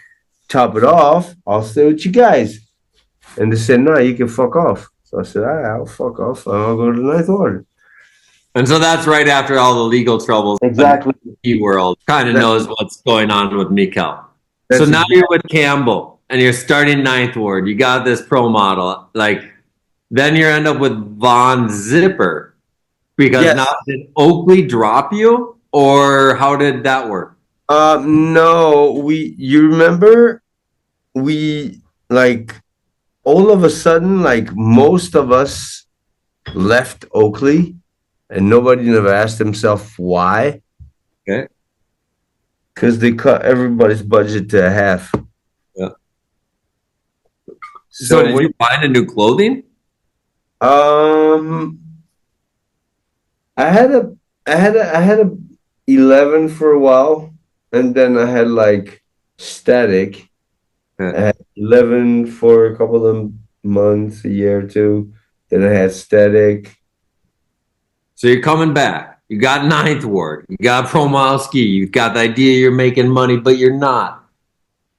Top it off. I'll stay with you guys. And they said, no, you can fuck off. So I said, all right, I'll fuck off. I'll go to the Ninth Ward. And so that's right after all the legal troubles. Exactly. The ski world kind of knows what's going on with Mikel. So now you're with Campbell and you're starting Ninth Ward. You got this pro model. Like, then you end up with Von Zipper. Because now, did Oakley drop you? Or how did that work? No, you remember all of a sudden, like most of us left Oakley and nobody never asked themselves why. Okay. Because they cut everybody's budget to half. Yeah. So did you find a new clothing? I had a 11 for a while, and then I had like static. I had 11 for a couple of months, a year or two, Then I had Static. So you're coming back. You got Ninth Ward. You got Pro Mile Ski. You've got the idea you're making money, but you're not.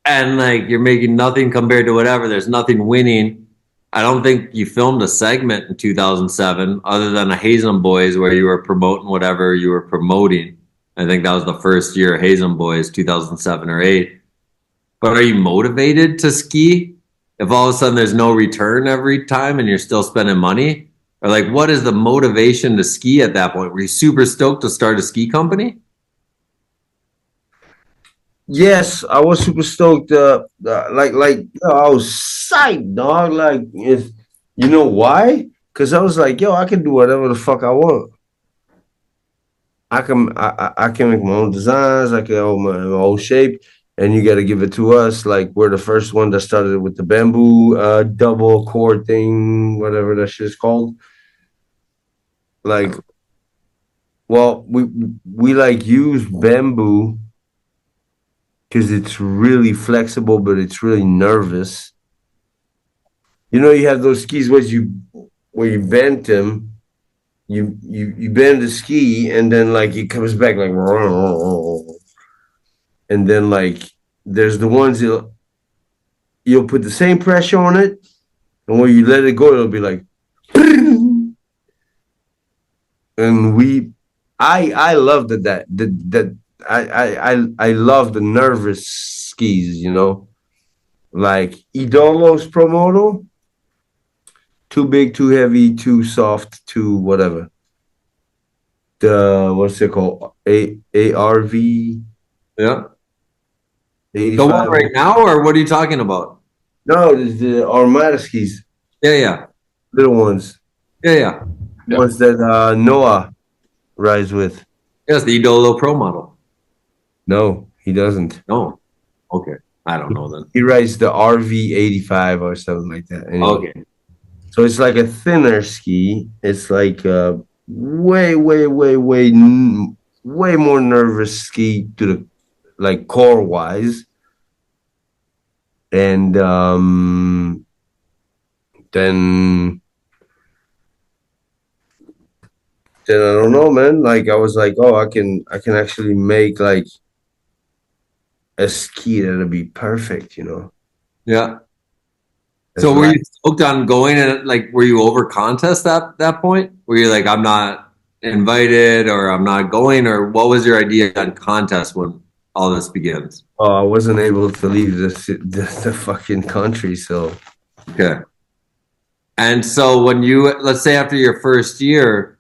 And like you're making nothing compared to whatever. There's nothing winning. I don't think you filmed a segment in 2007 other than a Hazen Boys where you were promoting whatever you were promoting. I think that was the first year of Hazen Boys, 2007 or 8. But are you motivated to ski if all of a sudden there's no return every time and you're still spending money? Or like, what is the motivation to ski at that point? Were you super stoked to start a ski company? Yes, I was super stoked. Yo, I was psyched, dog. Like, if you know why? Because I was like, yo, I can do whatever the fuck I want. I can make my own designs. I can own my own shape, and you got to give it to us. Like, we're the first one that started with the bamboo double core thing, whatever that shit's called. Like, well, we like use bamboo because it's really flexible, but it's really nervous. You know, you have those skis where you bend them, you bend the ski, and then like it comes back like, and then like there's the ones you'll put the same pressure on it, and when you let it go, it'll be like, and I love that I love the nervous skis, you know, like E-Dollo's Pro Moto. Too big, too heavy, too soft, too whatever. The what's it called? ARV. Yeah. 85. The one right now, or what are you talking about? No, there's the Armada skis. Yeah. Little ones. Yeah. Ones that Noah rides with. Yes, the E-Dollo Pro model. No, he doesn't. No. Okay. I don't know then. He rides the RV85 or something like that. Anyway. Okay. So it's like a thinner ski. It's like way more nervous ski to the like core wise. And then I don't know, man. Like I was like, oh, I can actually make like a ski that'll be perfect, you know. Yeah. So were you stoked on going and like were you over contest at that point? Were you like, I'm not invited or I'm not going, or what was your idea on contest when all this begins? Oh, I wasn't able to leave the fucking country, so okay. And so when you, let's say after your first year,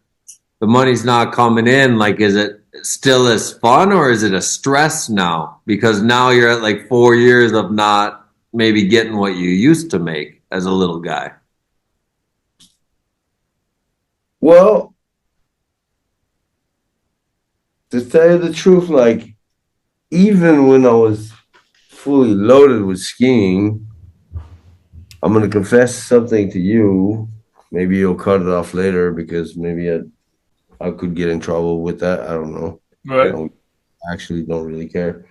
the money's not coming in, like is it still as fun or is it a stress now? Because now you're at like 4 years of not maybe getting what you used to make as a little guy. Well, to tell you the truth, like even when I was fully loaded with skiing, I'm gonna confess something to you. Maybe you'll cut it off later because maybe I could get in trouble with that. I don't know. Right. I actually don't really care.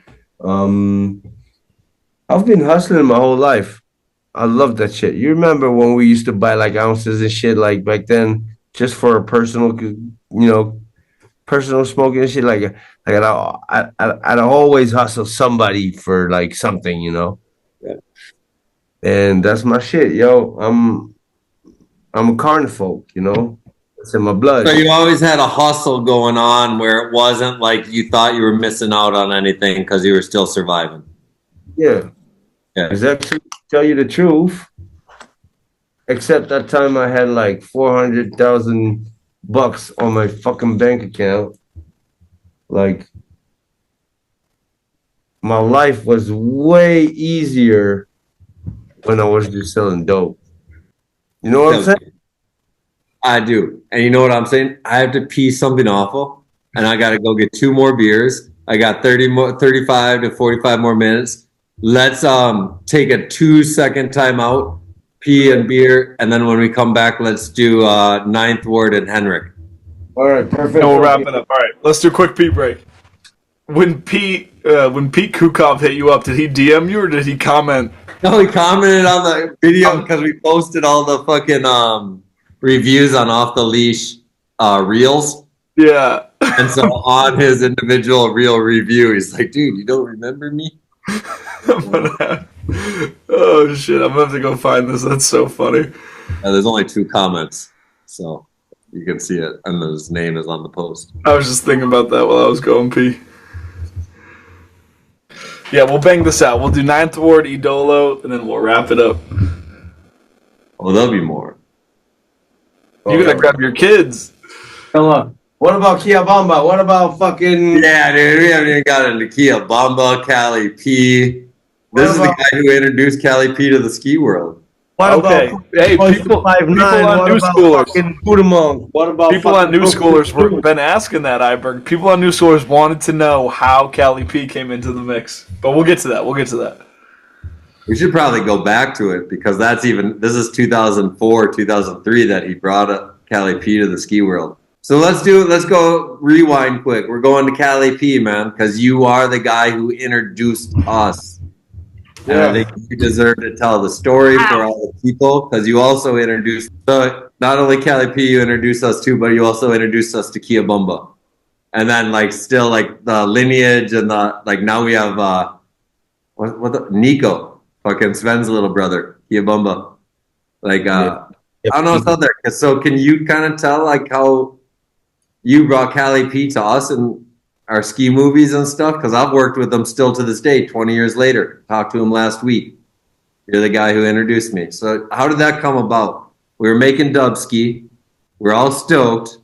I've been hustling my whole life. I love that shit. You remember when we used to buy like ounces and shit like back then, just for a personal, personal smoking and shit. Like I'd always hustle somebody for like something, you know. Yeah. And that's my shit, yo. I'm a carnifolk, you know. It's in my blood. So you always had a hustle going on where it wasn't like you thought you were missing out on anything because you were still surviving. Yeah. Exactly. Tell you the truth. Except that time I had like $400,000 on my fucking bank account. Like my life was way easier when I was just selling dope. You know what I'm saying? I do. And you know what I'm saying? I have to pee something awful and I got to go get 2 more beers. I got 35 to 45 more minutes. Let's take a 2-second timeout, pee and beer, and then when we come back, let's do Ninth Ward and Henrik. All right, perfect. And we'll wrap it up. All right, let's do a quick pee break. When Pete Kukov hit you up, did he DM you or did he comment? No, he commented on the video because we posted all the fucking reviews on Off the Leash reels. Yeah. And so on his individual reel review, he's like, dude, you don't remember me? Oh shit! I'm gonna have to go find this. That's so funny. There's only 2 comments, so you can see it, and his name is on the post. I was just thinking about that while I was going pee. Yeah, we'll bang this out. We'll do Ninth Ward, E-Dollo, and then we'll wrap it up. Oh, there'll be more. You gotta grab your kids. Come on. What about Kia Bamba? What about fucking... Yeah, dude, we haven't even got into Kia Bamba, Cali P. This is the guy who introduced Cali P to the ski world. What Okay. about Hey, people on New Schoolers. What about People on New Schoolers were been asking that, Iberg. People on New Schoolers wanted to know how Cali P came into the mix. But we'll get to that. We should probably go back to it because this is 2004, 2003 that he brought up Cali P to the ski world. So let's go rewind quick. We're going to Cali P, man, because you are the guy who introduced us. And I think you deserve to tell the story for all the people because you also introduced, not only Cali P you introduced us to, but you also introduced us to Kia Bamba. And then still the lineage and now we have, Nico, fucking Sven's little brother, Kia Bamba. I don't know what's out there. So can you kind of tell how you brought Cali P to us and our ski movies and stuff? Because I've worked with them still to this day, 20 years later. Talked to him last week. You're the guy who introduced me. So how did that come about? We were making dub ski. We're all stoked.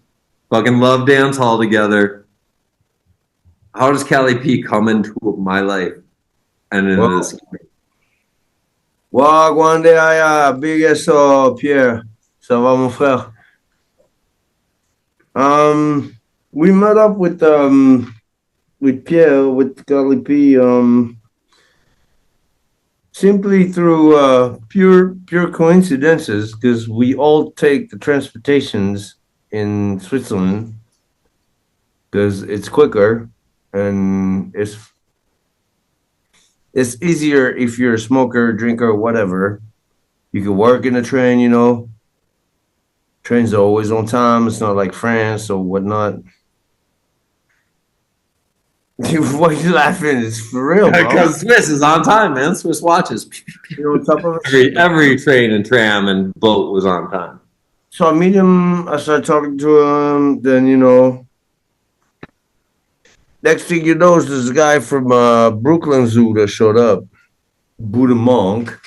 Fucking love dance hall together. How does Cali P come into my life and into this? Wagwan big eso, Pierre. Ça va, mon frère? We met up with Pierre, with Cali P, simply through pure coincidences, because we all take the transportations in Switzerland because it's quicker and it's easier if you're a smoker, drinker, whatever. You can work in the train, Trains are always on time. It's not like France or whatnot. Why are you laughing? It's for real, bro. Because Swiss is on time, man. Swiss watches. On top of Every train and tram and boat was on time. So I meet him. I start talking to him. Then, next thing you know, there's a guy from Brooklyn Zoo that showed up. Buddha monk.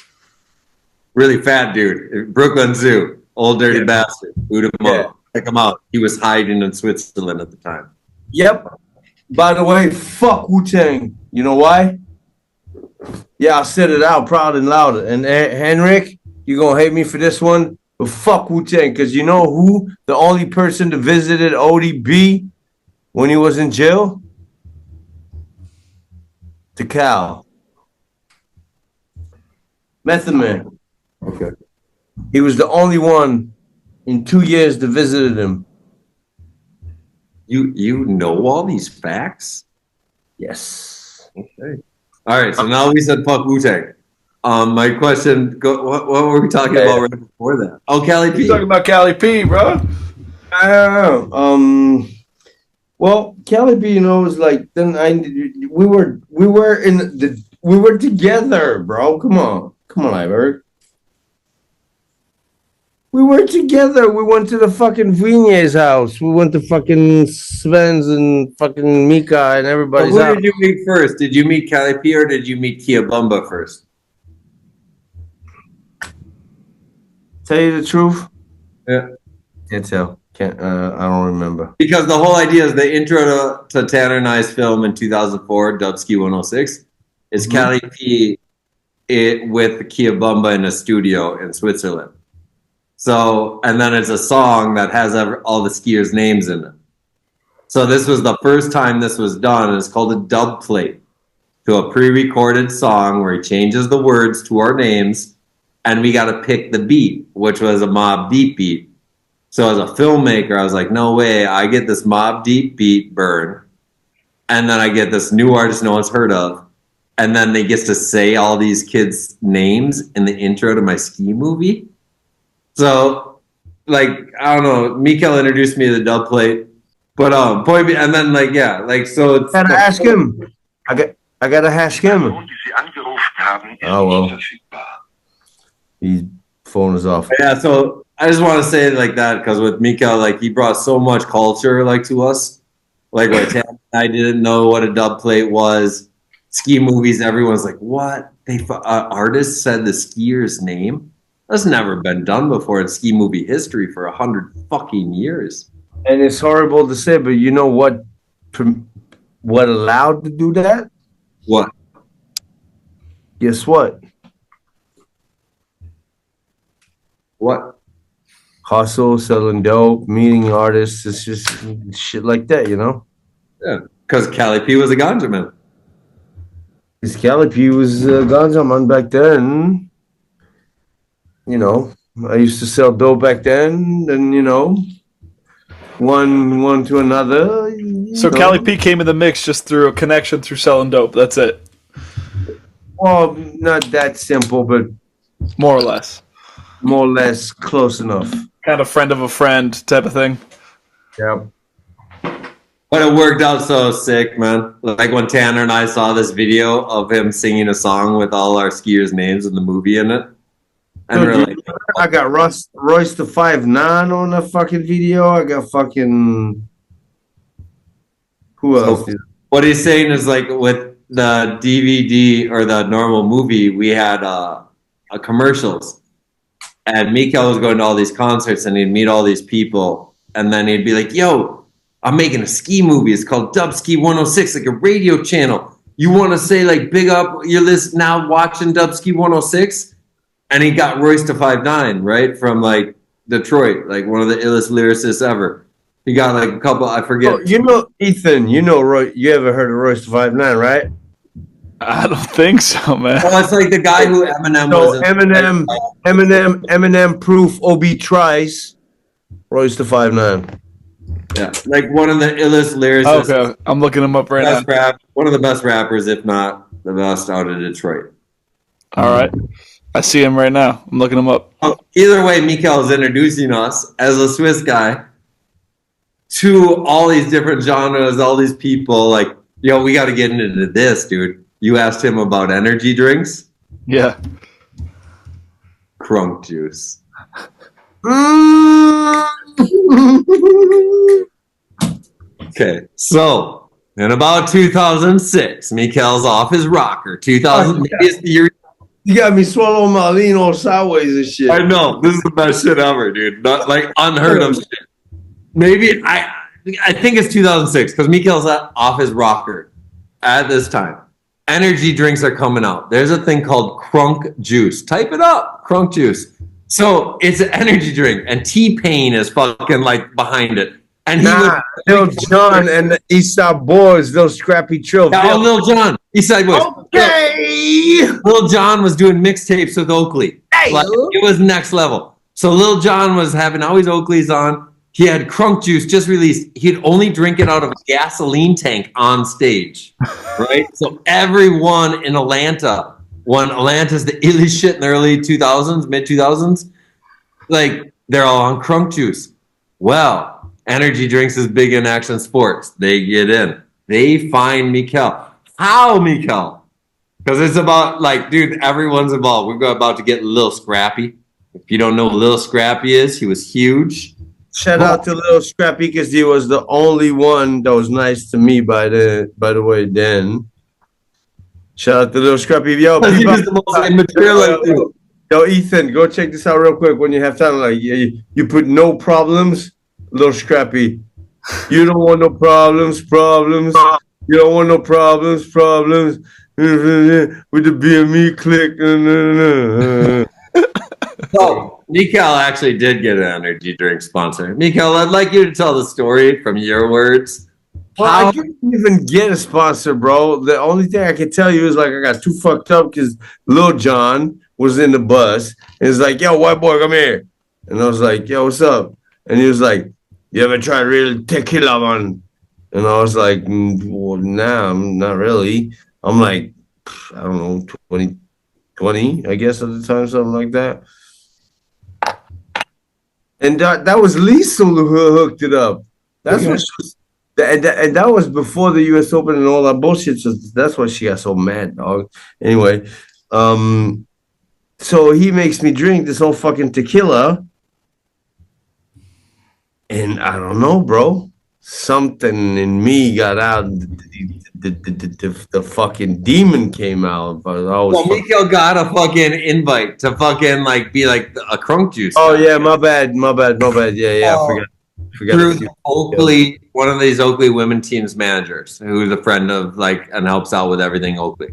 Really fat dude. Brooklyn Zoo. Old dirty bastard. Buddha monk. Check him out. He was hiding in Switzerland at the time. Yep. By the way, fuck Wu-Tang. You know why? Yeah, I said it out proud and loud. And Henrik, you're going to hate me for this one, but fuck Wu-Tang. Because you know who the only person that visited ODB when he was in jail? The cow. Method Man. Okay. He was the only one in 2 years that visited him. You know all these facts? Yes. Okay. All right. So now we said fuck Wu-Tang. My question. What were we talking about right before that? Oh, Cali P. We're talking about Cali P, bro. Well, Cali P, was like we were together, bro. Come on, Iberg. We were together. We went to the fucking Vigne's house. We went to fucking Sven's and fucking Mika and everybody's house. Who did you meet first? Did you meet Cali P or did you meet Kia Bamba first? Tell you the truth? Yeah. Can't tell. I don't remember. Because the whole idea is the intro to Tanner and I's film in 2004, Dubski 106, is Cali P with Kia Bamba in a studio in Switzerland. So, and then it's a song that has all the skiers' names in it. So this was the first time this was done, and it's called a dub plate to a pre-recorded song where he changes the words to our names, and we got to pick the beat, which was a Mobb Deep beat. So as a filmmaker, I was like, no way, I get this Mobb Deep beat burn, and then I get this new artist no one's heard of, and then they get to say all these kids' names in the intro to my ski movie. So like I don't know, Mikel introduced me to the dub plate, but and then like yeah, like so it's I gotta ask him. I gotta ask him. Oh well, his phone is off. yeah. So I just want to say it like that because with Mikel, like he brought so much culture like to us. Like I didn't know what a dub plate was. Ski movies, everyone's like, what? They artist said the skier's name. That's never been done before in ski movie history for 100 fucking years. And it's horrible to say, but you know what allowed to do that? What? Guess what? What? Hustle, selling dope, meeting artists. It's just shit like that, you know? Yeah, because Cali P was a ganja man. Because Cali P was a ganja man back then. You know, I used to sell dope back then, and you know, one to another. So Cali P came in the mix just through a connection through selling dope. That's it. Well, not that simple, but More or less. more or less close enough. Kind of friend of a friend type of thing. Yeah. But it worked out so sick, man. Like when Tanner and I saw this video of him singing a song with all our skiers' names in the movie in it. And Dude, we're like, I got Royce the 5'9" on the fucking video. I got fucking who else? what he's saying is like with the DVD or the normal movie, we had commercials. And Mikel was going to all these concerts and he'd meet all these people. And then he'd be like, yo, I'm making a ski movie. It's called Dub Ski 106, like a radio channel. You want to say like big up your list now watching Dub Ski 106? And he got Royce to 5'9", right? From like Detroit, like one of the illest lyricists ever. He got like a couple, I forget. Oh, you know, Ethan, you know Roy, you ever heard of Royce the 5'9", right? I don't think so, man. Well, it's like the guy who Eminem So was. Eminem proof OB tries Royce the 5'9". Yeah, like one of the illest lyricists. Okay, I'm looking him up right now. One of the best rappers, if not the best, out of Detroit. All right. I see him right now. I'm looking him up. Either way, Mikel is introducing us as a Swiss guy to all these different genres, all these people. Like, yo, we got to get into this, dude. You asked him about energy drinks? Yeah. Crunk Juice. Okay, so in about 2006, Mikel's off his rocker. 2000, maybe it's the year. You got me swallowing my lean all sideways and shit. I know, this is the best shit ever, dude. Not like unheard of shit. Maybe I think it's 2006 because Mikel's off his rocker at this time. Energy drinks are coming out. There's a thing called Crunk Juice. Type it up, Crunk Juice. So it's an energy drink, and T-Pain is fucking like behind it. And he was Lil Jon and the East Side Boys, Lil Scrappy Trill. oh, Lil Jon, East Side Boys. Okay. Lil Jon was doing mixtapes with Oakley. Hey. Like, it was next level. So Lil Jon was having always Oakley's on. He had Crunk Juice just released. He'd only drink it out of a gasoline tank on stage, right? So everyone in Atlanta, when Atlanta's the illest shit in the early 2000s, mid 2000s, like they're all on Crunk Juice. Well, energy drinks is big in action sports. They get in. They find Mikel. How Mikel? Because it's about like, dude, everyone's involved. We're about to get Lil Scrappy. If you don't know who Lil Scrappy is, he was huge. Shout out to Lil Scrappy because he was the only one that was nice to me by the way then. Shout out to Lil Scrappy. Yo, He was the most immature like dude. Yo, Ethan, go check this out real quick when you have time. Like, you put no problems, Lil Scrappy. You don't want no problems. You don't want no problems. With the BME click. So, Mikel actually did get an energy drink sponsor. Mikel, I'd like you to tell the story from your words. Well, I didn't even get a sponsor, bro. The only thing I can tell you is like I got too fucked up because Lil Jon was in the bus and he's like, yo, white boy, come here. And I was like, yo, what's up? And he was like, you ever tried real tequila, man? And I was like, well, nah, not really. I'm like, I don't know, 20, 20, I guess at the time, something like that. And that was Lisa who hooked it up. That's what she was. And that was before the U.S. Open and all that bullshit. So that's why she got so mad, dog. Anyway, so he makes me drink this whole fucking tequila. And I don't know, bro. Something in me got out. The fucking demon came out. But I was Mikel got a fucking invite to fucking like be like a Crunk Juice. Oh yeah, my bad. Yeah, I forgot. Through Oakley, one of these Oakley women teams managers, who's a friend of like and helps out with everything Oakley.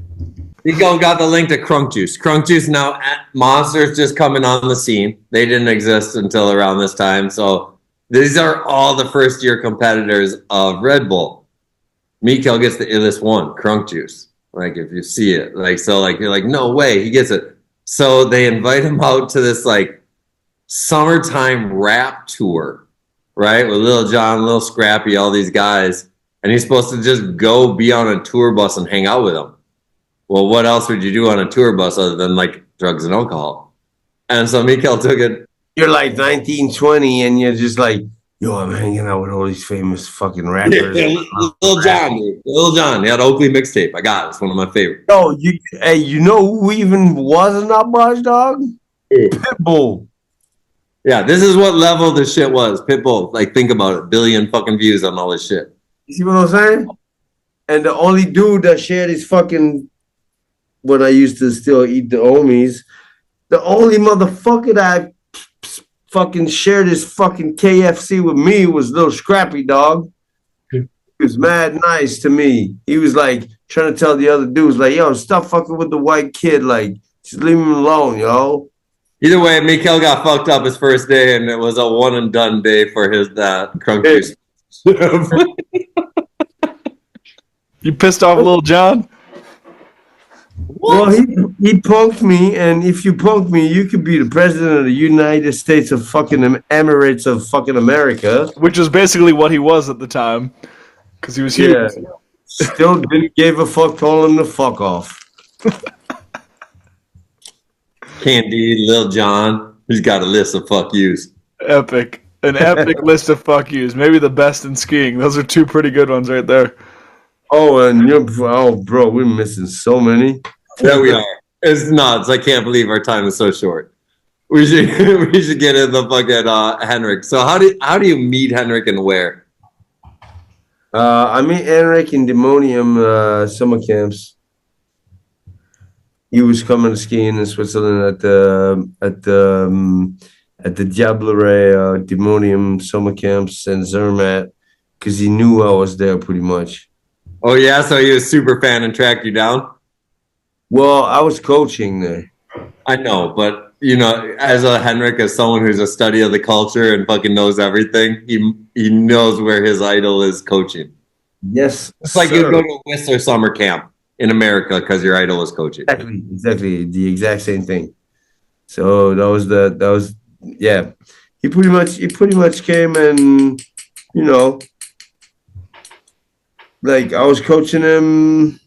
Mikel got the link to Crunk Juice. Crunk Juice now, Monsters just coming on the scene. They didn't exist until around this time, so these are all the first year competitors of Red Bull. Mikel gets the illest one, Crunk Juice. Like if you see it, like so, like you're like, no way, he gets it. So they invite him out to this like summertime rap tour, right? With Lil Jon, Lil Scrappy, all these guys, and he's supposed to just go be on a tour bus and hang out with them. Well, what else would you do on a tour bus other than like drugs and alcohol? And so Mikel took it. You're like 19, 20, and you're just like, yo, I'm hanging out with all these famous fucking rappers. Yeah, Lil Jon, he had Oakley mixtape. I got it. It's one of my favorites. Yo, you know who even was in that bunch, dog? Pitbull. Yeah, this is what level the shit was. Pitbull, like think about it, billion fucking views on all this shit. You see what I'm saying? And the only dude that shared his fucking, when I used to still eat the homies, the only motherfucker that fucking shared his fucking KFC with me was Little Scrappy, dog. He was mad nice to me. He was like trying to tell the other dudes, like, yo, stop fucking with the white kid. Like, just leave him alone, yo. Either way, Mikel got fucked up his first day, and it was a one and done day for his Crunk Juice. You pissed off Lil Jon? Well, he punked me, and if you punk me, you could be the president of the United States of fucking Emirates of fucking America. Which is basically what he was at the time, because he was huge. Yeah. Still didn't give a fuck, told him to fuck off. Candide, Lil Jon, he's got a list of fuck yous. Epic. An epic list of fuck yous. Maybe the best in skiing. Those are two pretty good ones right there. Oh, and bro, we're missing so many. Yeah, we are. It's nuts. I can't believe our time is so short. We should get in the fucking Henrik. So how do you meet Henrik and where? I meet Henrik in Demonium summer camps. He was coming skiing in Switzerland at the Diablerie Demonium summer camps in Zermatt because he knew I was there pretty much. Oh yeah, so he was a super fan and tracked you down? Well, I was coaching there. I know, but you know, as a Henrik, as someone who's a study of the culture and fucking knows everything, he knows where his idol is coaching. Yes, it's like you go to a Whistler summer camp in America because your idol is coaching. Exactly, the exact same thing. So that was yeah. He pretty much came and you know, like I was coaching him.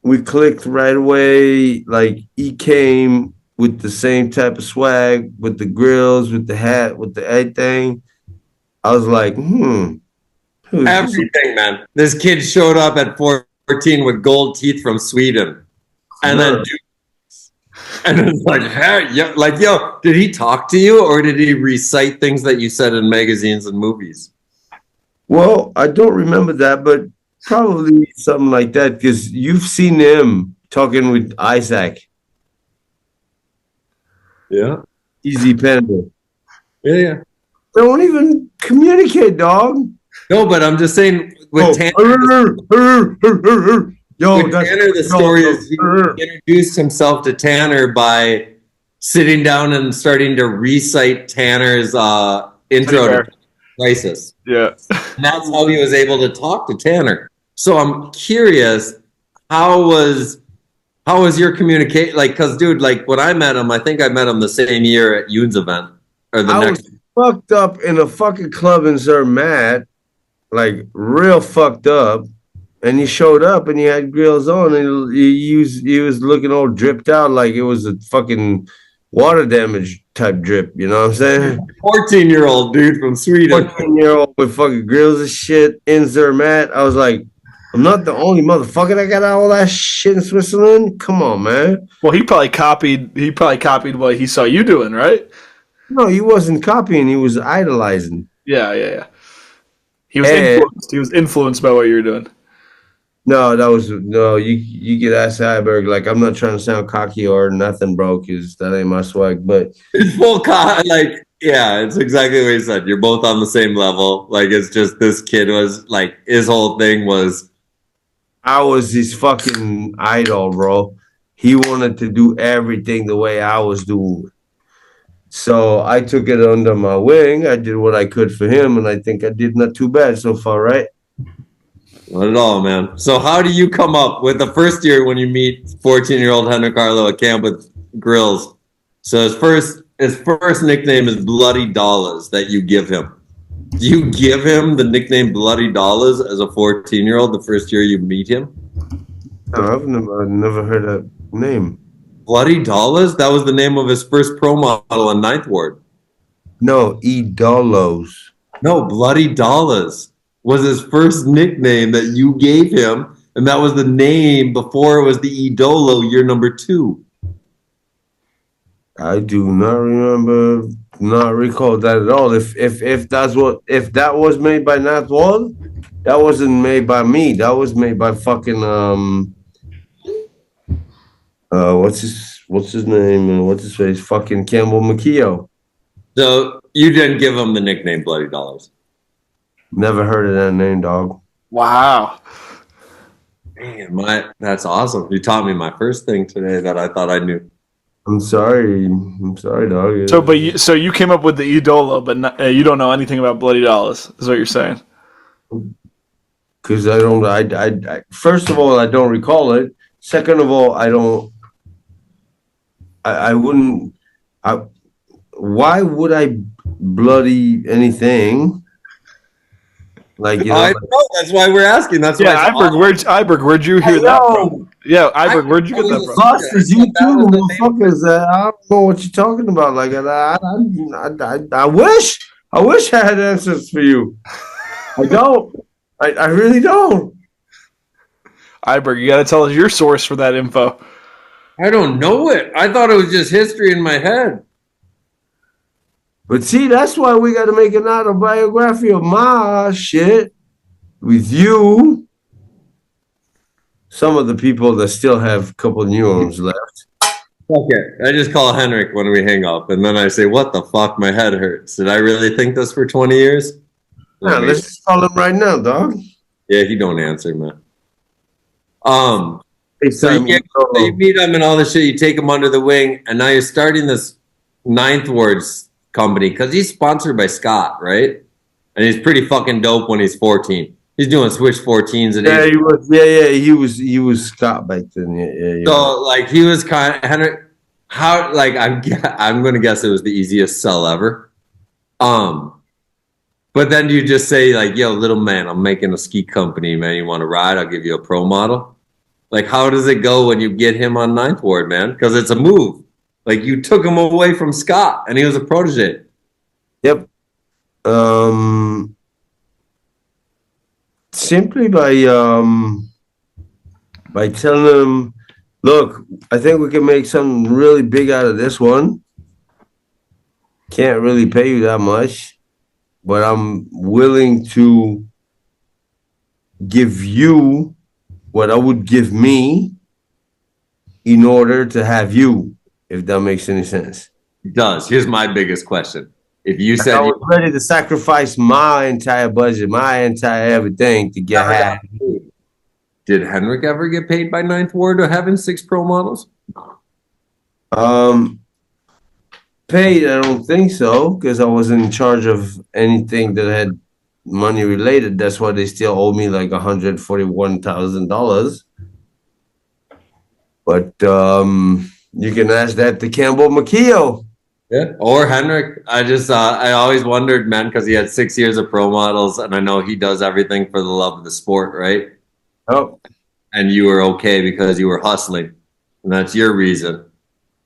We clicked right away. Like he came with the same type of swag, with the grills, with the hat, with the everything. I was like, everything, man. This kid showed up at 14 with gold teeth from Sweden, and then it's like, hey, yo, did he talk to you or did he recite things that you said in magazines and movies? Well, I don't remember that, but probably something like that because you've seen him talking with Isaac. Yeah. Easy Panda. Yeah. Don't even communicate, dog. No, but I'm just saying with Tanner. Tanner, the story is he introduced himself to Tanner by sitting down and starting to recite Tanner's intro to Crisis. Yeah. And that's how he was able to talk to Tanner. So I'm curious, how was your communication? Like, cause dude, like when I met him, I think I met him the same year at Yoon's event or the next. Was fucked up in a fucking club in Zermatt, like real fucked up. And he showed up and he had grills on and he was looking all dripped out like it was a fucking water damage type drip. You know what I'm saying? 14-year-old dude from Sweden. 14-year-old with fucking grills and shit, insert mat. I was like, I'm not the only motherfucker that got all that shit in Switzerland. Come on, man. Well, he probably copied. He probably copied what he saw you doing, right? No, he wasn't copying. He was idolizing. Yeah. He was And- influenced. He was influenced by what you were doing. No, you get asked Iberg, like, I'm not trying to sound cocky or nothing, bro, because that ain't my swag. But It's it's exactly what he said. You're both on the same level. Like, it's just this kid was like, his whole thing was, I was his fucking idol, bro. He wanted to do everything the way I was doing. So I took it under my wing. I did what I could for him, and I think I did not too bad so far, right? not at all, man. So how do you come up with the first year when you meet 14-year-old Henrik Harlaut at camp with grills? So his first nickname is Bloody Dollars that you give him. Do you give him the nickname Bloody Dollars as a 14-year-old the first year you meet him? No, I've never heard that name. Bloody Dollars? That was the name of his first pro model in Ninth Ward. No, E-Dollos. No, Bloody Dollars was his first nickname that you gave him, and that was the name before it was the E-Dollo year number 2. I do not recall that at all. If that was made by Nat Wall, that wasn't made by me. That was made by fucking what's his name and what's his face? Fucking Campbell Mickael. So you didn't give him the nickname Bloody Dollars. Never heard of that name, dog. Wow. Man, that's awesome. You taught me my first thing today that I thought I knew. I'm sorry, dog. So you came up with the E-Dollo, but you don't know anything about Bloody Dollars, is what you're saying? Because I don't. I first of all, I don't recall it. Second of all, I don't. I wouldn't. Why would I bloody anything? Like, you know, I know. That's why we're asking. That's Yeah, why Iberg, where'd you hear that from? Yeah, Iberg, where'd you get that from? lost as you too, motherfuckers. I don't know what you're talking about. Like, I wish I had answers for you. I don't. I really don't. Iberg, you got to tell us your source for that info. I don't know it. I thought it was just history in my head. But see, that's why we got to make an autobiography of my shit with you. Some of the people that still have a couple neurons left. Okay, I just call Henrik when we hang up, and then I say, "What the fuck? My head hurts. Did I really think this for 20 years?" Yeah, let's just call him right now, dog. Yeah, he don't answer, man. It's So you meet him and all this shit. You take him under the wing, and now you're starting this Ninth Wards company because he's sponsored by Scott, right? And he's pretty fucking dope when he's 14. He's doing Switch 14s and yeah, he was Scott back then. Yeah. So like he was kind of Henrik. How like I'm gonna guess it was the easiest sell ever. But then you just say like, "Yo, little man, I'm making a ski company, man. You want to ride? I'll give you a pro model." Like, how does it go when you get him on Ninth Ward, man? Because it's a move. Like you took him away from Scott, and he was a protege. Yep. Simply by telling him, look, I think we can make something really big out of this one. Can't really pay you that much, but I'm willing to give you what I would give me in order to have you, if that makes any sense. It does. Here's my biggest question. If you said I was ready to sacrifice my entire budget, my entire everything to get half. Did Henrik ever get paid by Ninth Ward or having 6 pro models? Paid, I don't think so, because I wasn't in charge of anything that had money related. That's why they still owe me like $141,000. But you can ask that to Campbell Mickael. Yeah, or Henrik. I always wondered, man, because he had 6 years of pro models, and I know he does everything for the love of the sport, right? Oh, And you were okay because you were hustling, and that's your reason.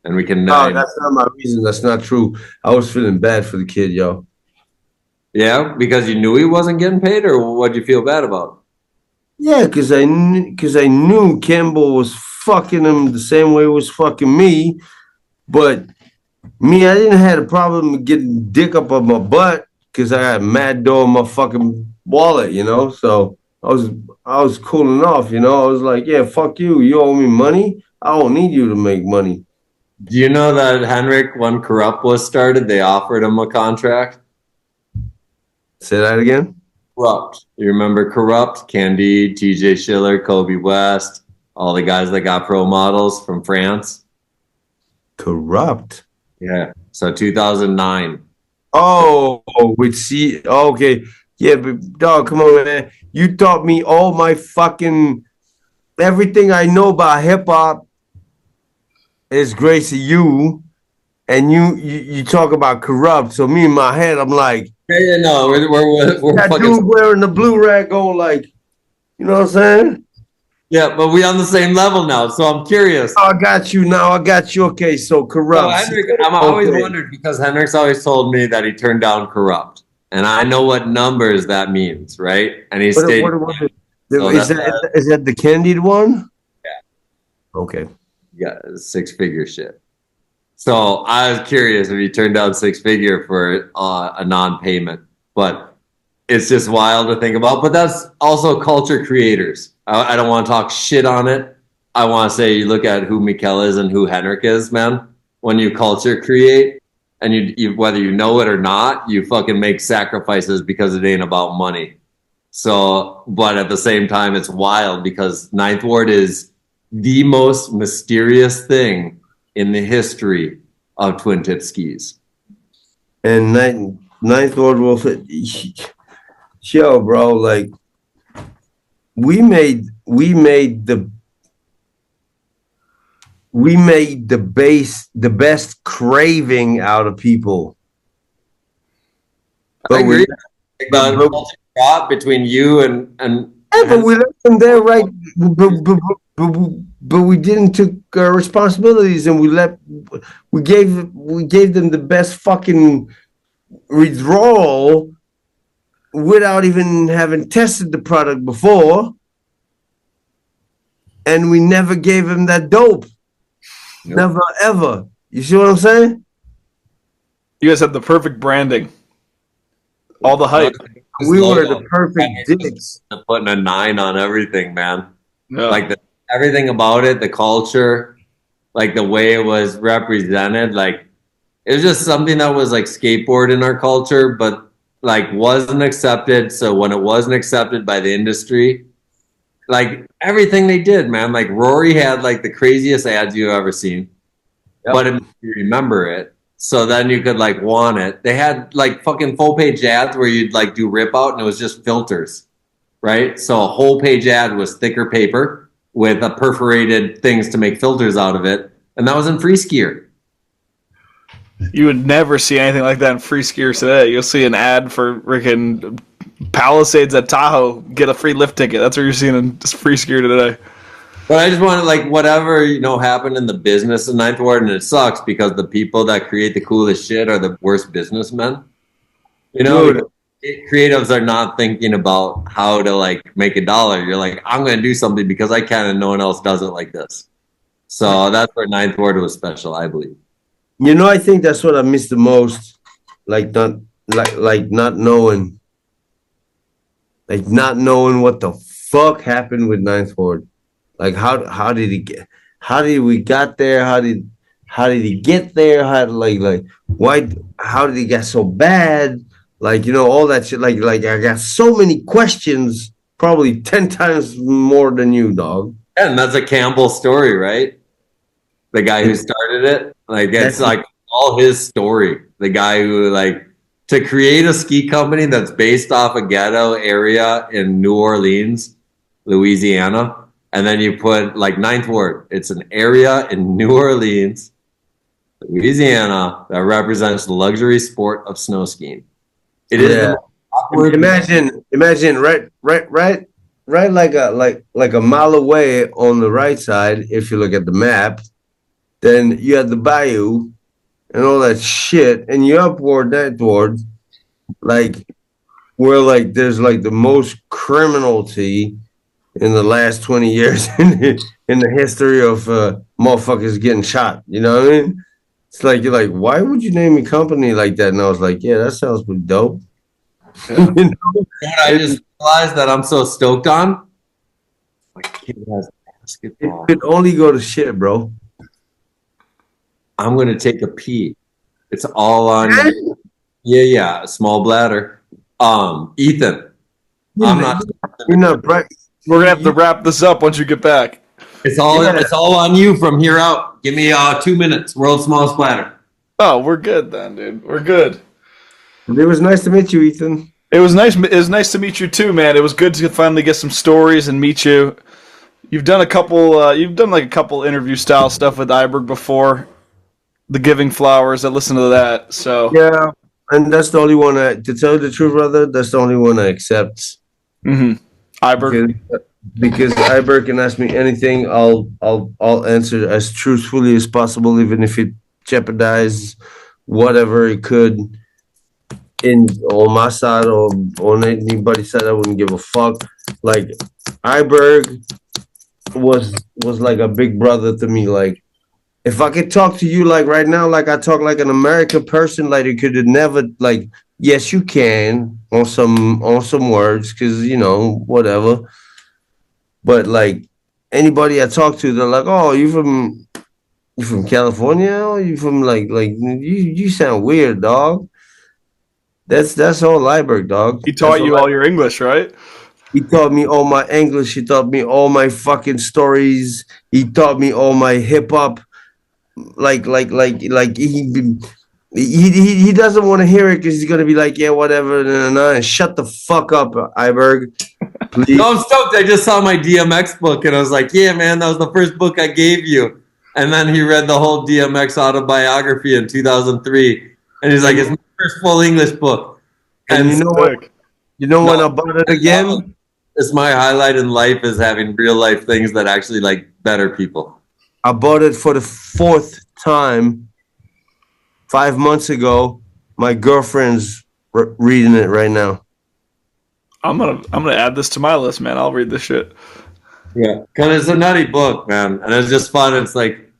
and we can. No, that's not my reason. That's not true. I was feeling bad for the kid, yo. Yeah, because you knew he wasn't getting paid, or what'd you feel bad about? Yeah, because I knew Campbell was fucking him the same way he was fucking me, but me, I didn't have a problem with getting dick up on my butt because I had mad dough in my fucking wallet, you know. So I was cooling off, you know. I was like, yeah, fuck you. You owe me money. I don't need you to make money. Do you know that Henrik, when Corrupt was started, they offered him a contract? Say that again. Corrupt. You remember Corrupt? Candide, TJ Schiller, Kobe West, all the guys that got pro models from France. Corrupt. Yeah. So 2009. Oh, with C. Okay. Yeah, but dog, come on, man. You taught me all my fucking everything I know about hip hop is grace of you, and you talk about Corrupt. So me in my head, I'm like, Yeah, no, we're that fucking. dude wearing the blue rag going like, you know what I'm saying? Yeah, but we on the same level now, so I'm curious. Oh, I got you now. I got you. Okay, so Corrupt. So Henrik, I'm always Okay. wondered because Henrik's always told me that he turned down Corrupt, and I know what numbers that means, right? And he stayed. So Is that the Candid one? Yeah. Okay. Yeah, 6-figure shit. So I was curious if he turned down 6-figure for a non-payment, but it's just wild to think about. But that's also culture creators. I don't want to talk shit on it. I want to say you look at who Mikel is and who Henrik is, man. When you culture create, and you whether you know it or not, you fucking make sacrifices because it ain't about money. So, but at the same time, it's wild because Ninth Ward is the most mysterious thing in the history of twin tip skis. And ninth Ward will fit. Yo, bro, like we made the best craving out of people. I agree. Between you and but we left them there, right? But we didn't took our responsibilities, and we gave them the best fucking withdrawal without even having tested the product before, and we never gave them that dope. Nope. Never ever. You see what I'm saying? You guys had the perfect branding. All the hype. We were the perfect dicks. Putting a 9 on everything, man. Yeah. Like everything about it, the culture, like the way it was represented, like it was just something that was like skateboard in our culture, but like wasn't accepted. So when it wasn't accepted by the industry, like everything they did, man, like Rory had like the craziest ads you've ever seen, but if you remember it. So then you could like want it. They had like fucking full page ads where you'd like do rip out and it was just filters, right? So a whole page ad was thicker paper with a perforated things to make filters out of it. And that was in Free Skier. You would never see anything like that in Free Skier today. You'll see an ad for freaking Palisades at Tahoe. Get a free lift ticket. That's what you're seeing in Free Skier today. But I just wanted like whatever, happened in the business of Ninth Ward, and it sucks because the people that create the coolest shit are the worst businessmen. Creatives are not thinking about how to like make a dollar. You're like, I'm going to do something because I can and no one else does it like this. So that's where Ninth Ward was special, I believe. I think that's what I miss the most. Like not knowing what the fuck happened with Ninth Ward. Like how did we get there? How did he get there? How did he get so bad? Like, all that shit. Like I got so many questions, probably 10 times more than you, dog. And that's a Campbell story, right? The guy who started it. Like it's like all his story. The guy who to create a ski company that's based off a ghetto area in New Orleans, Louisiana. And then you put Ninth Ward. It's an area in New Orleans, Louisiana that represents the luxury sport of snow skiing. It is awkward. Imagine right like a mile away on the right side, if you look at the map, Then you had the bayou and all that shit, and you upward that toward like where like there's like the most criminality in the last 20 years in the history of motherfuckers getting shot. You know what I mean? It's like you're like, why would you name a company like that? And I was like, yeah, that sounds pretty dope. You know what I just realized that I'm so stoked on? My kid has basketball. It could only go to shit, bro. I'm gonna take a pee. It's all on you. Yeah, a small bladder. Ethan. I'm not. You're not bright. We're gonna have to wrap this up once you get back. It's all on you from here out. Give me 2 minutes. World's smallest bladder. Oh, we're good then, dude. We're good. It was nice to meet you, Ethan. It was nice. It was nice to meet you too, man. It was good to finally get some stories and meet you. You've done a couple. You've done like a couple interview style stuff with Iberg before. The Giving Flowers. I listened to that. So yeah, and that's the only one to tell you the truth, brother. That's the only one I accept. Iberg. Because Iberg can ask me anything, I'll answer as truthfully as possible, even if it jeopardizes whatever it could on my side or on anybody's side. I wouldn't give a fuck. Like Iberg was like a big brother to me. Like if I could talk to you like right now, like I talk like an American person, like it could have never like yes you can on some words because you know whatever. But like anybody I talk to, they're like, "Oh, you from California? Or you from like you sound weird, dog." That's all Iberg, dog. He taught you all your English, right? He taught me all my English. He taught me all my fucking stories. He taught me all my hip hop. Like he doesn't want to hear it because he's gonna be like, yeah, whatever, and shut the fuck up, Iberg. Please. No, I'm stoked. I just saw my DMX book and I was like, yeah, man, that was the first book I gave you. And then he read the whole DMX autobiography in 2003. And he's like, it's my first full English book. And you know what? You know when I bought it again? It's my highlight in life is having real life things that actually like better people. I bought it for the 4th time 5 months ago. My girlfriend's reading it right now. I'm gonna add this to my list, man. I'll read this shit. Yeah, because it's a nutty book, man, and it's just fun. It's like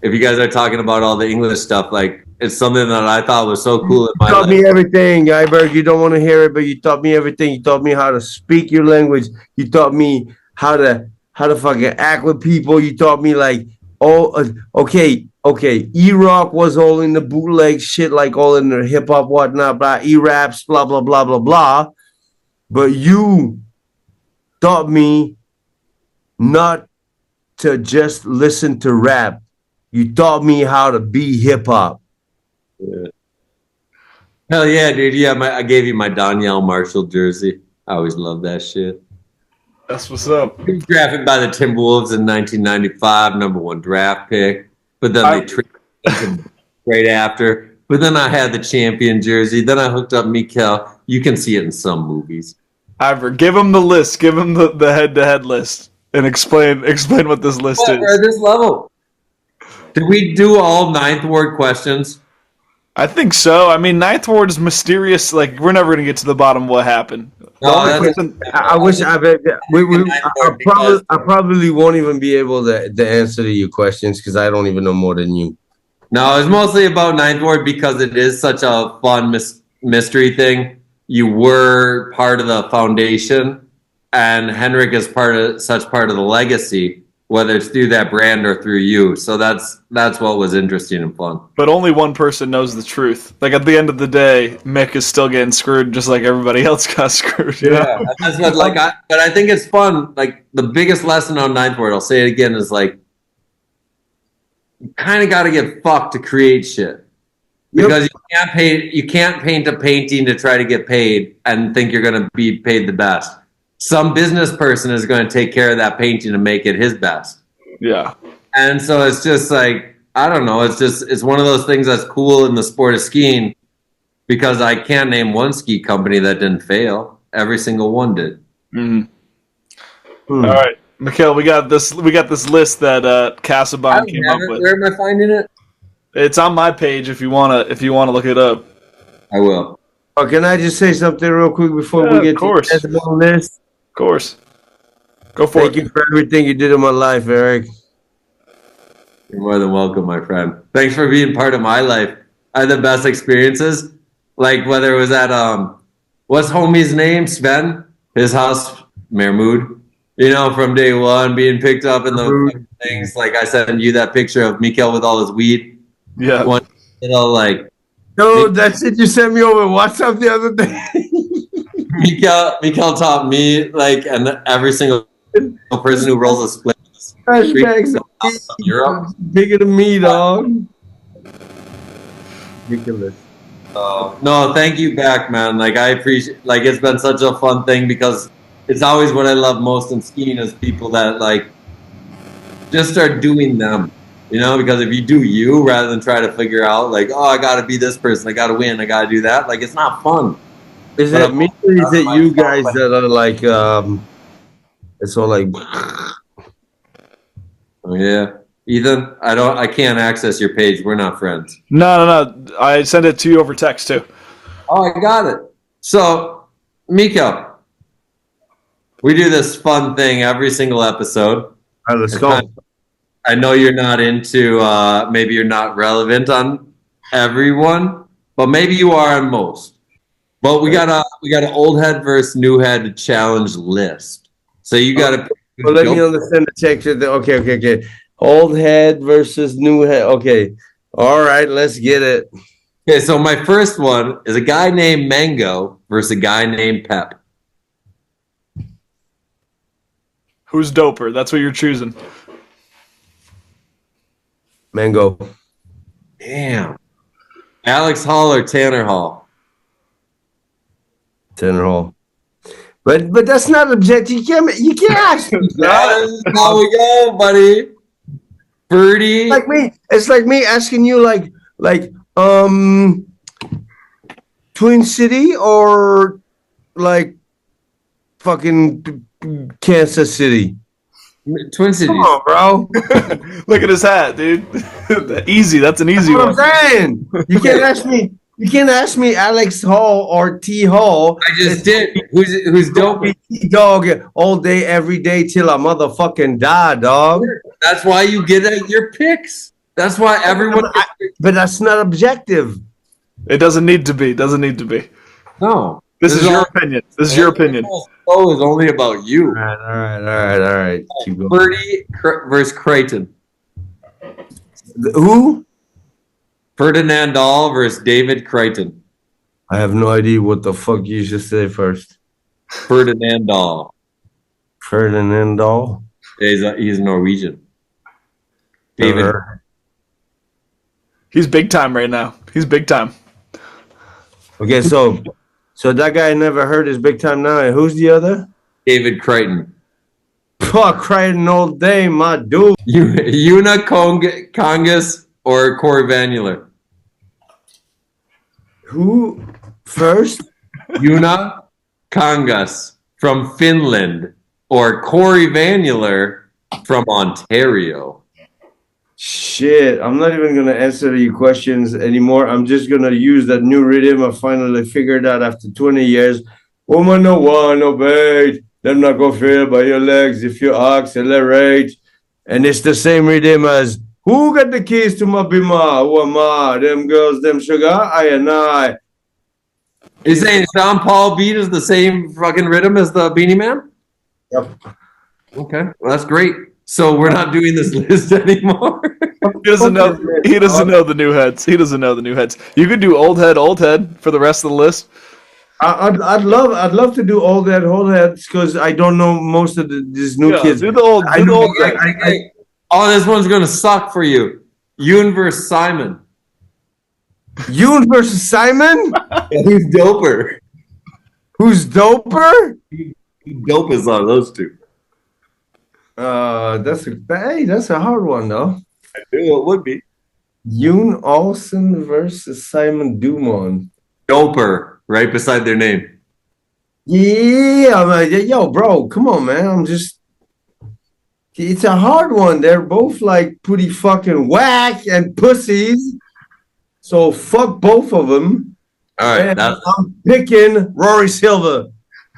if you guys are talking about all the English stuff, like it's something that I thought was so cool in my life. You taught me everything, Iberg. You don't want to hear it, but you taught me everything. You taught me how to speak your language. You taught me how to fucking act with people. You taught me like, okay. E-Rock was all in the bootleg shit, like all in the hip hop, whatnot, blah, E-raps, blah blah blah blah blah. But you taught me not to just listen to rap. You taught me how to be hip hop. Yeah. Hell yeah, dude. Yeah, I gave you my Donyell Marshall jersey. I always loved that shit. That's what's up. He was drafted by the Timberwolves in 1995, #1 draft pick. But then they traded him right after. But then I had the champion jersey. Then I hooked up Mikel. You can see it in some movies. Ivor, give him the list. Give him the head-to-head list and explain what this list is. We're at this level. Did we do all Ninth Ward questions? I think so. I mean, Ninth Ward is mysterious. Like, we're never going to get to the bottom of what happened. No, I wish I probably won't even be able to answer to your questions because I don't even know more than you. No, it's mostly about Ninth Ward because it is such a fun mystery thing. You were part of the foundation, and Henrik is part of the legacy, whether it's through that brand or through you. So that's what was interesting and fun. But only one person knows the truth. Like at the end of the day, Mick is still getting screwed, just like everybody else got screwed. You know? That's what but I think it's fun. Like the biggest lesson on Ninth Ward, I'll say it again, is like you kind of got to get fucked to create shit. Because you can't paint a painting to try to get paid and think you're going to be paid the best. Some business person is going to take care of that painting and make it his best. Yeah. And so it's just like, I don't know. It's one of those things that's cool in the sport of skiing because I can't name one ski company that didn't fail. Every single one did. Mm-hmm. All right. Mikel, we got this list that Casabon came up with. Where am I finding it? It's on my page if you wanna look it up. I will. Oh, can I just say something real quick before we get to the list? Of course. Go for it. Thank you for everything you did in my life, Eric. You're more than welcome, my friend. Thanks for being part of my life. I had the best experiences. Like whether it was at what's homie's name? Sven? His house, Mermood. You know, from day one, being picked up in the things. Like I sent you that picture of Mikel with all his weed. Yeah. One little like. No, that's it. You sent me over WhatsApp the other day. Mikel taught me like, and every single person who rolls a split. Flashbacks of Europe. bigger than me, dog. Ridiculous. No, thank you back, man. Like I appreciate. Like it's been such a fun thing because it's always what I love most in skiing is people that like just start doing them. You know, because if you do you rather than try to figure out like, oh, I got to be this person, I got to win, I got to do that. Like it's not fun. Is it me or is it you guys that are like, it's all like. Oh, yeah. Ethan, I can't access your page. We're not friends. No. I sent it to you over text too. Oh, I got it. So, Mikel, we do this fun thing every single episode. All right, let's go. I know you're not into, maybe you're not relevant on everyone, but maybe you are on most. But we got an old head versus new head challenge list. So you got to. Well, let me understand the text. Okay. Old head versus new head. Okay. All right, let's get it. Okay, so my first one is a guy named Mango versus a guy named Pep. Who's doper? That's what you're choosing. Mango. Damn. Alex Hall or Tanner Hall? Tanner Hall. But that's not objective. You can't ask me that. That's how we go, buddy. Birdie. It's like me asking you like Twin City or like fucking Kansas City. Twin Cities. Come on, bro. Look at his hat, dude. Easy. That's an easy one. That's what I'm saying. You can't ask me. You can't ask me Alex Hall or T Hall. I just did. Who's dope? Dog all day, every day till I motherfucking die, dog. That's why you get your picks. That's why everyone. But that's not objective. It doesn't need to be. No. This is your opinion. This is your opinion. Oh, is only about you. All right. Keep going. Birdie versus Creighton. Who? Ferdinand Dahl versus David Creighton. I have no idea what the fuck you just said first. Ferdinand Dahl. Ferdinand Dahl? He's Norwegian. David. He's big time right now. He's big time. Okay, so that guy I never heard is big time now. And who's the other? David Creighton. Fuck, Creighton all day, my dude. Una Congas or Corey Vanuler? Who first? Una Congas from Finland or Corey Vanuler from Ontario? Shit, I'm not even gonna answer your questions anymore. I'm just gonna use that new rhythm I finally figured out after 20 years. Woman no one obeyed. Them not go feel by your legs if you accelerate. And it's the same rhythm as who got the keys to my bima? Who am I? Them girls, them sugar, I and I. You're saying Sean Paul beat is the same fucking rhythm as the Beanie Man? Yep. Okay, well that's great. So we're not doing this list anymore. He doesn't know the new heads. He doesn't know the new heads. You could do old head for the rest of the list. I'd love to do all that whole heads because I don't know most of these new kids. Do the old. Oh, this one's gonna suck for you. Yoon versus Simon. Yoon versus Simon? Who's doper? Who's doper? Dope is on those two. That's a hard one though. I knew it would be. Yoon Olsen versus Simon Dumont. Doper, right beside their name. Yeah, yo, bro, come on, man. It's a hard one. They're both like pretty fucking whack and pussies. So fuck both of them. All right, And that's I'm picking Rory Silva.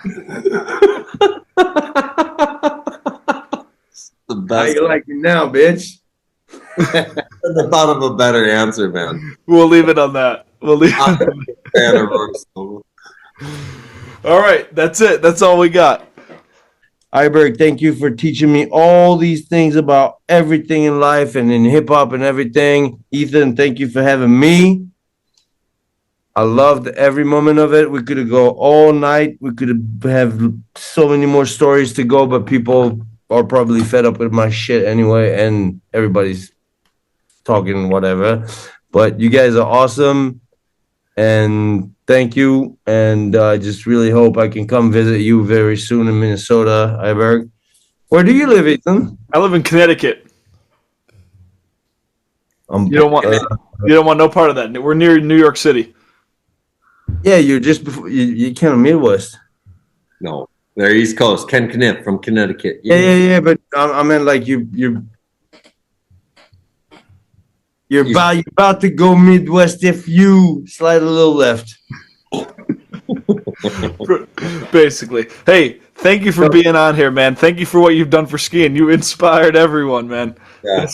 the How best. you like it now, bitch? I thought of a better answer, man. We'll leave it on that. We'll leave. I'm a fan of Rory Silva. All right, that's it. That's all we got. Iberg, thank you for teaching me all these things about everything in life and in hip hop and everything. Ethan, thank you for having me. I loved every moment of it. We could have go all night. We could have so many more stories to go, but people are probably fed up with my shit anyway, and everybody's talking whatever. But you guys are awesome, and thank you. And I just really hope I can come visit you very soon in Minnesota, Iberg. Where do you live, Ethan? I live in Connecticut. You don't want no part of that. We're near New York City. Yeah, you're just before you kind of Midwest. No, they're East Coast. Ken Kniff from Connecticut. Yeah. But I meant like you're about to go Midwest if you slide a little left. Basically. Hey, thank you for being on here, man. Thank you for what you've done for skiing. You inspired everyone, man. Yeah.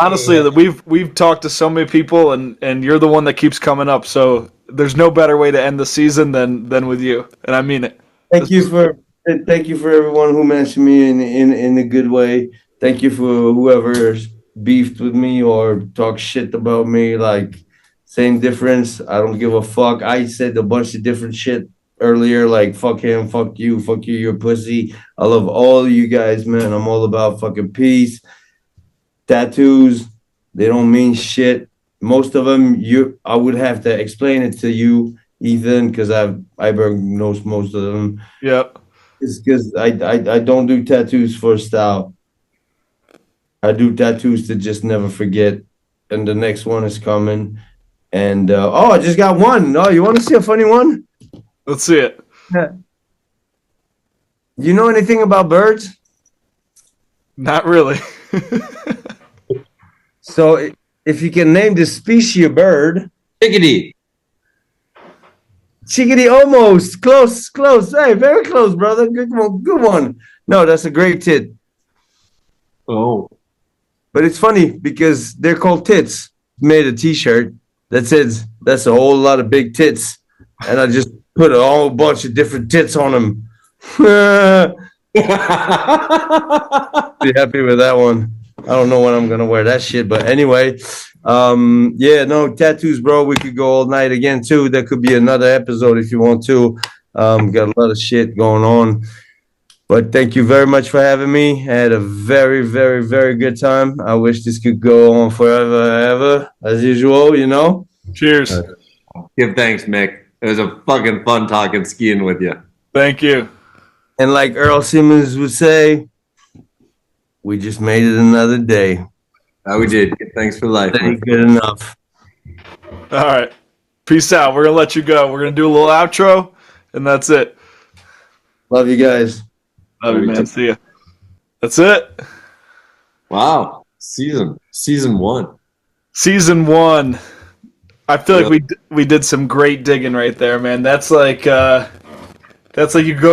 Honestly that we've talked to so many people, and you're the one that keeps coming up. So there's no better way to end the season than with you, and I mean it. Thank you for everyone who mentioned me in a good way. Thank you for whoever's beefed with me or talk shit about me. Like, same difference. I don't give a fuck. I said a bunch of different shit earlier, like fuck him, fuck you, you're a pussy. I love all of you guys, man. I'm all about fucking peace. Tattoos, they don't mean shit. Most of them, I would have to explain it to you, Ethan, because Iberg knows most of them. Yep. It's because I don't do tattoos for style. I do tattoos to just never forget. And the next one is coming. And I just got one. Oh, you want to see a funny one? Let's see it. Yeah. You know anything about birds? Not really. So if you can name the species of bird. Chickadee. Chickadee, almost. Close. Hey, very close, brother. Good one. No, that's a great tit. Oh. But it's funny because they're called tits. Made a t-shirt that says that's a whole lot of big tits. And I just put a whole bunch of different tits on them. Be happy with that one. I don't know when I'm gonna wear that shit, but anyway, tattoos, bro. We could go all night again too. That could be another episode if you want to. Got a lot of shit going on, but thank you very much for having me. I had a very, very, very good time. I wish this could go on forever, ever, as usual. You know. Cheers. Give thanks, Mick. It was a fucking fun talking skiing with you. Thank you. And like Earl Simmons would say, we just made it another day. We did. Thanks for life. That ain't good enough. All right. Peace out. We're going to let you go. We're going to do a little outro, and that's it. Love you guys. Love you, man. See ya. That's it. Wow. Season 1. Season 1. I feel like we did some great digging right there, man. That's like you go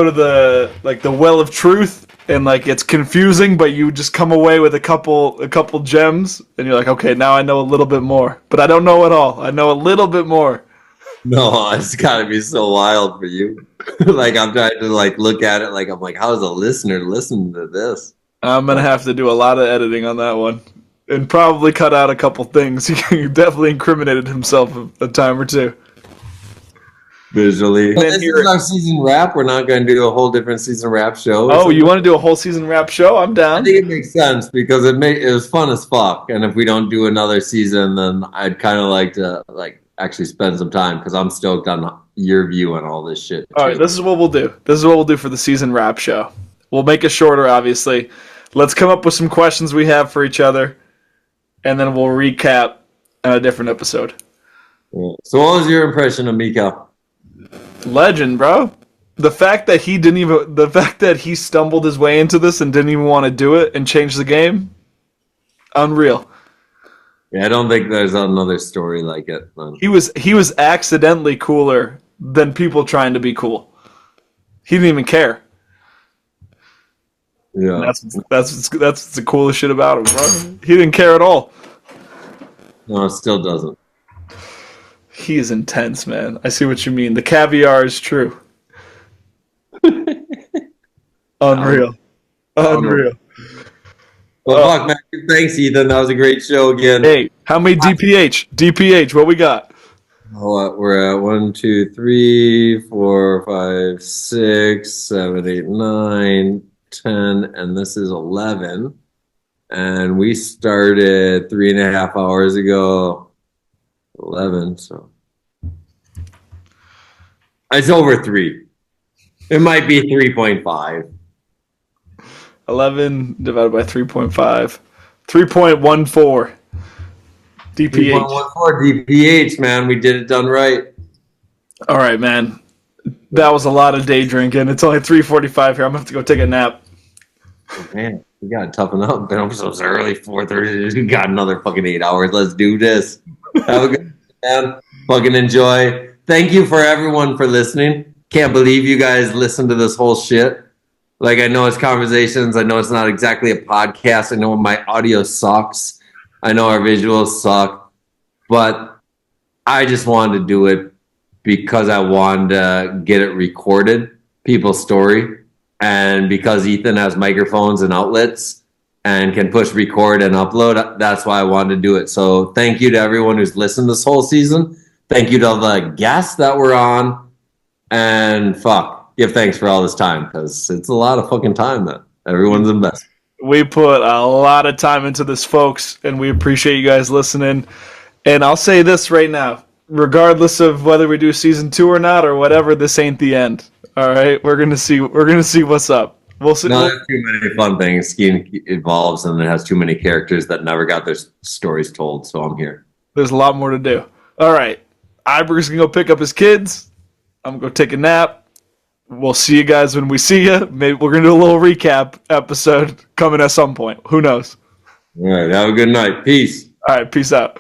to the well of truth, and like it's confusing, but you just come away with a couple gems, and you're like, okay, now I know a little bit more, but I don't know it all. I know a little bit more. No, it's got to be so wild for you. Like I'm trying to like look at it, like I'm like, how does a listener listen to this? I'm gonna have to do a lot of editing on that one, and probably cut out a couple things. He definitely incriminated himself a time or two. Visually. Well, this is our season wrap. We're not going to do a whole different season wrap show. Oh, you want to do a whole season wrap show? I'm down. I think it makes sense because it was fun as fuck. And if we don't do another season, then I'd kind of like to actually spend some time because I'm stoked on your view on all this shit. All right, this is what we'll do. This is what we'll do for the season wrap show. We'll make it shorter, obviously. Let's come up with some questions we have for each other, and then we'll recap on a different episode. Yeah. So what was your impression of Mikel? Legend, bro. The fact that he stumbled his way into this and didn't even want to do it and change the game, unreal. Yeah, I don't think there's another story like it. He was accidentally cooler than people trying to be cool. He didn't even care. Yeah, That's the coolest shit about him, bro. He didn't care at all. no, it still doesn't. He is intense, man. I see what you mean. The caviar is true. Unreal. Unreal. Well, fuck, man. Thanks, Ethan. That was a great show again. Hey, how many DPH? DPH, what we got? We're at 1, 2, 3, 4, 5, 6, 7, 8, 9, 10, and this is 11. And we started 3.5 hours ago. 11, so it's over 3. It might be 3.5. 11 divided by 3.5. 3.14 DPH. 3.14 DPH, man. We did it done right. All right, man. That was a lot of day drinking. It's only 3:45 here. I'm going to have to go take a nap. Oh, man, we got to toughen up. Been up so early, 4:30. We got another fucking 8 hours. Let's do this. Have a good man. Fucking enjoy. Thank you for everyone for listening. Can't believe you guys listened to this whole shit. Like, I know it's conversations. I know it's not exactly a podcast. I know my audio sucks. I know our visuals suck. But I just wanted to do it because I wanted to get it recorded, people's story. And because Ethan has microphones and outlets and can push record and upload, that's why I wanted to do it. So thank you to everyone who's listened this whole season. Thank you to the guests that were on. And give thanks for all this time, because it's a lot of fucking time, man. Everyone's invested. We put a lot of time into this, folks, and we appreciate you guys listening. And I'll say this right now. Regardless of whether we do season 2 or not or whatever, this ain't the end. All right? We're going to see what's up. We'll see. No, there's too many fun things. Skiing evolves, and it has too many characters that never got their stories told, so I'm here. There's a lot more to do. All right. Iberg's going to go pick up his kids. I'm going to go take a nap. We'll see you guys when we see you. Maybe we're going to do a little recap episode coming at some point. Who knows? All right. Have a good night. Peace. All right. Peace out.